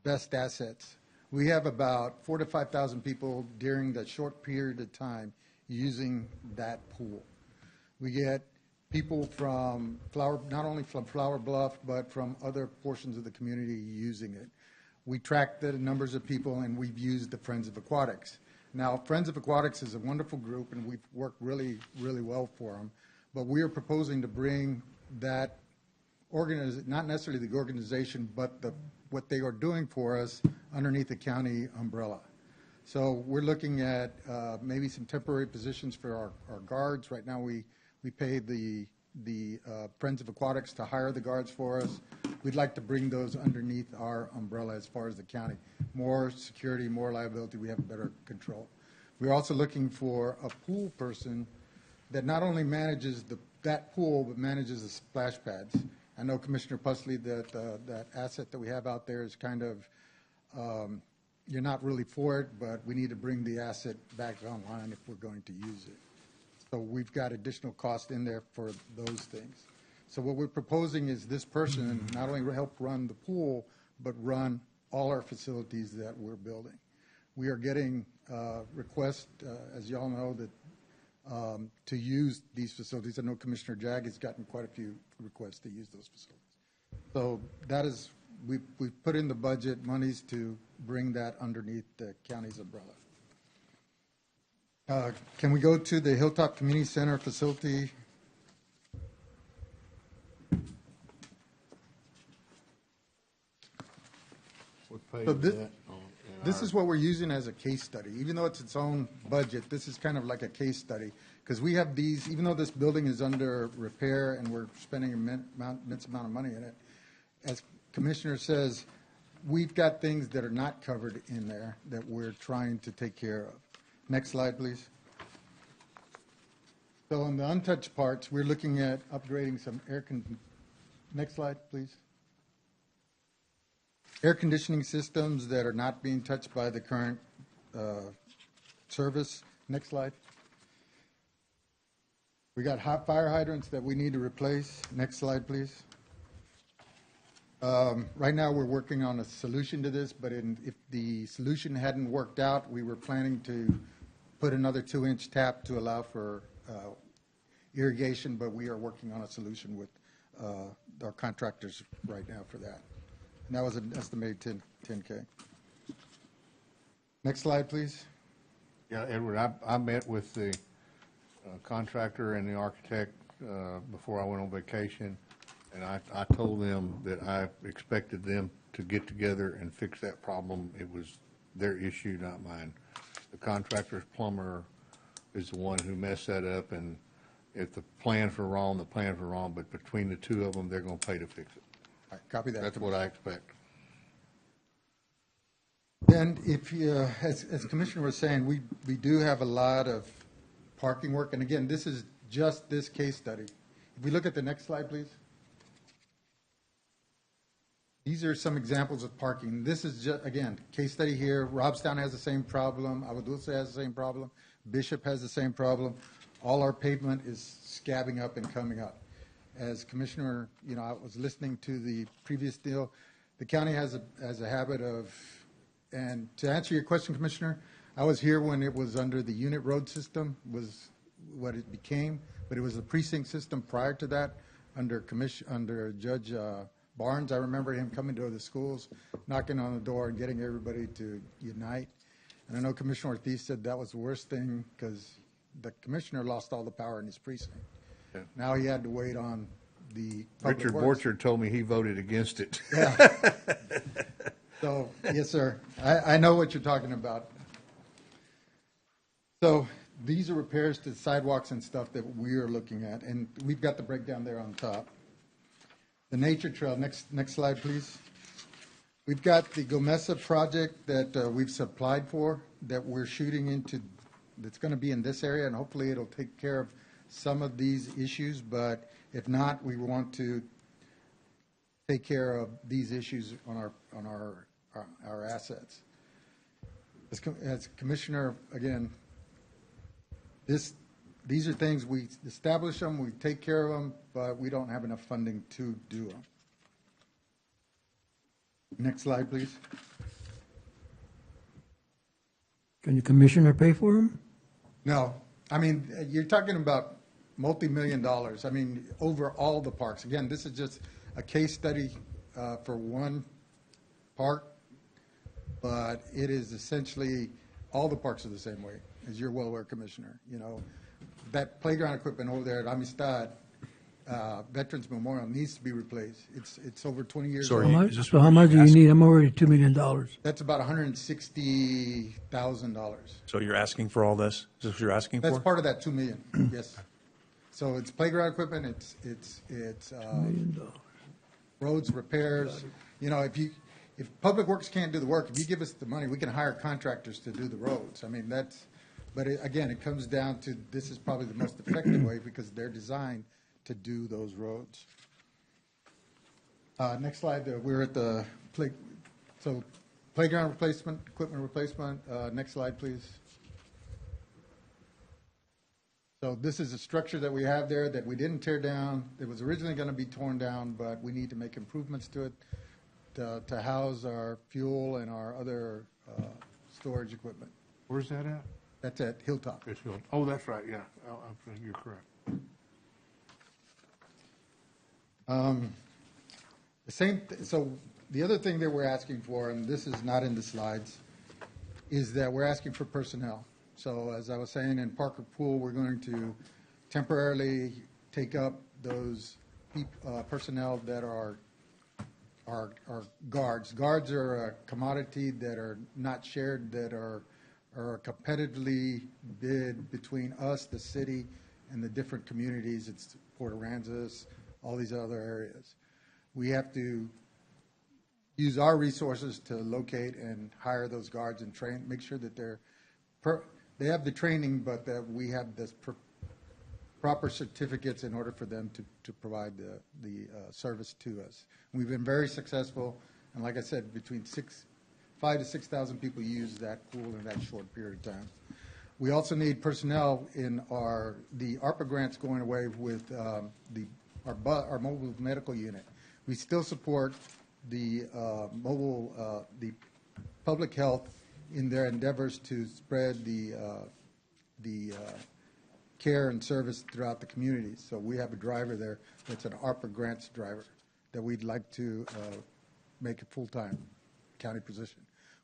best assets. We have about 4,000 to 5,000 people during that short period of time using that pool. We get people from not only from Flower Bluff, but from other portions of the community using it. We track the numbers of people, and we've used the Friends of Aquatics. Now, Friends of Aquatics is a wonderful group, and we've worked really, really well for them. But we are proposing to bring that not necessarily the organization, but what they are doing for us underneath the county umbrella. So we're looking at maybe some temporary positions for our guards. Right now, we pay the Friends of Aquatics to hire the guards for us. We'd like to bring those underneath our umbrella as far as the county. More security, more liability, we have better control. We're also looking for a pool person that not only manages that pool, but manages the splash pads. I know Commissioner Pusley, that asset that we have out there is kind of, you're not really for it, but we need to bring the asset back online if we're going to use it. So we've got additional cost in there for those things. So what we're proposing is this person not only help run the pool, but run all our facilities that we're building. We are getting requests, as you all know, that to use these facilities. I know Commissioner Jag has gotten quite a few requests to use those facilities. So that is, we've put in the budget monies to bring that underneath the county's umbrella. Can we go to the Hilltop Community Center facility? So this is what we're using as a case study. Even though it's its own budget, this is kind of like a case study. Because we have these, even though this building is under repair and we're spending an immense amount of money in it, as Commissioner says, we've got things that are not covered in there that we're trying to take care of. Next slide, please. So on the untouched parts, we're looking at upgrading some next slide, please. Air conditioning systems that are not being touched by the current service. Next slide. We got hot fire hydrants that we need to replace. Next slide, please. Right now, we're working on a solution to this, but if the solution hadn't worked out, we were planning to put another 2-inch tap to allow for irrigation, but we are working on a solution with our contractors right now for that. And that was an estimated 10K. Next slide, please. Yeah, Edward, I met with the contractor and the architect before I went on vacation, and I told them that I expected them to get together and fix that problem. It was their issue, not mine. The contractor's plumber is the one who messed that up, and if the plans were wrong, the plans were wrong, but between the two of them, they're going to pay to fix it. All right, copy that. That's what I expect. Then if you, as Commissioner was saying, we do have a lot of parking work, and again, this is just this case study. If we look at the next slide, please. These are some examples of parking. This is just, again, case study here. Robstown has the same problem. Agua Dulce has the same problem. Bishop has the same problem. All our pavement is scabbing up and coming up. As Commissioner, I was listening to the previous deal. The county has a habit of, and to answer your question, Commissioner, I was here when it was under the unit road system, was what it became, but it was the precinct system prior to that under Judge Barnes. I remember him coming to the schools, knocking on the door and getting everybody to unite. And I know Commissioner Ortiz said that was the worst thing because the commissioner lost all the power in his precinct. Yeah. Now he had to wait on the public Richard works. Borchard told me he voted against it. Yeah. So, yes, sir. I know what you're talking about. So these are repairs to sidewalks and stuff that we are looking at, and we've got the breakdown there on top. The nature trail, next slide, please. We've got the Gomesa project that we've supplied for, that we're shooting into, that's going to be in this area, and hopefully it'll take care of some of these issues, but if not, we want to take care of these issues on our assets. As Commissioner, again, these are things we establish them, we take care of them, but we don't have enough funding to do them. Next slide, please. Can the commissioner pay for them? No, I mean, you're talking about multi-million dollars. I mean, over all the parks. Again, this is just a case study for one park, but it is essentially, all the parks are the same way, as you're well aware, Commissioner. That playground equipment over there at Amistad, Veterans Memorial, needs to be replaced. It's over 20 years Sorry, old. is this So how much do you need? I'm already $2 million. That's about $160,000. So you're asking for all this? Is this what you're asking for? That's part of that 2 million, yes. So it's playground equipment, it's roads, repairs. If Public Works can't do the work, if you give us the money, we can hire contractors to do the roads. I mean, but again, it comes down to, this is probably the most effective way because they're designed to do those roads. Next slide, we're at the playground replacement, equipment replacement. Next slide, please. So this is a structure that we have there that we didn't tear down. It was originally going to be torn down, but we need to make improvements to it to house our fuel and our other storage equipment. Where's that at? That's at Hilltop. Oh, that's right, yeah. You're correct. So the other thing that we're asking for, and this is not in the slides, is that we're asking for personnel. So as I was saying, in Parker Pool, we're going to temporarily take up those personnel that are guards. Guards are a commodity that are not shared, that are competitively bid between us, the city, and the different communities. It's Port Aransas, all these other areas. We have to use our resources to locate and hire those guards and train, make sure that they have the training, but that we have the proper certificates in order for them to provide the service to us. We've been very successful, and like I said, between 5,000 to 6,000 people use that pool in that short period of time. We also need personnel in the ARPA grants going away with our mobile medical unit. We still support the the public health in their endeavors to spread the care and service throughout the community. So we have a driver there that's an ARPA grants driver that we'd like to make a full-time county position.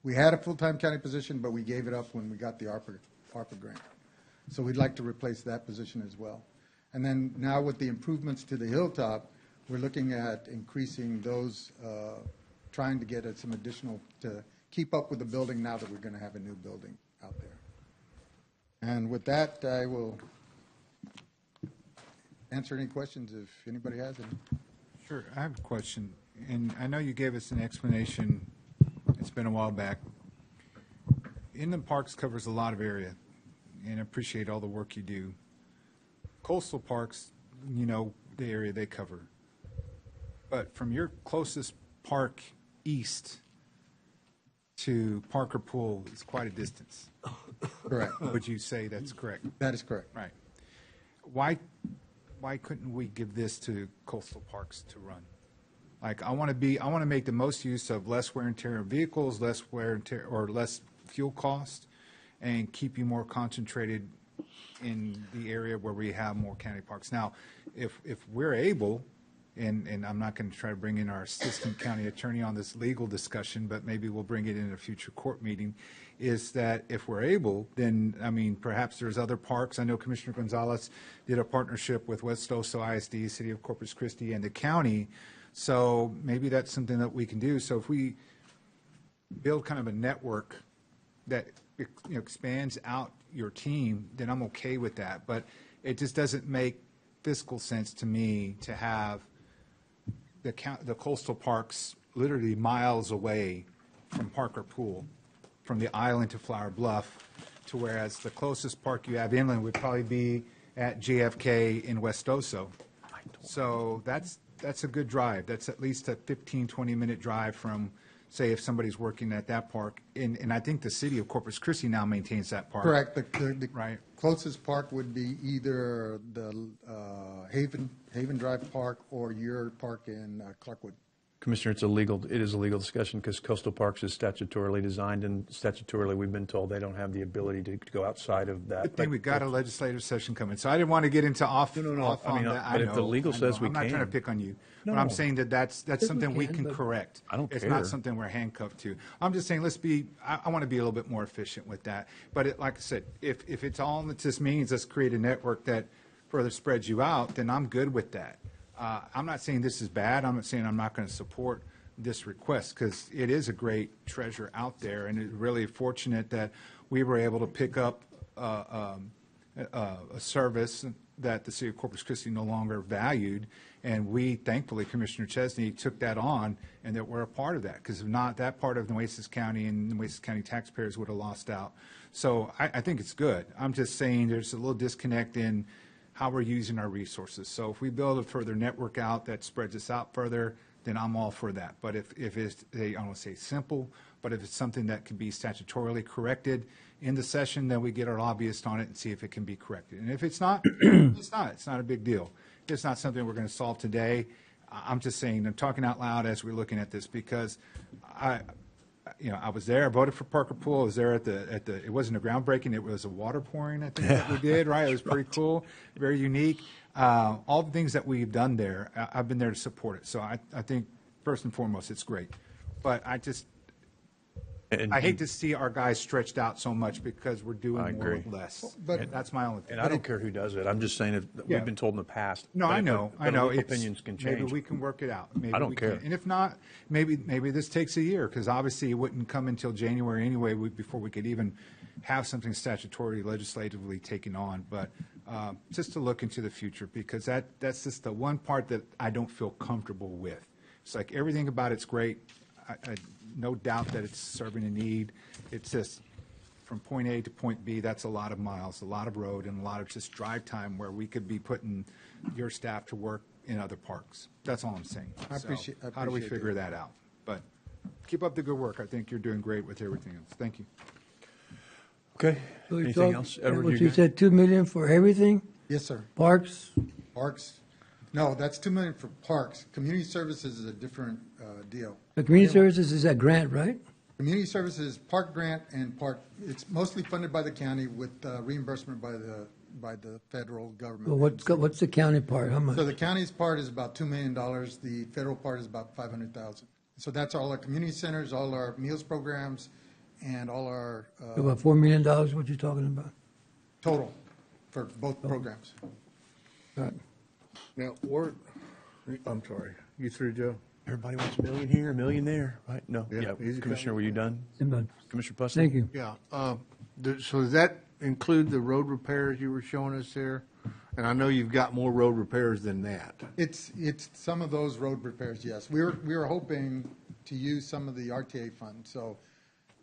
We had a full-time county position, but we gave it up when we got the ARPA ARPA grant. So we'd like to replace that position as well. And then now with the improvements to the hilltop, we're looking at increasing those, trying to get at some additional, to keep up with the building now that we're going to have a new building out there. And with that, I will answer any questions if anybody has any. Sure, I have a question, and I know you gave us an explanation, it's been a while back. Inland Parks covers a lot of area, and I appreciate all the work you do. Coastal Parks, you know the area they cover. But from your closest park east to Parker Pool is quite a distance. Correct. Would you say that's correct? That is correct. Right. Why couldn't we give this to coastal parks to run? Like, I want to make the most use of less wear and tear of vehicles, less wear and tear, or less fuel cost, and keep you more concentrated in the area where we have more county parks. Now, if we're able, and I'm not going to try to bring in our assistant county attorney on this legal discussion, but maybe we'll bring it in a future court meeting, is that if we're able, then, I mean, perhaps there's other parks. I know Commissioner Gonzalez did a partnership with West Oso ISD, City of Corpus Christi, and the county, so maybe that's something that we can do. So if we build kind of a network that expands out your team, then I'm okay with that. But it just doesn't make fiscal sense to me to have the coastal parks literally miles away from Parker Pool, from the island to Flower Bluff, to whereas the closest park you have inland would probably be at JFK in West Oso. So that's a good drive. That's at least a 15, 20-minute drive from, say, if somebody's working at that park. And I think the city of Corpus Christi now maintains that park. Correct. The right. closest park would be either the Haven Drive Park or your park in Clarkwood. Commissioner, it is a legal discussion because coastal parks is statutorily designed, and statutorily, we've been told they don't have the ability to go outside of that. Good thing we got a legislative session coming, so I didn't want to get into off on that. But if the legal says we I'm can. not trying to pick on you, No, but I'm no. saying that's something we can correct. I don't It's care. not something we're handcuffed to. I'm just saying, I want to be a little bit more efficient with that. But like I said, if it's all that this means, let's create a network that further spreads you out, then I'm good with that. I'm not saying this is bad. I'm not saying I'm not going to support this request, because it is a great treasure out there, and it's really fortunate that we were able to pick up a service that the city of Corpus Christi no longer valued, and we, thankfully, Commissioner Chesney took that on, and that we're a part of that, because if not, that part of Nueces County and Nueces County taxpayers would have lost out. So I think it's good. I'm just saying there's a little disconnect in how we're using our resources. So if we build a further network out that spreads us out further, then I'm all for that. But if it's, I don't want to say simple, but if it's something that can be statutorily corrected in the session, then we get our lobbyist on it and see if it can be corrected. And if it's not, it's not. It's not a big deal. It's not something we're going to solve today. I'm just saying, I'm talking out loud as we're looking at this, because I was there. I voted for Parker Pool. I was there at the. It wasn't a groundbreaking. It was a water pouring, I think, that we did. Right. It was pretty cool, very unique. All the things that we've done there, I've been there to support it. So I think first and foremost, it's great. But I hate to see our guys stretched out so much because we're doing more with less. But that's my only thing. And I don't care who does it. I'm just saying we've been told in the past. No, I know. Opinions can change. Maybe we can work it out. Maybe I don't care. And if not, maybe this takes a year, because obviously it wouldn't come until January anyway before we could even have something statutorily, legislatively taken on. But just to look into the future, because that's just the one part that I don't feel comfortable with. It's like everything about it's great. I no doubt that it's serving a need. It's just from point A to point B, that's a lot of miles, a lot of road, and a lot of just drive time where we could be putting your staff to work in other parks. That's all I'm saying. I appreciate how do we figure that out? But keep up the good work. I think you're doing great with everything else. Thank you. Okay. So Anything else? Edward, what you you good? said, 2 million for everything? Yes, sir. Parks? Parks? No, that's 2 million for parks. Community services is a different deal. The community services is a grant, right? Community services, park grant and park, it's mostly funded by the county with reimbursement by the federal government. Well, what's the county part? How much? So the county's part is about $2 million. The federal part is about $500,000. So that's all our community centers, all our meals programs, and all our. About $4 million, what you talking about? total for both programs. Now, I'm sorry, you through, Joe? Everybody wants a million here, a million there, right? No, Yeah, yeah. easy Commissioner, come. were you done? I'm done. Commissioner Pusley? Thank you. Yeah, so does that include the road repairs you were showing us there? And I know you've got more road repairs than that. It's some of those road repairs, yes. We were hoping to use some of the RTA fund. So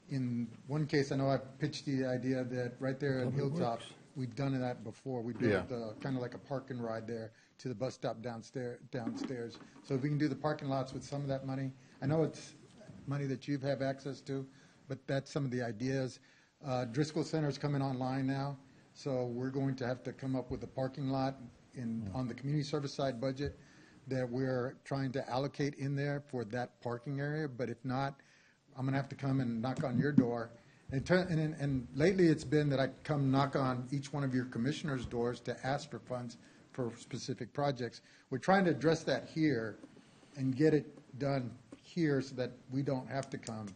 in one case, I know I pitched the idea that right there at Hilltop, we've done that before. We built kind of like a park and ride there to the bus stop downstairs. So if we can do the parking lots with some of that money, I know it's money that you have access to, but that's some of the ideas. Driscoll Center's coming online now, so we're going to have to come up with a parking lot on the community service side budget that we're trying to allocate in there for that parking area. But if not, I'm going to have to come and knock on your door. And lately it's been that I come knock on each one of your commissioners' doors to ask for funds for specific projects. We're trying to address that here and get it done here so that we don't have to come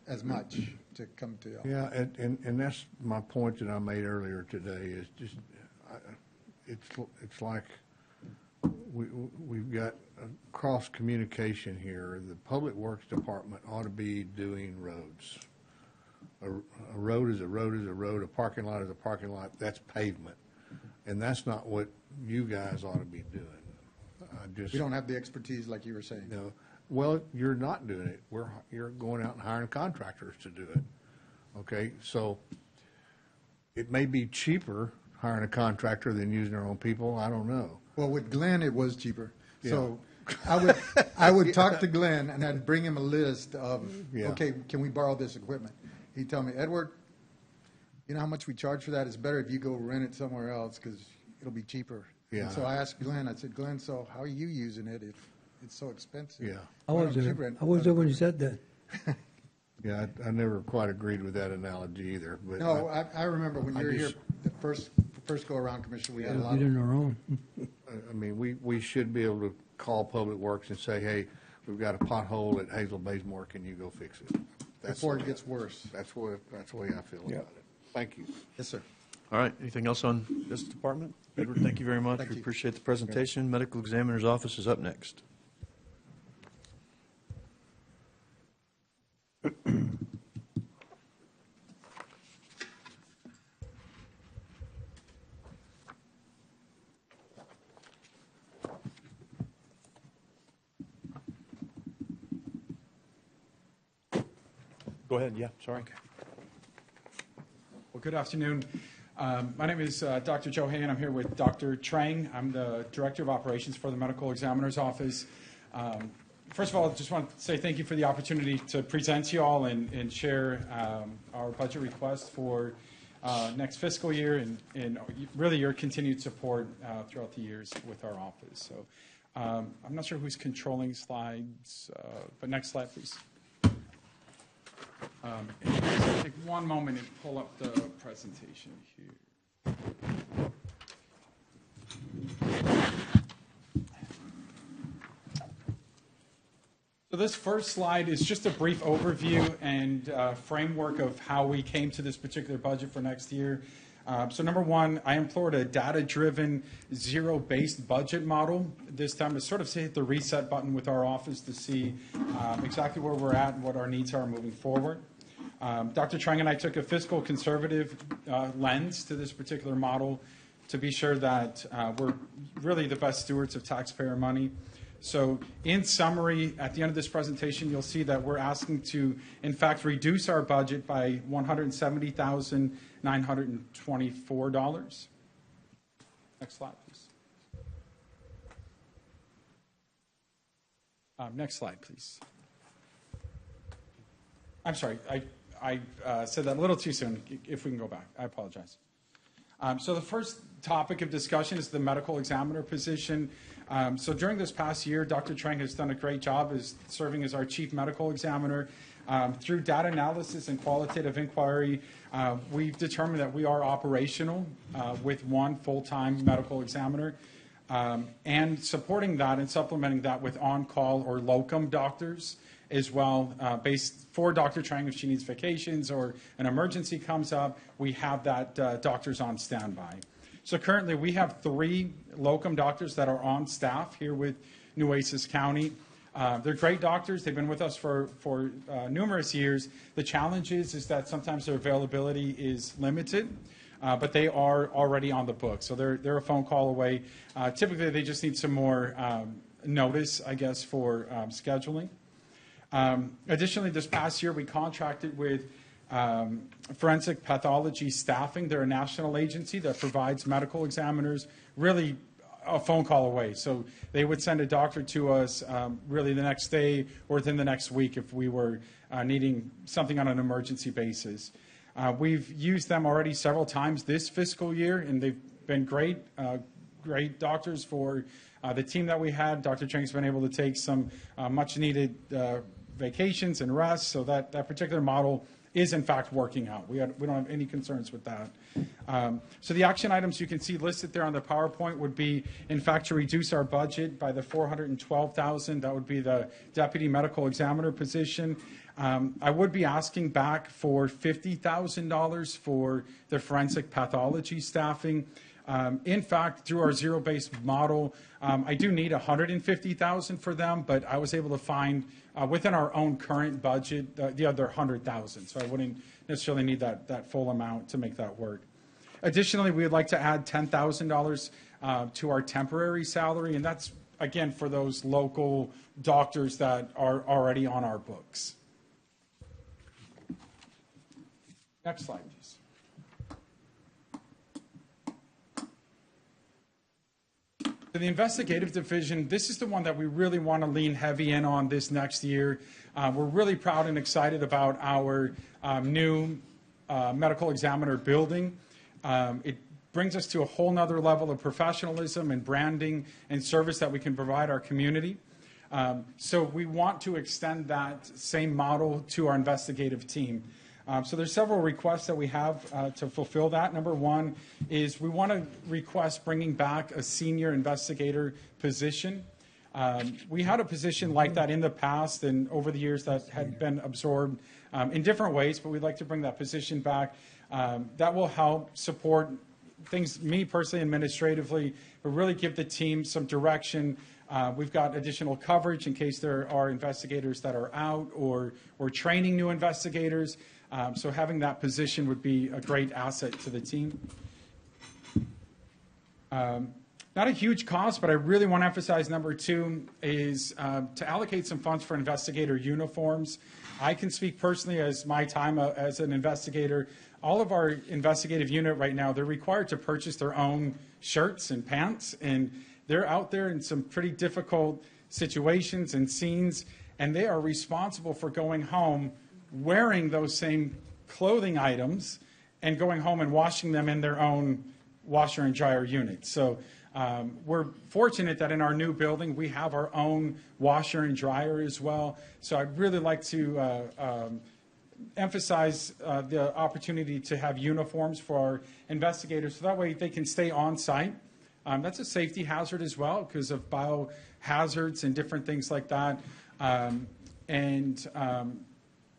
as much to come to y'all. Yeah, and that's my point that I made earlier today is just, it's like we've got a cross communication here. The Public Works Department ought to be doing roads. A road is a road is a road, a parking lot is a parking lot, that's pavement. And that's not what you guys ought to be doing. We don't have the expertise like you were saying. No. Well, you're not doing it. You're going out and hiring contractors to do it. Okay, so it may be cheaper hiring a contractor than using our own people. I don't know. Well, with Glenn, it was cheaper. So I would talk to Glenn and I'd bring him a list of, okay, can we borrow this equipment? He'd tell me, Edward, you know how much we charge for that? It's better if you go rent it somewhere else because it'll be cheaper. Yeah. And so I asked Glenn, I said, Glenn, so how are you using it if it's so expensive? Yeah. I was there when you said that. Yeah, I never quite agreed with that analogy either. But No, I remember when you were here, the first go-around, Commissioner, we had a lot Get of, in our own. I mean, we should be able to call Public Works and say, hey, we've got a pothole at Hazel Baysmore, can you go fix it? before it gets worse. That's the way I feel about it. Thank you. Yes, sir. All right, anything else on this department? Edward, thank you very much. Thank We you. appreciate the presentation. Medical Examiner's Office is up next. Go ahead, yeah, sorry. Well, good afternoon. My name is Dr. Joe Hagan. I'm here with Dr. Trang. I'm the Director of Operations for the Medical Examiner's Office. First of all, I just want to say thank you for the opportunity to present to you all and share our budget request for next fiscal year and really your continued support throughout the years with our office. So I'm not sure who's controlling slides, but next slide, please. Take one moment and pull up the presentation here. So this first slide is just a brief overview and framework of how we came to this particular budget for next year. So number one, I employed a data-driven, zero-based budget model. This time to sort of hit the reset button with our office to see exactly where we're at and what our needs are moving forward. Dr. Trang and I took a fiscal conservative lens to this particular model to be sure that we're really the best stewards of taxpayer money. So in summary, at the end of this presentation, you'll see that we're asking to, in fact, reduce our budget by $170,924. Next slide, please. Next slide, please. I'm sorry, I said that a little too soon. If we can go back, I apologize. So the first topic of discussion is the medical examiner position. So during this past year, Dr. Trang has done a great job as serving as our chief medical examiner. Through data analysis and qualitative inquiry, we've determined that we are operational with one full-time medical examiner. And supporting that and supplementing that with on-call or locum doctors as well, based for Dr. Trang if she needs vacations or an emergency comes up, we have that doctors on standby. So currently we have 3 locum doctors that are on staff here with Nueces County. They're great doctors. They've been with us for numerous years. The challenge is that sometimes their availability is limited, but they are already on the book. So they're a phone call away. Typically, they just need some more notice, I guess, for scheduling. Additionally, this past year, we contracted with Forensic Pathology Staffing. They're a national agency that provides medical examiners really a phone call away. So they would send a doctor to us really the next day or within the next week if we were needing something on an emergency basis. We've used them already several times this fiscal year, and they've been great, great doctors for the team that we had. Dr. Chang's been able to take some much needed vacations and rest, so that particular model is in fact working out. We don't have any concerns with that. So the action items you can see listed there on the PowerPoint would be, in fact, to reduce our budget by the $412,000. That would be the deputy medical examiner position. I would be asking back for $50,000 for the forensic pathology staffing. In fact, through our zero-based model, I do need $150,000 for them, but I was able to find within our own current budget the other $100,000. So I wouldn't necessarily need that full amount to make that work. Additionally, we would like to add $10,000 to our temporary salary, and that's again for those local doctors that are already on our books. Next slide, please. For the investigative division, this is the one that we really want to lean heavy in on this next year. We're really proud and excited about our new medical examiner building. It brings us to a whole nother level of professionalism and branding and service that we can provide our community. So we want to extend that same model to our investigative team. So there's several requests that we have to fulfill that. Number one is we want to request bringing back a senior investigator position. We had a position like that in the past and over the years that had been absorbed in different ways, but we'd like to bring that position back. That will help support things, me personally, administratively, but really give the team some direction. We've got additional coverage in case there are investigators that are out or we're training new investigators. So having that position would be a great asset to the team. Not a huge cost, but I really want to emphasize number two is to allocate some funds for investigator uniforms. I can speak personally as my time as an investigator. All of our investigative unit right now, they're required to purchase their own shirts and pants, and they're out there in some pretty difficult situations and scenes, and they are responsible for going home wearing those same clothing items and going home and washing them in their own washer and dryer unit. So we're fortunate that in our new building we have our own washer and dryer as well. So I'd really like to emphasize the opportunity to have uniforms for our investigators so that way they can stay on site. That's a safety hazard as well because of biohazards and different things like that.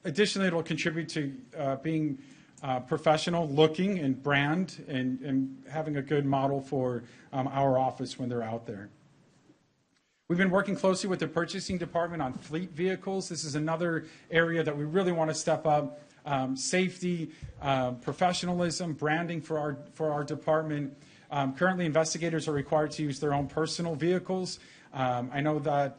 Additionally, it'll contribute to being professional looking and brand and having a good model for our office when they're out there. We've been working closely with the purchasing department on fleet vehicles. This is another area that we really want to step up. Safety, professionalism, branding for our department. Currently, investigators are required to use their own personal vehicles. I know that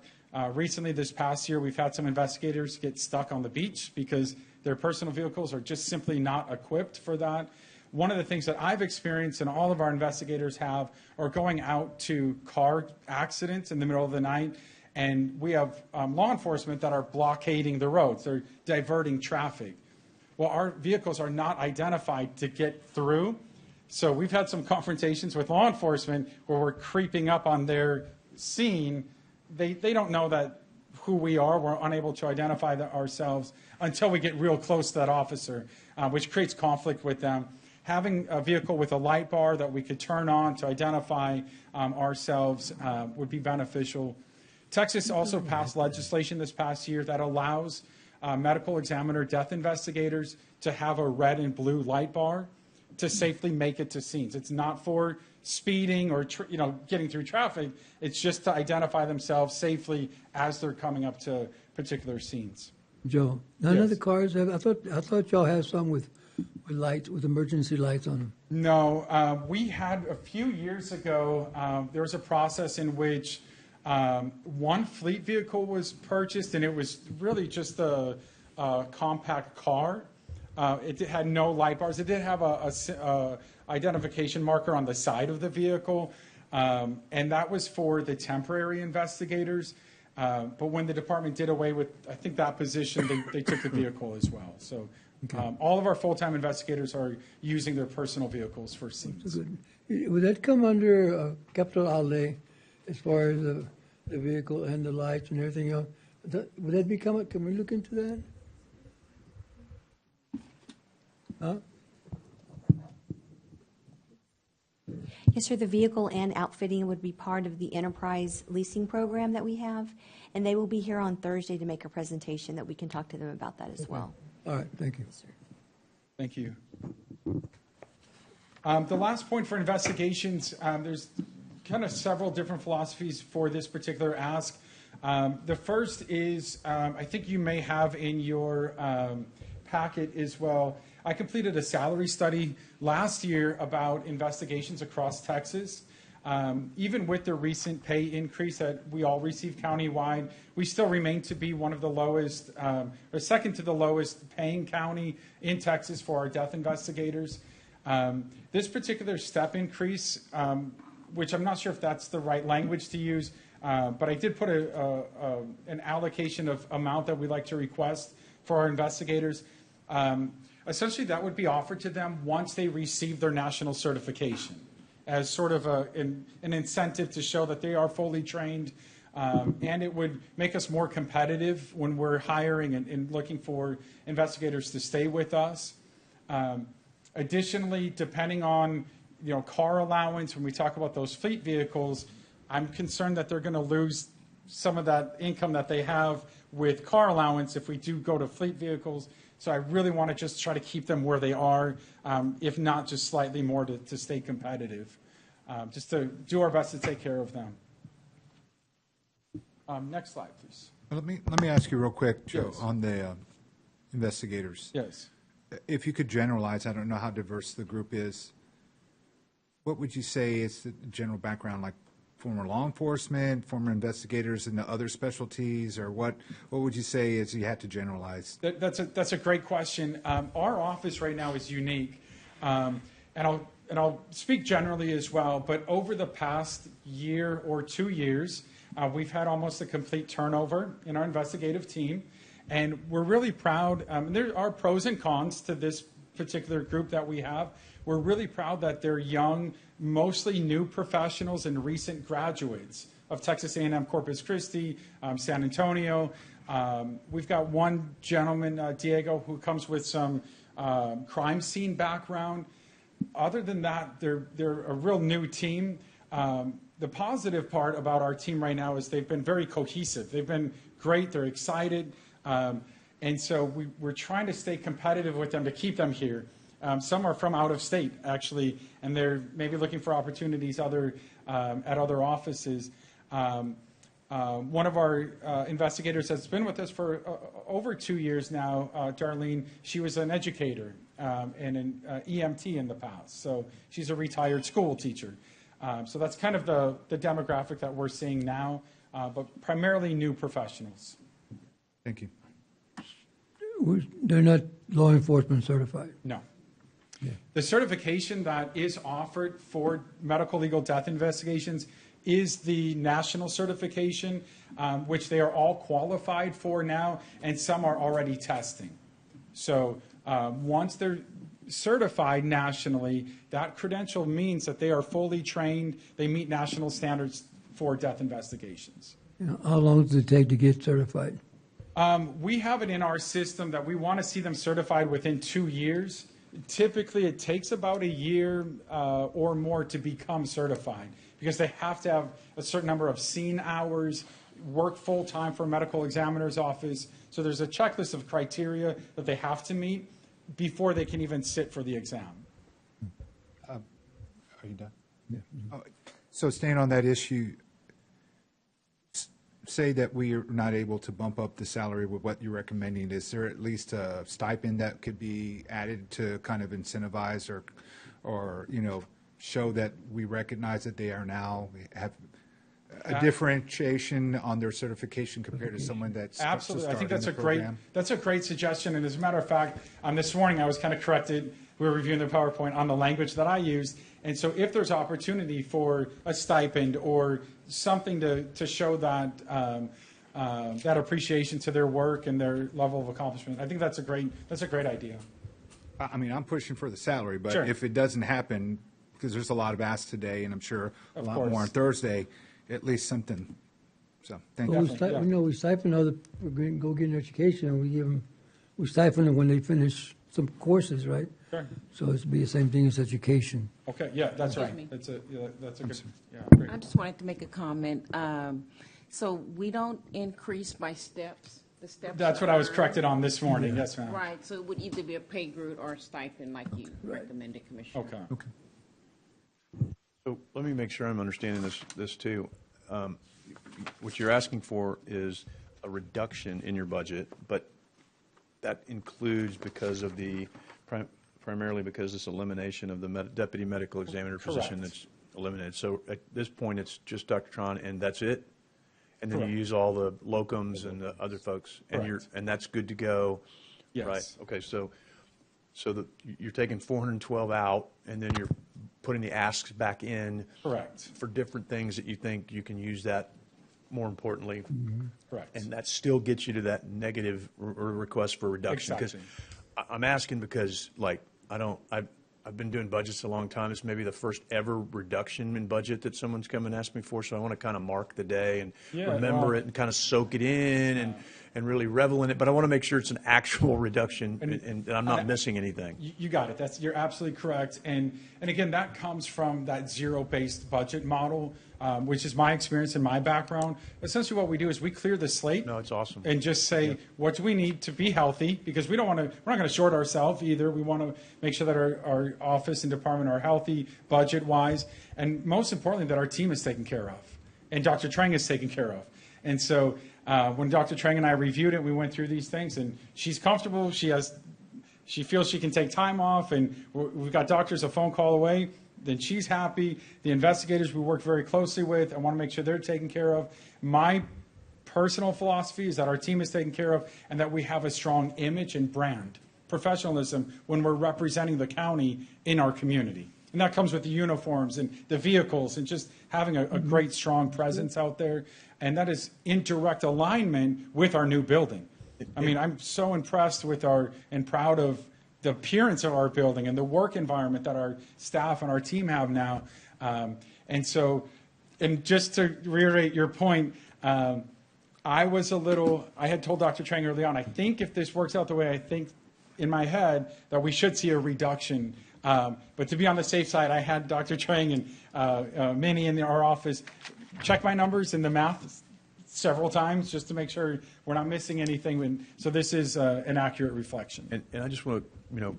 recently, this past year, we've had some investigators get stuck on the beach because their personal vehicles are just simply not equipped for that. One of the things that I've experienced and all of our investigators have are going out to car accidents in the middle of the night, and we have law enforcement that are blockading the roads. They're diverting traffic. Well, our vehicles are not identified to get through, so we've had some confrontations with law enforcement where we're creeping up on their scene. They don't know that who we are. We're unable to identify ourselves until we get real close to that officer, which creates conflict with them. Having a vehicle with a light bar that we could turn on to identify ourselves would be beneficial. Texas also passed legislation this past year that allows medical examiner death investigators to have a red and blue light bar to safely make it to scenes. It's not for speeding or getting through traffic. It's just to identify themselves safely as they're coming up to particular scenes. Joe, none Yes. of the cars have. I thought y'all had some with lights, with emergency lights on them. No, we had a few years ago. There was a process in which one fleet vehicle was purchased, and it was really just a compact car. It had no light bars. It did have a identification marker on the side of the vehicle, and that was for the temporary investigators. But when the department did away with, I think, that position, they took the vehicle as well. So all of our full-time investigators are using their personal vehicles for scenes. Good. Would that come under capital outlay as far as the vehicle and the lights and everything else? Would that become? Can we look into that? Huh? Yes, sir, the vehicle and outfitting would be part of the enterprise leasing program that we have, and they will be here on Thursday to make a presentation that we can talk to them about that as well. All right, thank you. Yes, sir. Thank you. The last point for investigations, there's kind of several different philosophies for this particular ask. The first is, I think you may have in your packet as well, I completed a salary study last year about investigations across Texas. Even with the recent pay increase that we all received countywide, we still remain to be one of the lowest, or second to the lowest paying county in Texas for our death investigators. This particular step increase, which I'm not sure if that's the right language to use, but I did put an allocation of amount that we'd like to request for our investigators. Essentially, that would be offered to them once they receive their national certification as sort of an incentive to show that they are fully trained, and it would make us more competitive when we're hiring and looking for investigators to stay with us. Additionally, depending on car allowance, when we talk about those fleet vehicles, I'm concerned that they're going to lose some of that income that they have with car allowance if we do go to fleet vehicles. So I really want to just try to keep them where they are, if not just slightly more to stay competitive, just to do our best to take care of them. Next slide, please. Let me ask you real quick, Joe, Yes. on the investigators. Yes. If you could generalize, I don't know how diverse the group is. What would you say is the general background, like former law enforcement, former investigators in the other specialties, or what would you say is you had to generalize? That's a great question. Our office right now is unique, and I'll speak generally as well. But over the past year or 2 years, we've had almost a complete turnover in our investigative team, and we're really proud. There are pros and cons to this particular group that we have. We're really proud that they're young, mostly new professionals and recent graduates of Texas A&M Corpus Christi, San Antonio. We've got one gentleman, Diego, who comes with some crime scene background. Other than that, they're a real new team. The positive part about our team right now is they've been very cohesive. They've been great. They're excited. And so we're trying to stay competitive with them to keep them here. Some are from out of state, actually, and they're maybe looking for opportunities at other offices. One of our investigators has been with us for over 2 years now, Darlene. She was an educator and an EMT in the past, so she's a retired school teacher. So that's kind of the demographic that we're seeing now, but primarily new professionals. Thank you. They're not law enforcement certified. No. Yeah. The certification that is offered for medical legal death investigations is the national certification, which they are all qualified for now, and some are already testing. So once they're certified nationally, that credential means that they are fully trained, they meet national standards for death investigations. How long does it take to get certified? We have it in our system that we want to see them certified within 2 years. Typically, it takes about a year or more to become certified because they have to have a certain number of scene hours, work full-time for a medical examiner's office. So there's a checklist of criteria that they have to meet before they can even sit for the exam. Are you done? Yeah. So staying on that issue, say that we are not able to bump up the salary with what you're recommending. Is there at least a stipend that could be added to kind of incentivize or show that we recognize that they are now have a differentiation on their certification compared to someone that's Absolutely. I think that's a great suggestion. And as a matter of fact, this morning I was kind of corrected. We were reviewing the PowerPoint on the language that I used. And so if there's opportunity for a stipend or something to show that that appreciation to their work and their level of accomplishment, I think that's a great idea. I mean, I'm pushing for the salary, but Sure. if it doesn't happen, because there's a lot of asks today, and I'm sure a lot more on Thursday, at least something. So thank you. We siphon other, go get an education, and we siphon them when they finish some courses, right? Sure. So it'd be the same thing as education. Okay, yeah, that's Excuse right. me. That's a good, yeah, I great. just wanted to make a comment. So we don't increase by steps? The steps That's what I was corrected on this morning. Yes, ma'am. Right, so it would either be a pay grade or a stipend like you recommended, Commissioner. Okay. So let me make sure I'm understanding this too. What you're asking for is a reduction in your budget, but that includes because of primarily because this elimination of the deputy medical examiner position Correct. that's eliminated. So at this point, it's just Dr. Tron, and that's it? And then Correct. you use all the locums and the other folks, Correct. and that's good to go? Yes. Right, okay, so you're taking 412 out, and then you're putting the asks back in. Correct. For different things that you think you can use that, more importantly. Correct. And that still gets you to that negative request for reduction. Exactly. Because I'm asking because, like, I've been doing budgets a long time. It's maybe the first ever reduction in budget that someone's come and asked me for, so I want to kind of mark the day and remember it and kind of soak it in and really revel in it. But I want to make sure it's an actual reduction and I'm not missing anything. You got it. You're absolutely correct. And again, that comes from that zero-based budget model, which is my experience and my background. Essentially, what we do is we clear the slate. No, it's awesome. And just say, what do we need to be healthy? Because we're not going to short ourselves either. We want to make sure that our office and department are healthy, budget-wise, and most importantly, that our team is taken care of, and Dr. Trang is taken care of. And so when Dr. Trang and I reviewed it, we went through these things, and she's comfortable. She feels she can take time off, and we've got doctors a phone call away. Then she's happy. The investigators we work very closely with, I want to make sure they're taken care of. My personal philosophy is that our team is taken care of and that we have a strong image and brand, professionalism when we're representing the county in our community. And that comes with the uniforms and the vehicles and just having a great, strong presence out there. And that is in direct alignment with our new building. I mean, I'm so impressed with and proud of the appearance of our building and the work environment that our staff and our team have now. And just to reiterate your point, I had told Dr. Trang early on, I think if this works out the way I think in my head, that we should see a reduction. But to be on the safe side, I had Dr. Trang and Minnie in our office check my numbers and the math several times just to make sure we're not missing anything. So this is an accurate reflection. And I just want to,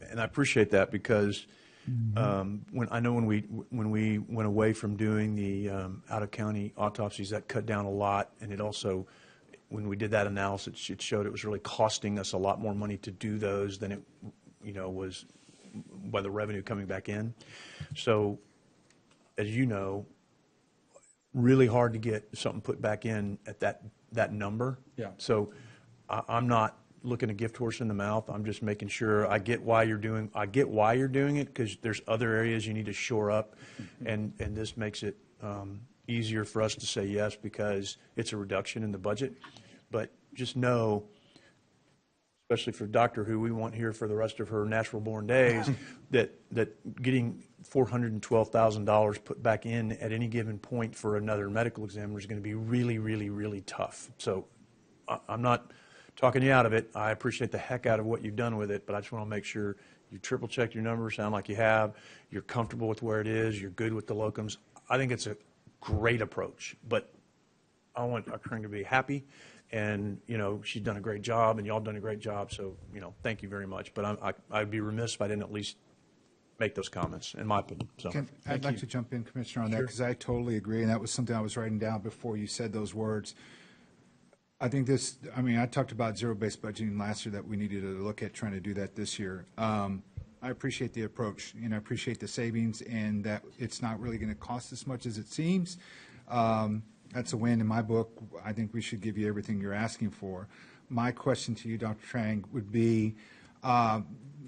and I appreciate that because when we went away from doing the out-of-county autopsies, that cut down a lot, and it also, when we did that analysis, it showed it was really costing us a lot more money to do those than it, was by the revenue coming back in. So, as you know, really hard to get something put back in at that number. Yeah. So I'm not looking a gift horse in the mouth. I'm just making sure I get why you're doing it because there's other areas you need to shore up, and this makes it easier for us to say yes because it's a reduction in the budget. But just know, especially for Doctor Who we want here for the rest of her natural-born days, that getting $412,000 put back in at any given point for another medical examiner is going to be really, really, really tough. So I'm not talking you out of it. I appreciate the heck out of what you've done with it, but I just want to make sure you triple-check your numbers, sound like you have, you're comfortable with where it is, you're good with the locums. I think it's a great approach, but I want our Karen to be happy, and, you know, she's done a great job, and y'all done a great job, so, you know, thank you very much. But I'd be remiss if I didn't at least make those comments, in my opinion, so. I'd like to jump in, Commissioner, on that, Sure. because I totally agree, and that was something I was writing down before you said those words. I think this, I mean, I talked about zero-based budgeting last year, that we needed to look at trying to do that this year. I appreciate the approach, and I appreciate the savings, and that it's not really going to cost as much as it seems. That's a win in my book. I think we should give you everything you're asking for. My question to you, Dr. Trang, would be,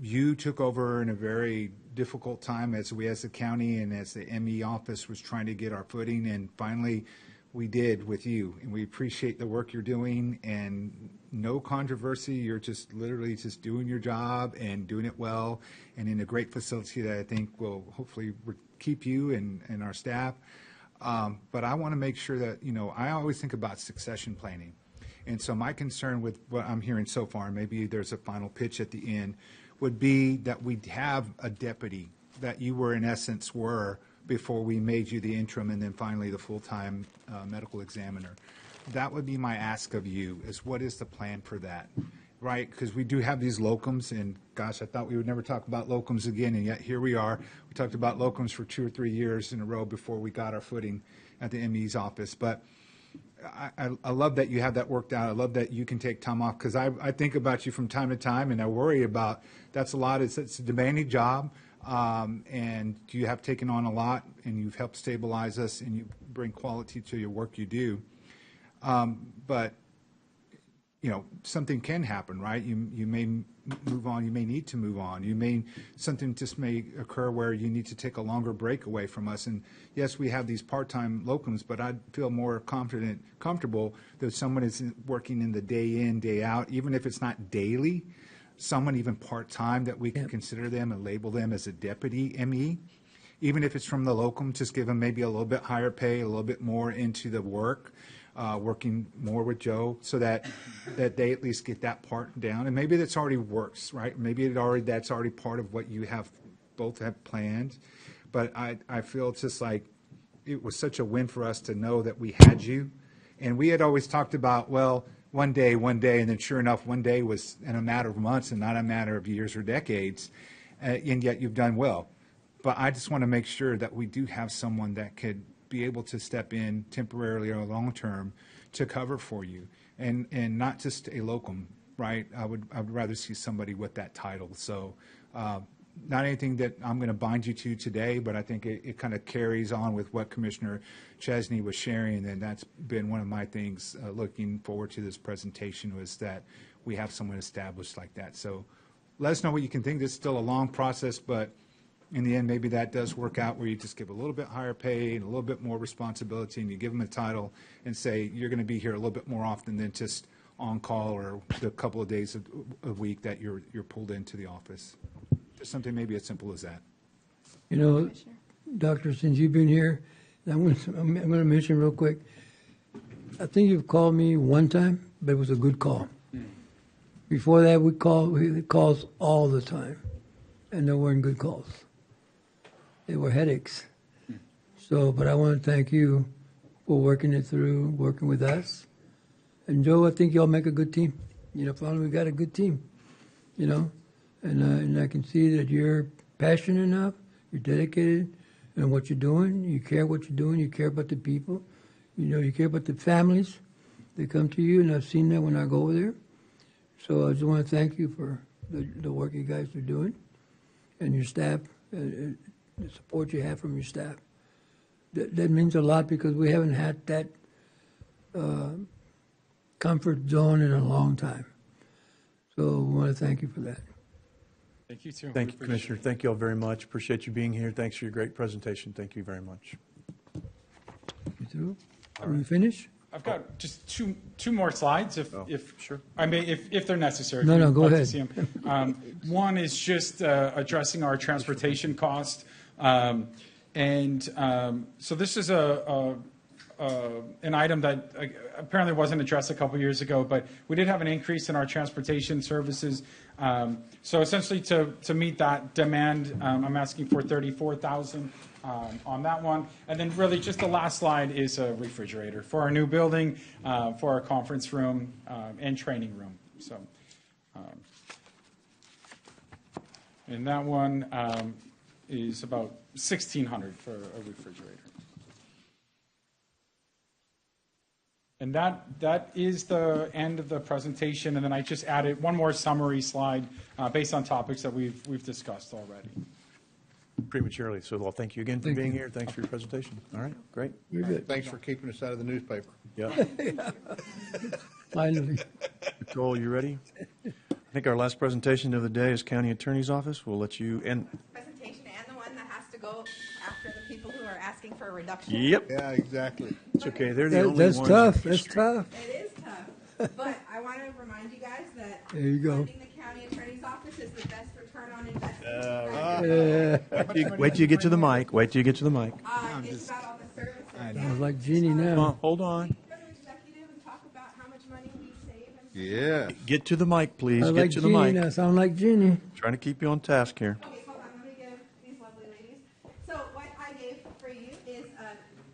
you took over in a very difficult time as the county and as the ME office was trying to get our footing, and finally we did with you, and we appreciate the work you're doing, and no controversy. You're just literally just doing your job and doing it well, and in a great facility that I think will hopefully keep you and our staff. But I want to make sure that, you know, I always think about succession planning. And so my concern with what I'm hearing so far, maybe there's a final pitch at the end, would be that we have a deputy that you were in essence were before we made you the interim and then finally the full-time medical examiner. That would be my ask of you, is what is the plan for that, right? Because we do have these locums, and gosh, I thought we would never talk about locums again, and yet here we are. We talked about locums for 2 or 3 years in a row before we got our footing at the ME's office. But I love that you have that worked out. I love that you can take time off, because I think about you from time to time, and I worry about, that's a lot. It's a demanding job, and you have taken on a lot, and you've helped stabilize us, and you bring quality to your work you do. But, you know, something can happen, right? You may move on. You may need to move on. Something just may occur where you need to take a longer break away from us. And yes, we have these part-time locums, but I'd feel more comfortable that someone is working in the day in, day out, even if it's not daily, someone even part-time, that we can consider them and label them as a deputy ME. Even if it's from the locum, just give them maybe a little bit higher pay, a little bit more into the work. Working more with Joe, so that they at least get that part down. And maybe that's already works, right? Maybe that's already part of what you both have planned. But I feel it's just like it was such a win for us to know that we had you. And we had always talked about, well, one day, and then sure enough, one day was in a matter of months and not a matter of years or decades. And yet you've done well. But I just want to make sure that we do have someone that could be able to step in temporarily or long term to cover for you, and not just a locum, right? I would rather see somebody with that title. So not anything that I'm going to bind you to today, but I think it kind of carries on with what Commissioner Chesney was sharing, and that's been one of my things looking forward to this presentation, was that we have someone established like that. So let us know what you can think. This is still a long process, but in the end, maybe that does work out, where you just give a little bit higher pay and a little bit more responsibility, and you give them a title and say, you're going to be here a little bit more often than just on call or the couple of days a week that you're pulled into the office. Just something maybe as simple as that. You know, Doctor, since you've been here, I'm going to mention real quick, I think you've called me one time, but it was a good call. Before that, we calls all the time, and they weren't good calls. They were headaches. So, but I want to thank you for working it through, working with us. And Joe, I think y'all make a good team. You know, finally we got a good team, you know. And I can see that you're passionate enough, you're dedicated in what you're doing, you care what you're doing, you care about the people, you know, you care about the families that come to you, and I've seen that when I go over there. So I just want to thank you for the work you guys are doing, and your staff, the support you have from your staff. That means a lot, because we haven't had that comfort zone in a long time. So I want to thank you for that. Thank you, too. Thank you, Commissioner. Thank you all very much. Appreciate you being here. Thanks for your great presentation. Thank you very much. You through? Are we finished? I've got just two more slides, if sure. I may, if they're necessary. No, go ahead. To see them. One is just addressing our transportation cost, so this is a an item that apparently wasn't addressed a couple years ago, but we did have an increase in our transportation services. So essentially, to meet that demand, I'm asking for $34,000 on that one. And then really just the last slide is a refrigerator for our new building, for our conference room and training room. So, and that one is about $1,600 for a refrigerator. And that is the end of the presentation. And then I just added one more summary slide based on topics that we've discussed already. Prematurely, so well, thank you again for being here. Thanks for your presentation. All right, great. You're good. Thanks for keeping us out of the newspaper. Yeah. Finally. Nicole, you ready? I think our last presentation of the day is County Attorney's Office. We'll let you end. Presentation and the one that has to go after the people who are asking for a reduction. Yep. Yeah, exactly. It's okay. They're the only That's ones. tough, that's tough. It is tough, but I want to remind you guys that There you go. funding the county attorney's office is the best return on investment. Wait till you get to the mic. Wait till you get to the mic. It's about all the services. Sounds like Jeannie Come now. on, hold on. Go to executive and talk about how much money we save. Yeah. Get to the mic, please. Sound Get like to the Jeannie mic. now, sound like Jeannie. Trying to keep you on task here. Okay, hold on. Let me give these lovely ladies. So what I gave for you is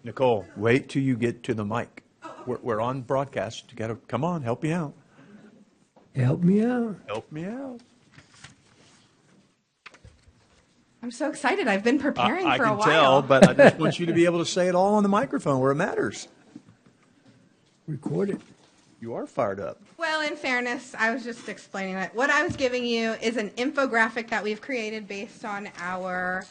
Nicole, wait till you get to the mic. We're on broadcast. You gotta, come on, help me out. Help me out. Help me out. I'm so excited. I've been preparing I for a can while. tell, but I just want you to be able to say it all on the microphone where it matters. Record it. You are fired up. Well, in fairness, I was just explaining that. What I was giving you is an infographic that we've created based on our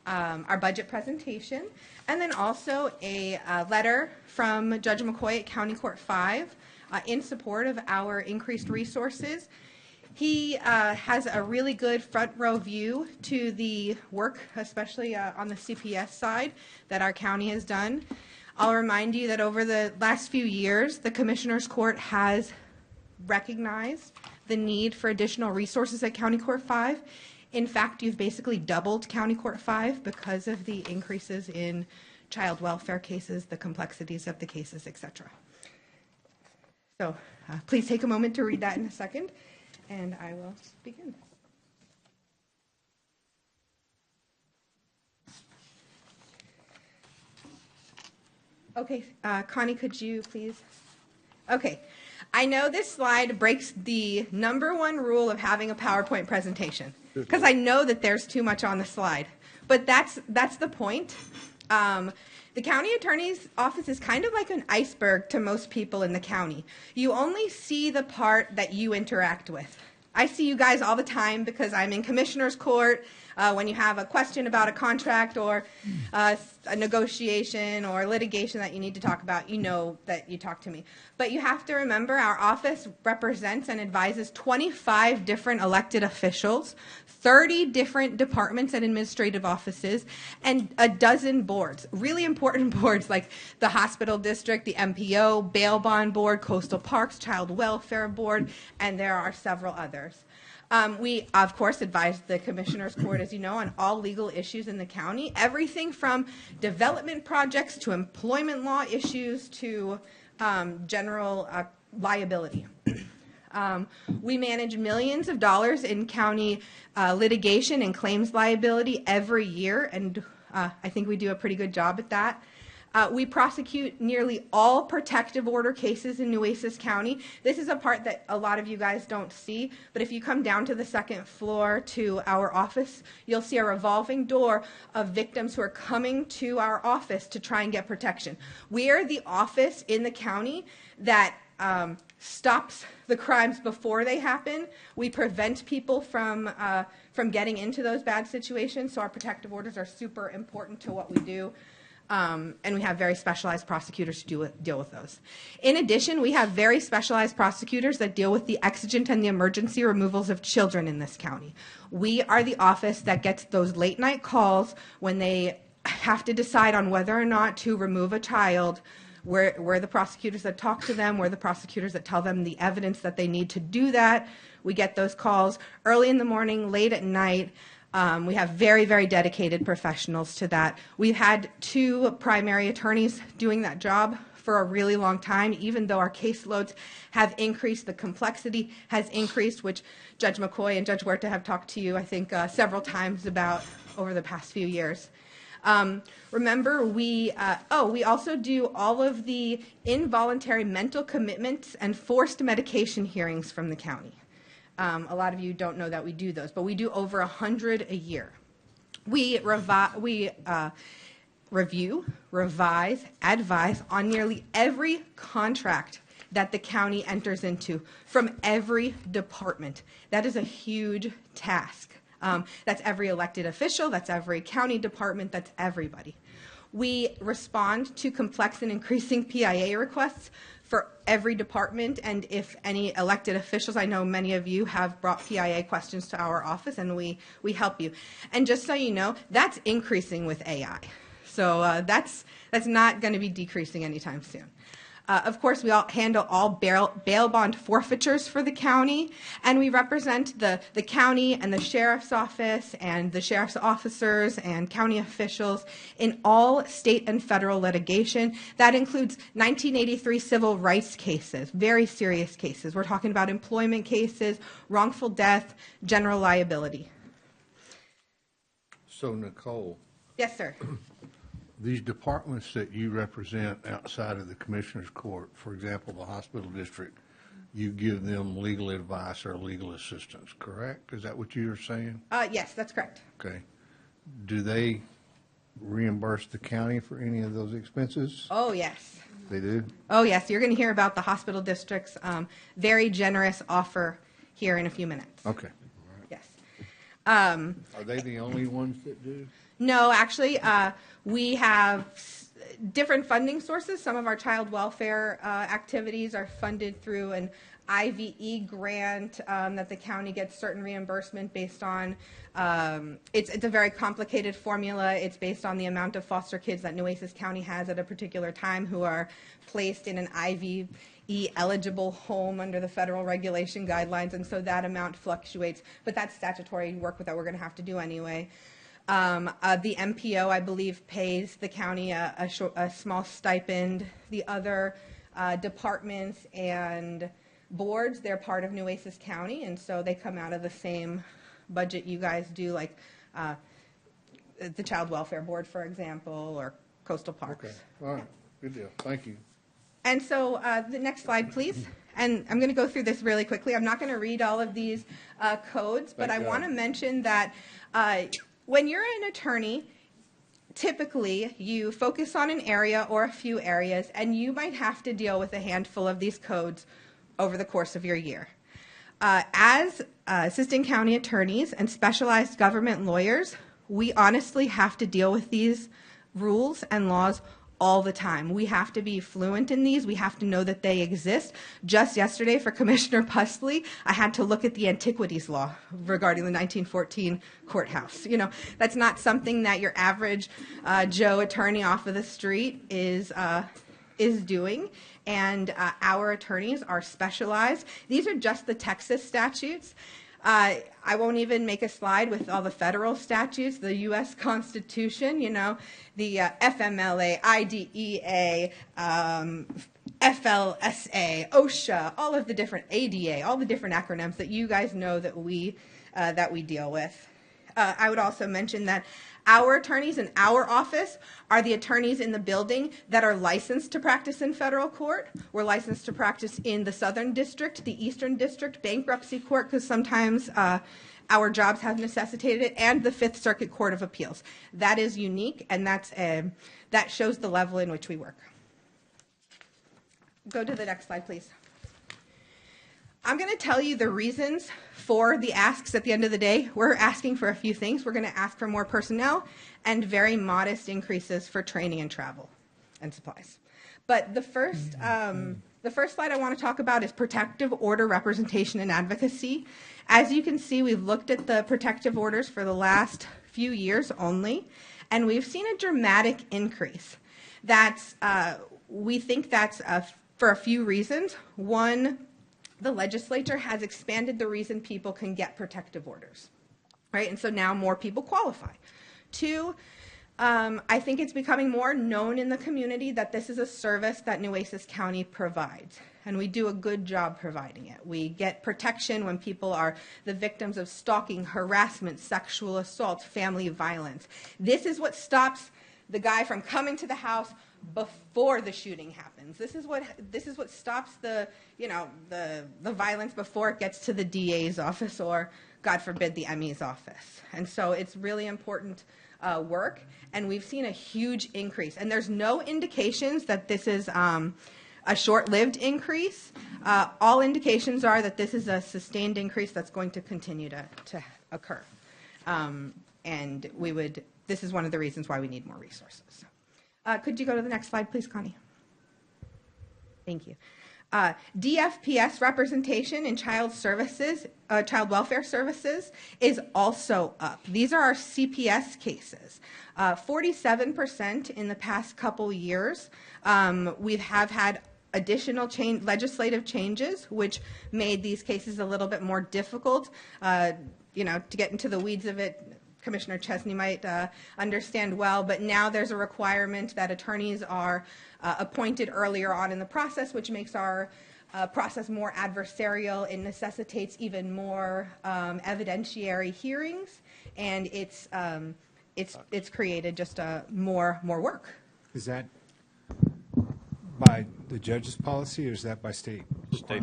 budget presentation, and then also a letter from Judge McCoy at County Court 5 in support of our increased resources. He has a really good front row view to the work, especially on the CPS side, that our county has done. I'll remind you that over the last few years, the Commissioner's Court has recognized the need for additional resources at County Court 5. In fact, you've basically doubled County Court 5 because of the increases in child welfare cases, the complexities of the cases, etc. So please take a moment to read that in a second, and I will begin. Okay, Connie, could you please? Okay, I know this slide breaks the #1 rule of having a PowerPoint presentation, because I know that there's too much on the slide, but that's the point. The county attorney's office is kind of like an iceberg to most people in the county. You only see the part that you interact with. I see you guys all the time because I'm in commissioner's court. When you have a question about a contract or a negotiation or litigation that you need to talk about, you know that you talk to me. But you have to remember our office represents and advises 25 different elected officials, 30 different departments and administrative offices, and a dozen boards, really important boards like the hospital district, the MPO, bail bond board, coastal parks, child welfare board, and there are several others. We, of course, advise the Commissioner's Court, as you know, on all legal issues in the county, everything from development projects to employment law issues to general liability. We manage millions of dollars in county litigation and claims liability every year, and I think we do a pretty good job at that. We prosecute nearly all protective order cases in Nueces County. This is a part that a lot of you guys don't see, but if you come down to the second floor to our office, you'll see a revolving door of victims who are coming to our office to try and get protection. We are the office in the county that stops the crimes before they happen. We prevent people from getting into those bad situations, so our protective orders are super important to what we do. And we have very specialized prosecutors to deal with those. In addition, we have very specialized prosecutors that deal with the exigent and the emergency removals of children in this county. We are the office that gets those late night calls when they have to decide on whether or not to remove a child. We're the prosecutors that talk to them. We're the prosecutors that tell them the evidence that they need to do that. We get those calls early in the morning, late at night. We have very, very dedicated professionals to that. We've had 2 primary attorneys doing that job for a really long time, even though our caseloads have increased, the complexity has increased, which Judge McCoy and Judge Huerta have talked to you, I think, several times about over the past few years. Remember, we also do all of the involuntary mental commitments and forced medication hearings from the county. A lot of you don't know that we do those, but we do over 100 a year. We review, revise, advise on nearly every contract that the county enters into from every department. That is a huge task. That's every elected official, that's every county department, that's everybody. We respond to complex and increasing PIA requests for every department, and if any elected officials, I know many of you have brought PIA questions to our office, and we help you. And just so you know, that's increasing with AI. So that's not going to be decreasing anytime soon. Of course, we all handle all bail bond forfeitures for the county, and we represent the county and the sheriff's office and the sheriff's officers and county officials in all state and federal litigation. That includes 1983 civil rights cases, very serious cases. We're talking about employment cases, wrongful death, general liability. So, Nicole. Yes, sir. These departments that you represent outside of the Commissioner's Court, for example, the hospital district, you give them legal advice or legal assistance, correct? Is that what you're saying? Yes, that's correct. Okay. Do they reimburse the county for any of those expenses? Oh, yes. They do? Oh, yes. You're going to hear about the hospital district's very generous offer here in a few minutes. Okay. Yes. Are they the only ones that do? No, actually, we have different funding sources. Some of our child welfare activities are funded through an IVE grant that the county gets certain reimbursement based on. It's a very complicated formula. It's based on the amount of foster kids that Nueces County has at a particular time who are placed in an IVE eligible home under the federal regulation guidelines, and so that amount fluctuates. But that's statutory work that we're going to have to do anyway. The MPO, I believe, pays the county a small stipend. The other departments and boards, they're part of Nueces County, and so they come out of the same budget you guys do, like the Child Welfare Board, for example, or Coastal Parks. Okay. All right. Good deal. Thank you. And so the next slide, please. And I'm going to go through this really quickly. I'm not going to read all of these codes, but I want to mention that when you're an attorney, typically you focus on an area or a few areas, and you might have to deal with a handful of these codes over the course of your year. As assistant county attorneys and specialized government lawyers, we honestly have to deal with these rules and laws all the time. We have to be fluent in these. We have to know that they exist. Just yesterday for Commissioner Pusley, I had to look at the antiquities law regarding the 1914 courthouse. You know, that's not something that your average Joe attorney off of the street is doing. And our attorneys are specialized. These are just the Texas statutes. I won't even make a slide with all the federal statutes, the U.S. Constitution, you know, the FMLA, IDEA, FLSA, OSHA, all of the different ADA, all the different acronyms that you guys know that we deal with. I would also mention that our attorneys in our office are the attorneys in the building that are licensed to practice in federal court. We're licensed to practice in the Southern District, the Eastern District, bankruptcy court, because sometimes our jobs have necessitated it, and the Fifth Circuit Court of Appeals. That is unique, and that shows the level in which we work. Go to the next slide, please. I'm going to tell you the reasons for the asks at the end of the day. We're asking for a few things. We're going to ask for more personnel and very modest increases for training and travel and supplies. But the first slide I want to talk about is protective order representation and advocacy. As you can see, we've looked at the protective orders for the last few years only, and we've seen a dramatic increase. We think that's for a few reasons. One, the legislature has expanded the reason people can get protective orders. right? And so now more people qualify. Two, I think it's becoming more known in the community that this is a service that Nueces County provides, and we do a good job providing it. We get protection when people are the victims of stalking, harassment, sexual assault, family violence. This is what stops the guy from coming to the house before the shooting happens. This is what stops the violence before it gets to the DA's office or, God forbid, the ME's office. And so it's really important work, and we've seen a huge increase. And there's no indications that this is a short-lived increase. All indications are that this is a sustained increase that's going to continue to occur. And this is one of the reasons why we need more resources. Could you go to the next slide, please, Connie? Thank you. DFPS representation in child welfare services is also up. These are our CPS cases. 47% in the past couple years. We have had additional legislative changes, which made these cases a little bit more difficult. To get into the weeds of it, Commissioner Chesney might understand well, but now there's a requirement that attorneys are appointed earlier on in the process, which makes our process more adversarial. It necessitates even more evidentiary hearings, and it's created just more work. Is that by the judge's policy, or is that by state?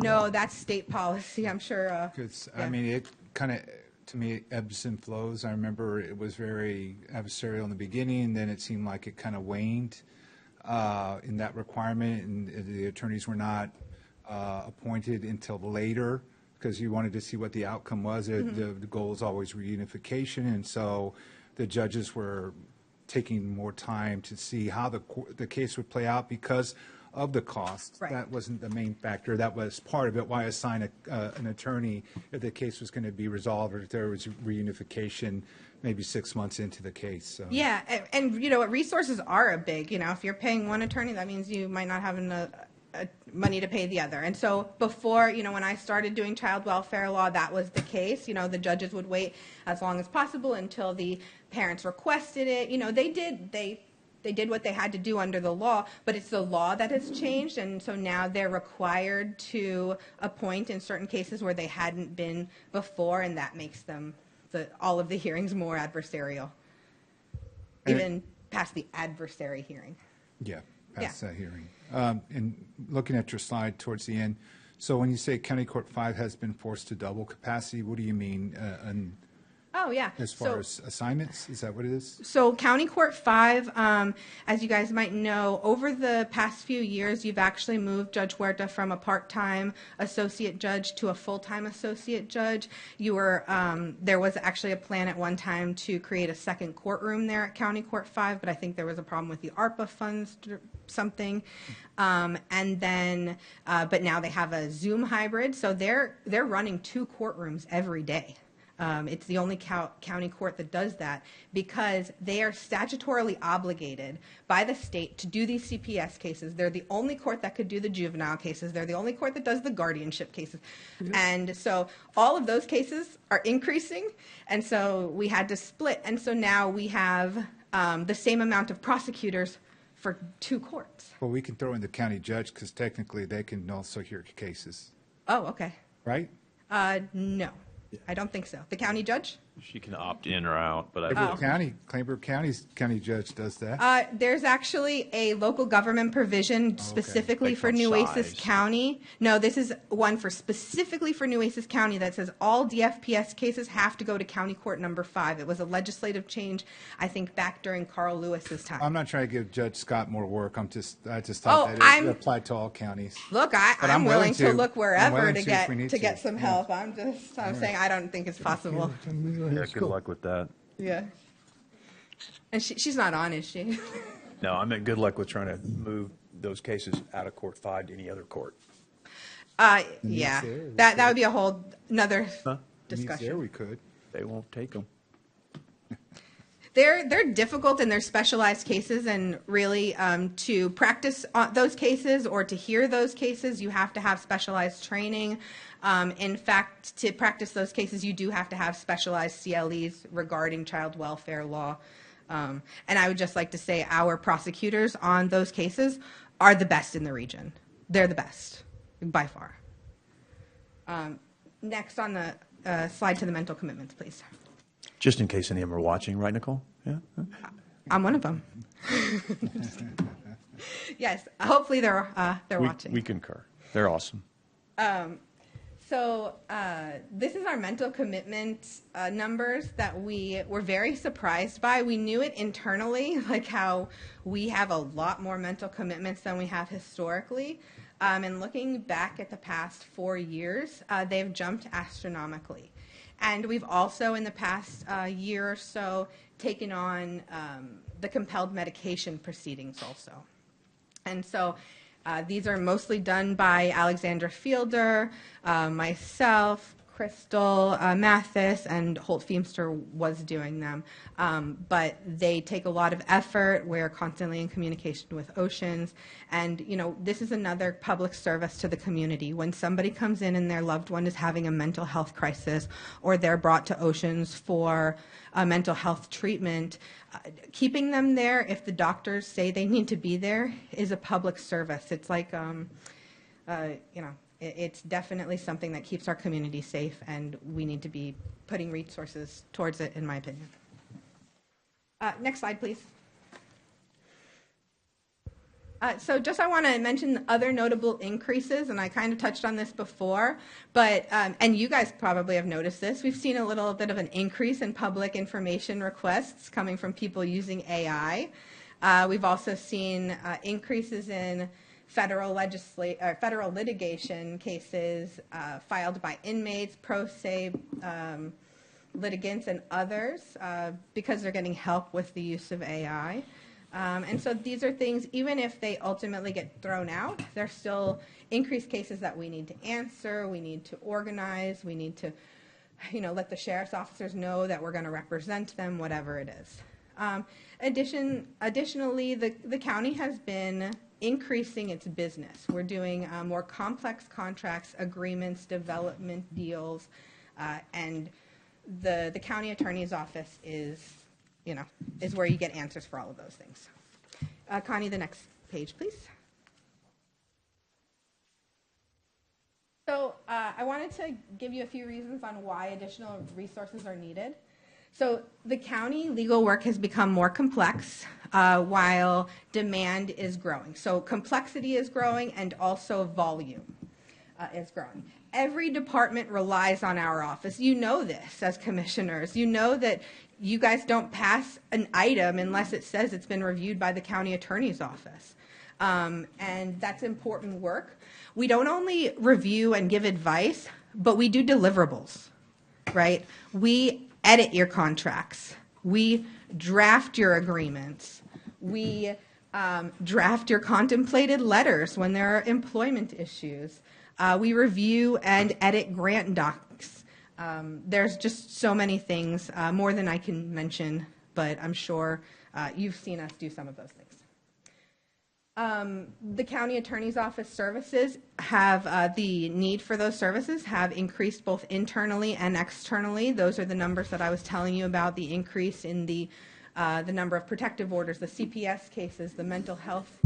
No, that's state policy, I'm sure. Because, I mean, it kind of, to me, it ebbs and flows. I remember it was very adversarial in the beginning, and then it seemed like it kind of waned in that requirement, and the attorneys were not appointed until later because you wanted to see what the outcome was. The goal is always reunification, and so the judges were taking more time to see how the case would play out because of the cost. Right. That wasn't the main factor. That was part of it. Why assign an attorney if the case was going to be resolved or if there was reunification maybe 6 months into the case? So. Yeah, and resources are a big, if you're paying one attorney, that means you might not have enough money to pay the other. And so before, when I started doing child welfare law, that was the case. The judges would wait as long as possible until the parents requested it. They did what they had to do under the law, but it's the law that has changed, and so now they're required to appoint in certain cases where they hadn't been before, and that makes them all of the hearings more adversarial, even past the adversary hearing. Yeah, past that hearing. And looking at your slide towards the end, so when you say County Court 5 has been forced to double capacity, what do you mean? Oh, yeah. As far as assignments, is that what it is? So County Court 5, as you guys might know, over the past few years, you've actually moved Judge Huerta from a part-time associate judge to a full-time associate judge. There was actually a plan at one time to create a second courtroom there at County Court 5, but I think there was a problem with the ARPA funds something. And then, but now they have a Zoom hybrid, so they're running 2 courtrooms every day. It's the only county court that does that because they are statutorily obligated by the state to do these CPS cases. They're the only court that could do the juvenile cases. They're the only court that does the guardianship cases. And so all of those cases are increasing, and so we had to split. And so now we have the same amount of prosecutors for 2 courts. Well, we can throw in the county judge because technically they can also hear cases. Oh, okay. Right? No. I don't think so. The county judge? She can opt in or out, but Claiborne County's county judge does that. There's actually a local government provision specifically for Nueces County. No, this is one specifically for Nueces County that says all DFPS cases have to go to County Court number 5. It was a legislative change, I think, back during Carl Lewis's time. I'm not trying to give Judge Scott more work. I just thought that it applied to all counties. Look, I'm willing to look wherever to get some help. Yeah. I'm saying I don't think it's possible. Yeah, good luck with that. Yeah. And she's not on, is she? No, I meant good luck with trying to move those cases out of Court 5 to any other court. Yeah. That would be a whole another discussion. There we could. They won't take them. they're difficult and they're specialized cases, and really to practice those cases or to hear those cases, you have to have specialized training. In fact, to practice those cases, you do have to have specialized CLEs regarding child welfare law. And I would just like to say our prosecutors on those cases are the best in the region. They're the best, by far. Next on the slide to the mental commitments, please. Just in case any of them are watching, right, Nicole? Yeah? I'm one of them. Yes, hopefully they're watching. We concur. They're awesome. So this is our mental commitment numbers that we were very surprised by. We knew it internally, like how we have a lot more mental commitments than we have historically. And looking back at the past 4 years, they've jumped astronomically. And we've also, in the past year or so, taken on the compelled medication proceedings also. And so these are mostly done by Alexandra Fielder, myself, Crystal Mathis, and Holt Feemster was doing them. But they take a lot of effort. We're constantly in communication with Oceans. And, you know, this is another public service to the community. When somebody comes in and their loved one is having a mental health crisis, or they're brought to Oceans for a mental health treatment, keeping them there if the doctors say they need to be there is a public service. It's like, you know, it's definitely something that keeps our community safe, and we need to be putting resources towards it, in my opinion. Next slide, please. So just I want to mention other notable increases, and I kind of touched on this before, but, and you guys probably have noticed this, we've seen a little bit of an increase in public information requests coming from people using AI. We've also seen increases in federal litigation cases filed by inmates, pro se litigants, and others because they're getting help with the use of AI. And so these are things, even if they ultimately get thrown out, they're still increased cases that we need to answer, we need to organize, we need to, you know, let the sheriff's officers know that we're going to represent them, whatever it is. Additionally, the county has been increasing its business. We're doing more complex contracts, agreements, development deals, and the county attorney's office is, you know, is where you get answers for all of those things. Connie, the next page, please. So I wanted to give you a few reasons on why additional resources are needed. So the county legal work has become more complex while demand is growing. So complexity is growing and also volume is growing. Every department relies on our office. You know this as commissioners. You know that you guys don't pass an item unless it says it's been reviewed by the county attorney's office. And that's important work. We don't only review and give advice, but we do deliverables, right? We edit your contracts. We draft your agreements. We draft your contemplated letters when there are employment issues. We review and edit grant docs. There's just so many things, more than I can mention, but I'm sure you've seen us do some of those things. The county attorney's office services have, the need for those services have increased both internally and externally. Those are the numbers that I was telling you about, the increase in the number of protective orders, the CPS cases, the mental health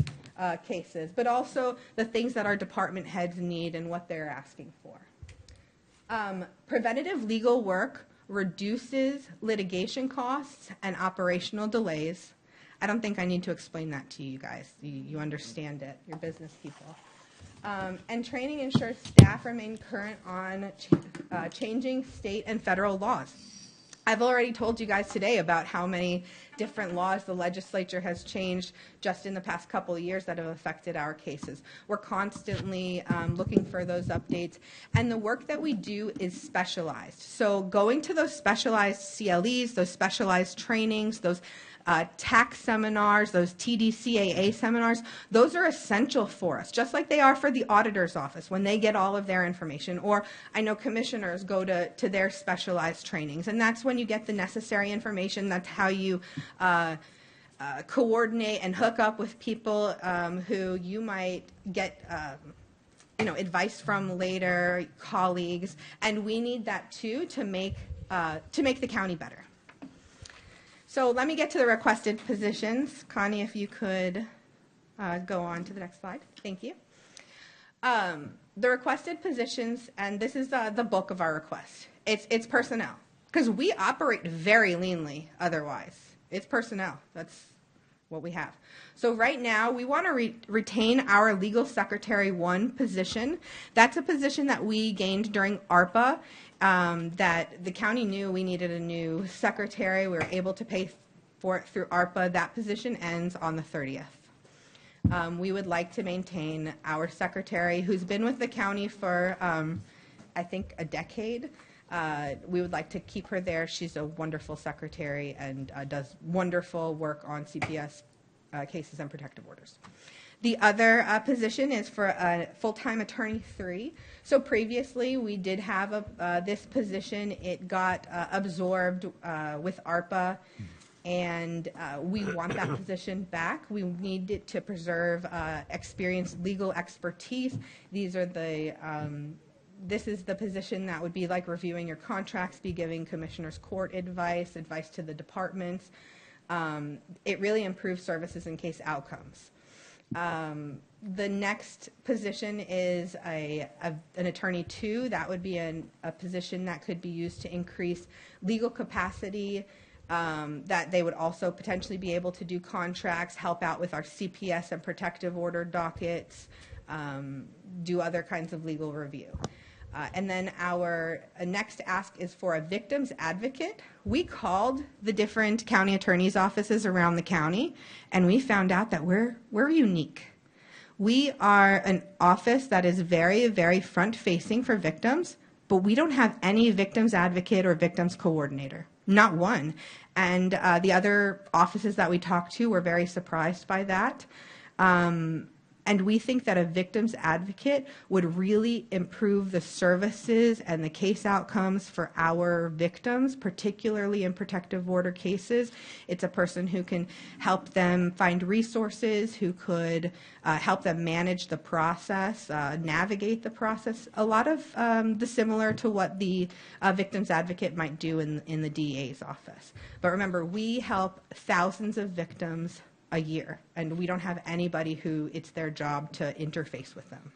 cases, but also the things that our department heads need and what they're asking for. Preventative legal work reduces litigation costs and operational delays. I don't think I need to explain that to you guys. You understand it. You're business people. And training ensures staff remain current on changing state and federal laws. I've already told you guys today about how many different laws the legislature has changed just in the past couple of years that have affected our cases. We're constantly looking for those updates, and the work that we do is specialized. So going to those specialized CLEs, those specialized trainings, those tax seminars, those TDCAA seminars, those are essential for us, just like they are for the auditor's office when they get all of their information. Or I know commissioners go to their specialized trainings, and that's when you get the necessary information. That's how you coordinate and hook up with people who you might get advice from later, colleagues, and we need that too to make the county better. So let me get to the requested positions. Connie, if you could go on to the next slide. Thank you. The requested positions, and this is the bulk of our request. It's personnel, because we operate very leanly otherwise. It's personnel. That's what we have. So right now, we want to retain our legal secretary 1 position. That's a position that we gained during ARPA, that the county knew we needed a new secretary. We were able to pay for it through ARPA. That position ends on the 30th. We would like to maintain our secretary, who's been with the county for, I think, a decade. We would like to keep her there. She's a wonderful secretary and does wonderful work on CPS cases and protective orders. The other position is for a full-time attorney 3. So previously we did have this position. It got absorbed with ARPA, and we want that position back. We need it to preserve experienced legal expertise. These are the this is the position that would be like reviewing your contracts, be giving commissioners court advice to the departments. It really improves services and case outcomes. The next position is an attorney 2. That would be a position that could be used to increase legal capacity, that they would also potentially be able to do contracts, help out with our CPS and protective order dockets, do other kinds of legal review. And then our next ask is for a victim's advocate. We called the different county attorney's offices around the county, and we found out that we're unique. We are an office that is very, very front-facing for victims, but we don't have any victim's advocate or victims coordinator, not one. And the other offices that we talked to were very surprised by that. And we think that a victim's advocate would really improve the services and the case outcomes for our victims, particularly in protective order cases. It's a person who can help them find resources, who could help them manage the process, navigate the process. A lot of the similar to what the victim's advocate might do in the DA's office. But remember, we help thousands of victims a year, and we don't have anybody who it's their job to interface with them,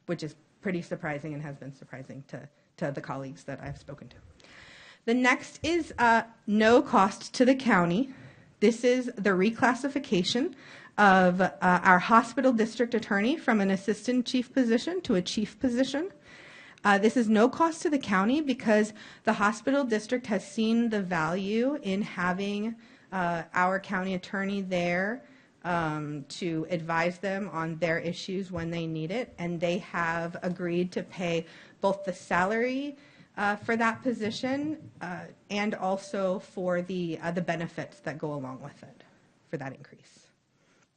which is pretty surprising and has been surprising to the colleagues that I've spoken to. The next is no cost to the county. This is the reclassification of our hospital district attorney from an assistant chief position to a chief position. This is no cost to the county because the hospital district has seen the value in having our county attorney there to advise them on their issues when they need it, and they have agreed to pay both the salary for that position and also for the benefits that go along with it for that increase.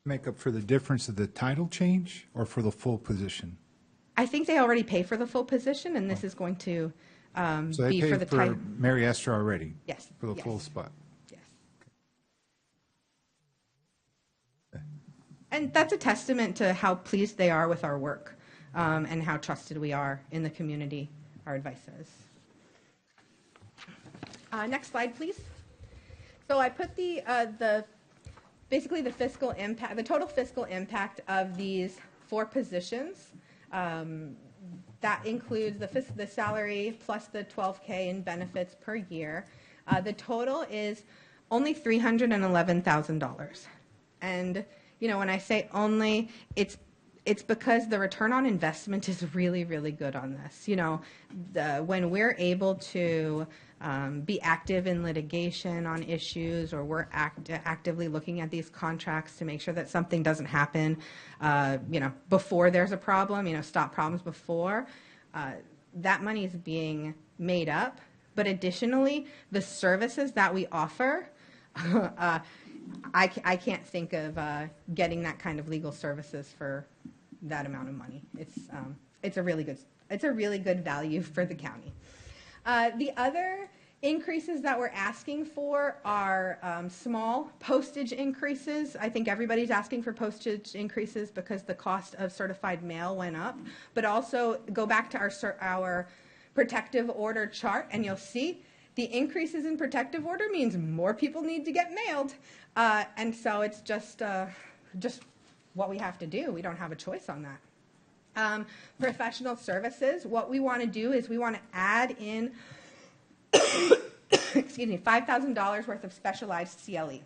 Make up for the difference of the title change or for the full position? I think they already pay for the full position, and this is going to So they be paid for the title. Mary Esther already? Yes. For the yes. full spot? And that's a testament to how pleased they are with our work and how trusted we are in the community, our advice is. Next slide, please. So I put basically the fiscal impact, the total fiscal impact of these 4 positions. That includes the salary plus the $12K in benefits per year. The total is only $311,000. And when I say only, it's because the return on investment is really, really good on this. When we're able to be active in litigation on issues, or we're actively looking at these contracts to make sure that something doesn't happen, before there's a problem, stop problems before, that money is being made up. But additionally, the services that we offer I can't think of getting that kind of legal services for that amount of money. It's a really good value for the county. The other increases that we're asking for are small postage increases. I think everybody's asking for postage increases because the cost of certified mail went up. But also go back to our protective order chart, and you'll see the increases in protective order means more people need to get mailed. And so it's just what we have to do. We don't have a choice on that. Professional services, what we want to do is we want to add in excuse me, $5,000 worth of specialized CLE.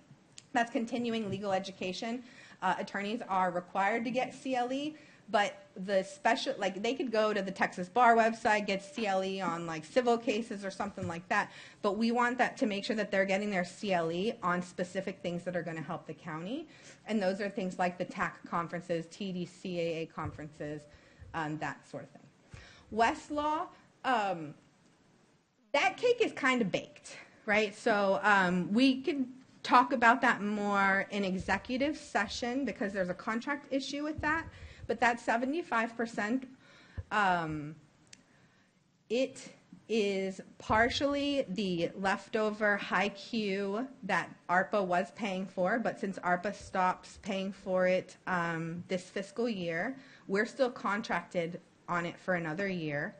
That's continuing legal education. Attorneys are required to get CLE, but the special, like they could go to the Texas Bar website, get CLE on like civil cases or something like that, but we want that to make sure that they're getting their CLE on specific things that are going to help the county. And those are things like the TAC conferences, TDCAA conferences, that sort of thing. Westlaw, that cake is kind of baked, right? So we could talk about that more in executive session because there's a contract issue with that. But that 75%, it is partially the leftover high Q that ARPA was paying for. But since ARPA stops paying for it this fiscal year, we're still contracted on it for another year.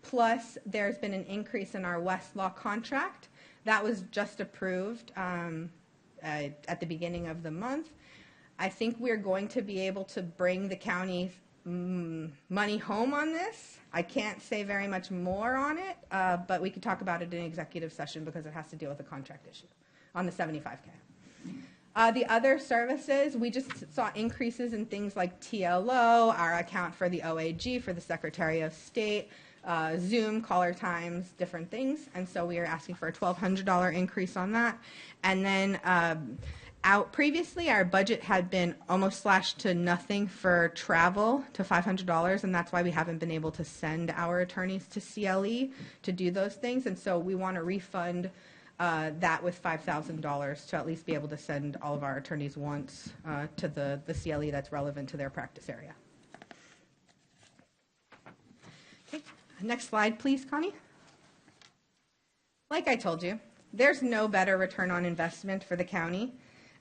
Plus, there's been an increase in our Westlaw contract. That was just approved at the beginning of the month. I think we're going to be able to bring the county money home on this. I can't say very much more on it, but we could talk about it in executive session because it has to deal with a contract issue on the 75K. The other services, we just saw increases in things like TLO, our account for the OAG, for the Secretary of State, Zoom, caller times, different things. And so we are asking for a $1,200 increase on that. And then previously, our budget had been almost slashed to nothing for travel, to $500, and that's why we haven't been able to send our attorneys to CLE to do those things. And so we want to refund that with $5,000 to at least be able to send all of our attorneys once to the CLE that's relevant to their practice area. Okay, next slide, please, Connie. Like I told you, there's no better return on investment for the county.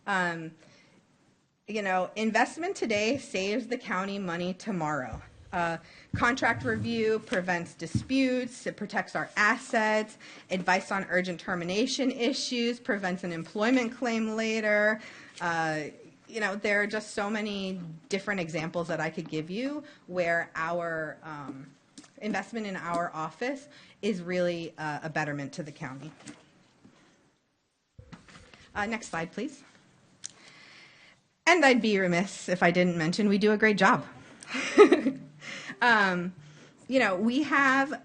You know, investment today saves the county money tomorrow. Contract review prevents disputes, it protects our assets, advice on urgent termination issues, prevents an employment claim later. You know, there are just so many different examples that I could give you where our investment in our office is really a betterment to the county. Next slide, please. And I'd be remiss if I didn't mention we do a great job. You know, we have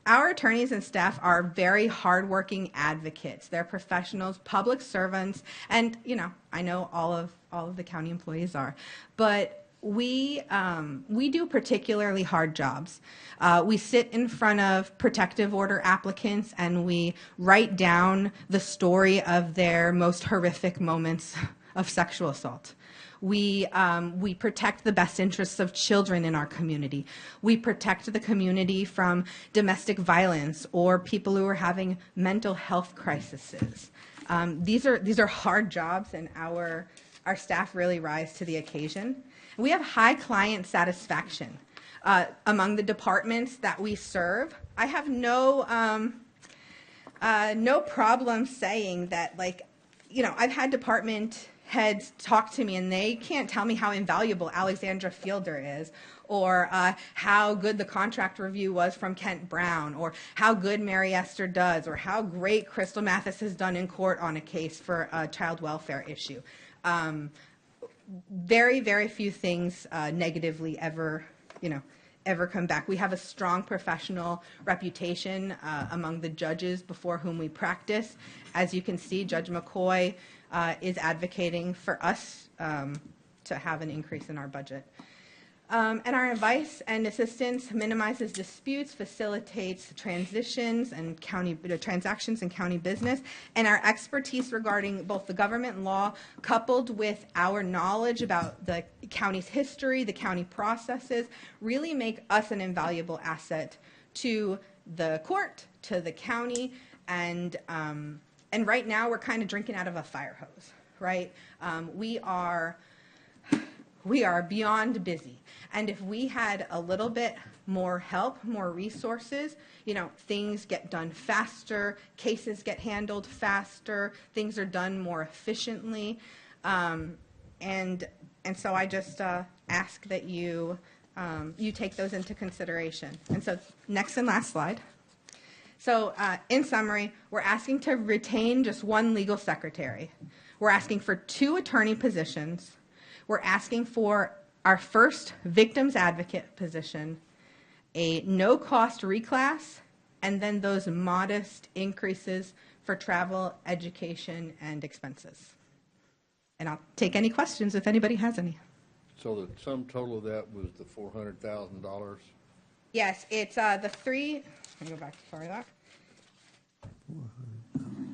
our attorneys and staff are very hardworking advocates. They're professionals, public servants, and you know, I know all of the county employees are, but we do particularly hard jobs. We sit in front of protective order applicants and we write down the story of their most horrific moments of sexual assault. We protect the best interests of children in our community. We protect the community from domestic violence or people who are having mental health crises. These are hard jobs, and our staff really rise to the occasion. We have high client satisfaction among the departments that we serve. I have no problem saying that, like, you know, I've had department heads talk to me and they can't tell me how invaluable Alexandra Fielder is, or how good the contract review was from Kent Brown, or how good Mary Esther does, or how great Crystal Mathis has done in court on a case for a child welfare issue. Very, very few things negatively ever come back. We have a strong professional reputation among the judges before whom we practice. As you can see, Judge McCoy is advocating for us to have an increase in our budget. And our advice and assistance minimizes disputes, facilitates transitions and transactions in county business, and our expertise regarding both the government law coupled with our knowledge about the county's history, the county processes, really make us an invaluable asset to the court, to the county, and right now we're kind of drinking out of a fire hose, right? We are beyond busy. And if we had a little bit more help, more resources, things get done faster, cases get handled faster, things are done more efficiently. And so I just ask that you take those into consideration. And so next and last slide. So in summary, we're asking to retain just one legal secretary. We're asking for 2 attorney positions. We're asking for our first victims advocate position, a no-cost reclass, and then those modest increases for travel, education, and expenses. And I'll take any questions if anybody has any. So the sum total of that was the $400,000? Yes, it's the three. Let me go back far back.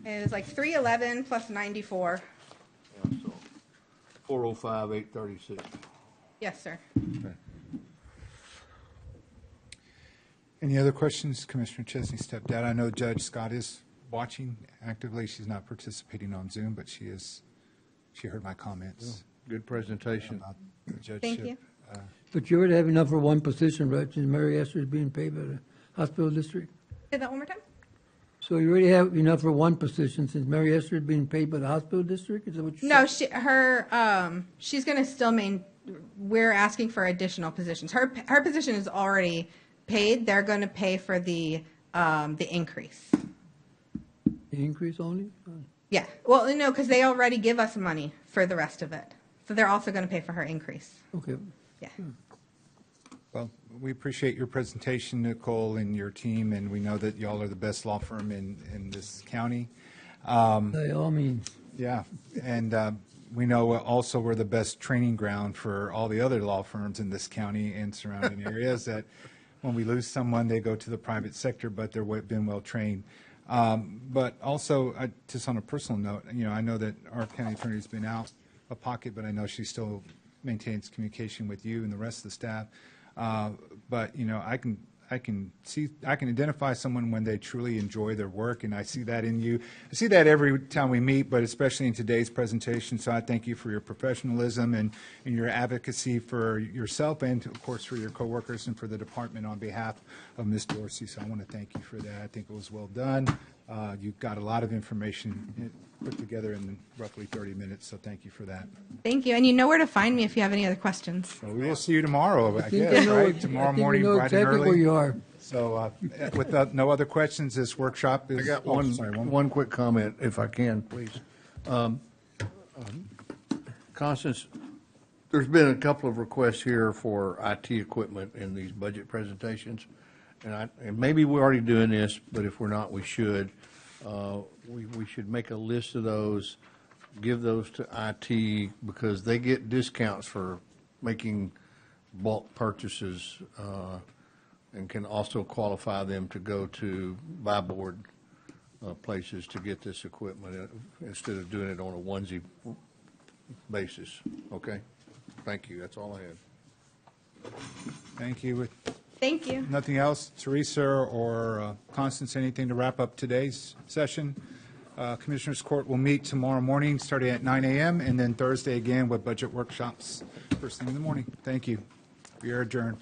It was like 311 plus 94. Yeah, so 405,836. Yes, sir. Okay. Any other questions? Commissioner Chesney stepped out. I know Judge Scott is watching actively. She's not participating on Zoom, but she heard my comments. Good presentation. About the judgeship. Thank you. But you already have enough for one position, right, since Mary Esther is being paid by the hospital district? Say that one more time. So you already have enough for one position since Mary Esther is being paid by the hospital district? Is that what you No, said? she's going to still we're asking for additional positions. Her position is already paid. They're going to pay for the increase. The increase only? Yeah. Well, no, because they already give us money for the rest of it. So they're also going to pay for her increase. Okay. Yeah. Well, we appreciate your presentation, Nicole, and your team, and we know that y'all are the best law firm in this county. By all means. Yeah, and we know also we're the best training ground for all the other law firms in this county and surrounding areas, that when we lose someone, they go to the private sector, but they're been well trained. But also, just on a personal note, I know that our county attorney's been out of pocket, but I know she still maintains communication with you and the rest of the staff. But I can identify someone when they truly enjoy their work, and I see that in you. I see that every time we meet, but especially in today's presentation. So I thank you for your professionalism and your advocacy for yourself and, of course, for your coworkers and for the department on behalf of Ms. Dorsey. So I want to thank you for that. I think it was well done. You've got a lot of information put together in roughly 30 minutes, so thank you for that. Thank you. And you know where to find me if you have any other questions. So we will see you tomorrow, I think guess, I know right? it- Tomorrow I think we morning, know bright and exactly early. where you are. So with no other questions, this workshop is. I got oh, sorry, one quick comment, if I can, please. Constance, there's been a couple of requests here for IT equipment in these budget presentations. And maybe we're already doing this, but if we're not, we should. We should make a list of those, give those to IT, because they get discounts for making bulk purchases, and can also qualify them to go to buy board places to get this equipment instead of doing it on a onesie basis. Okay? Thank you. That's all I have. Thank you. Thank you. Nothing else? Teresa or Constance, anything to wrap up today's session? Commissioners Court will meet tomorrow morning starting at 9 a.m. and then Thursday again with budget workshops first thing in the morning. Thank you. We are adjourned.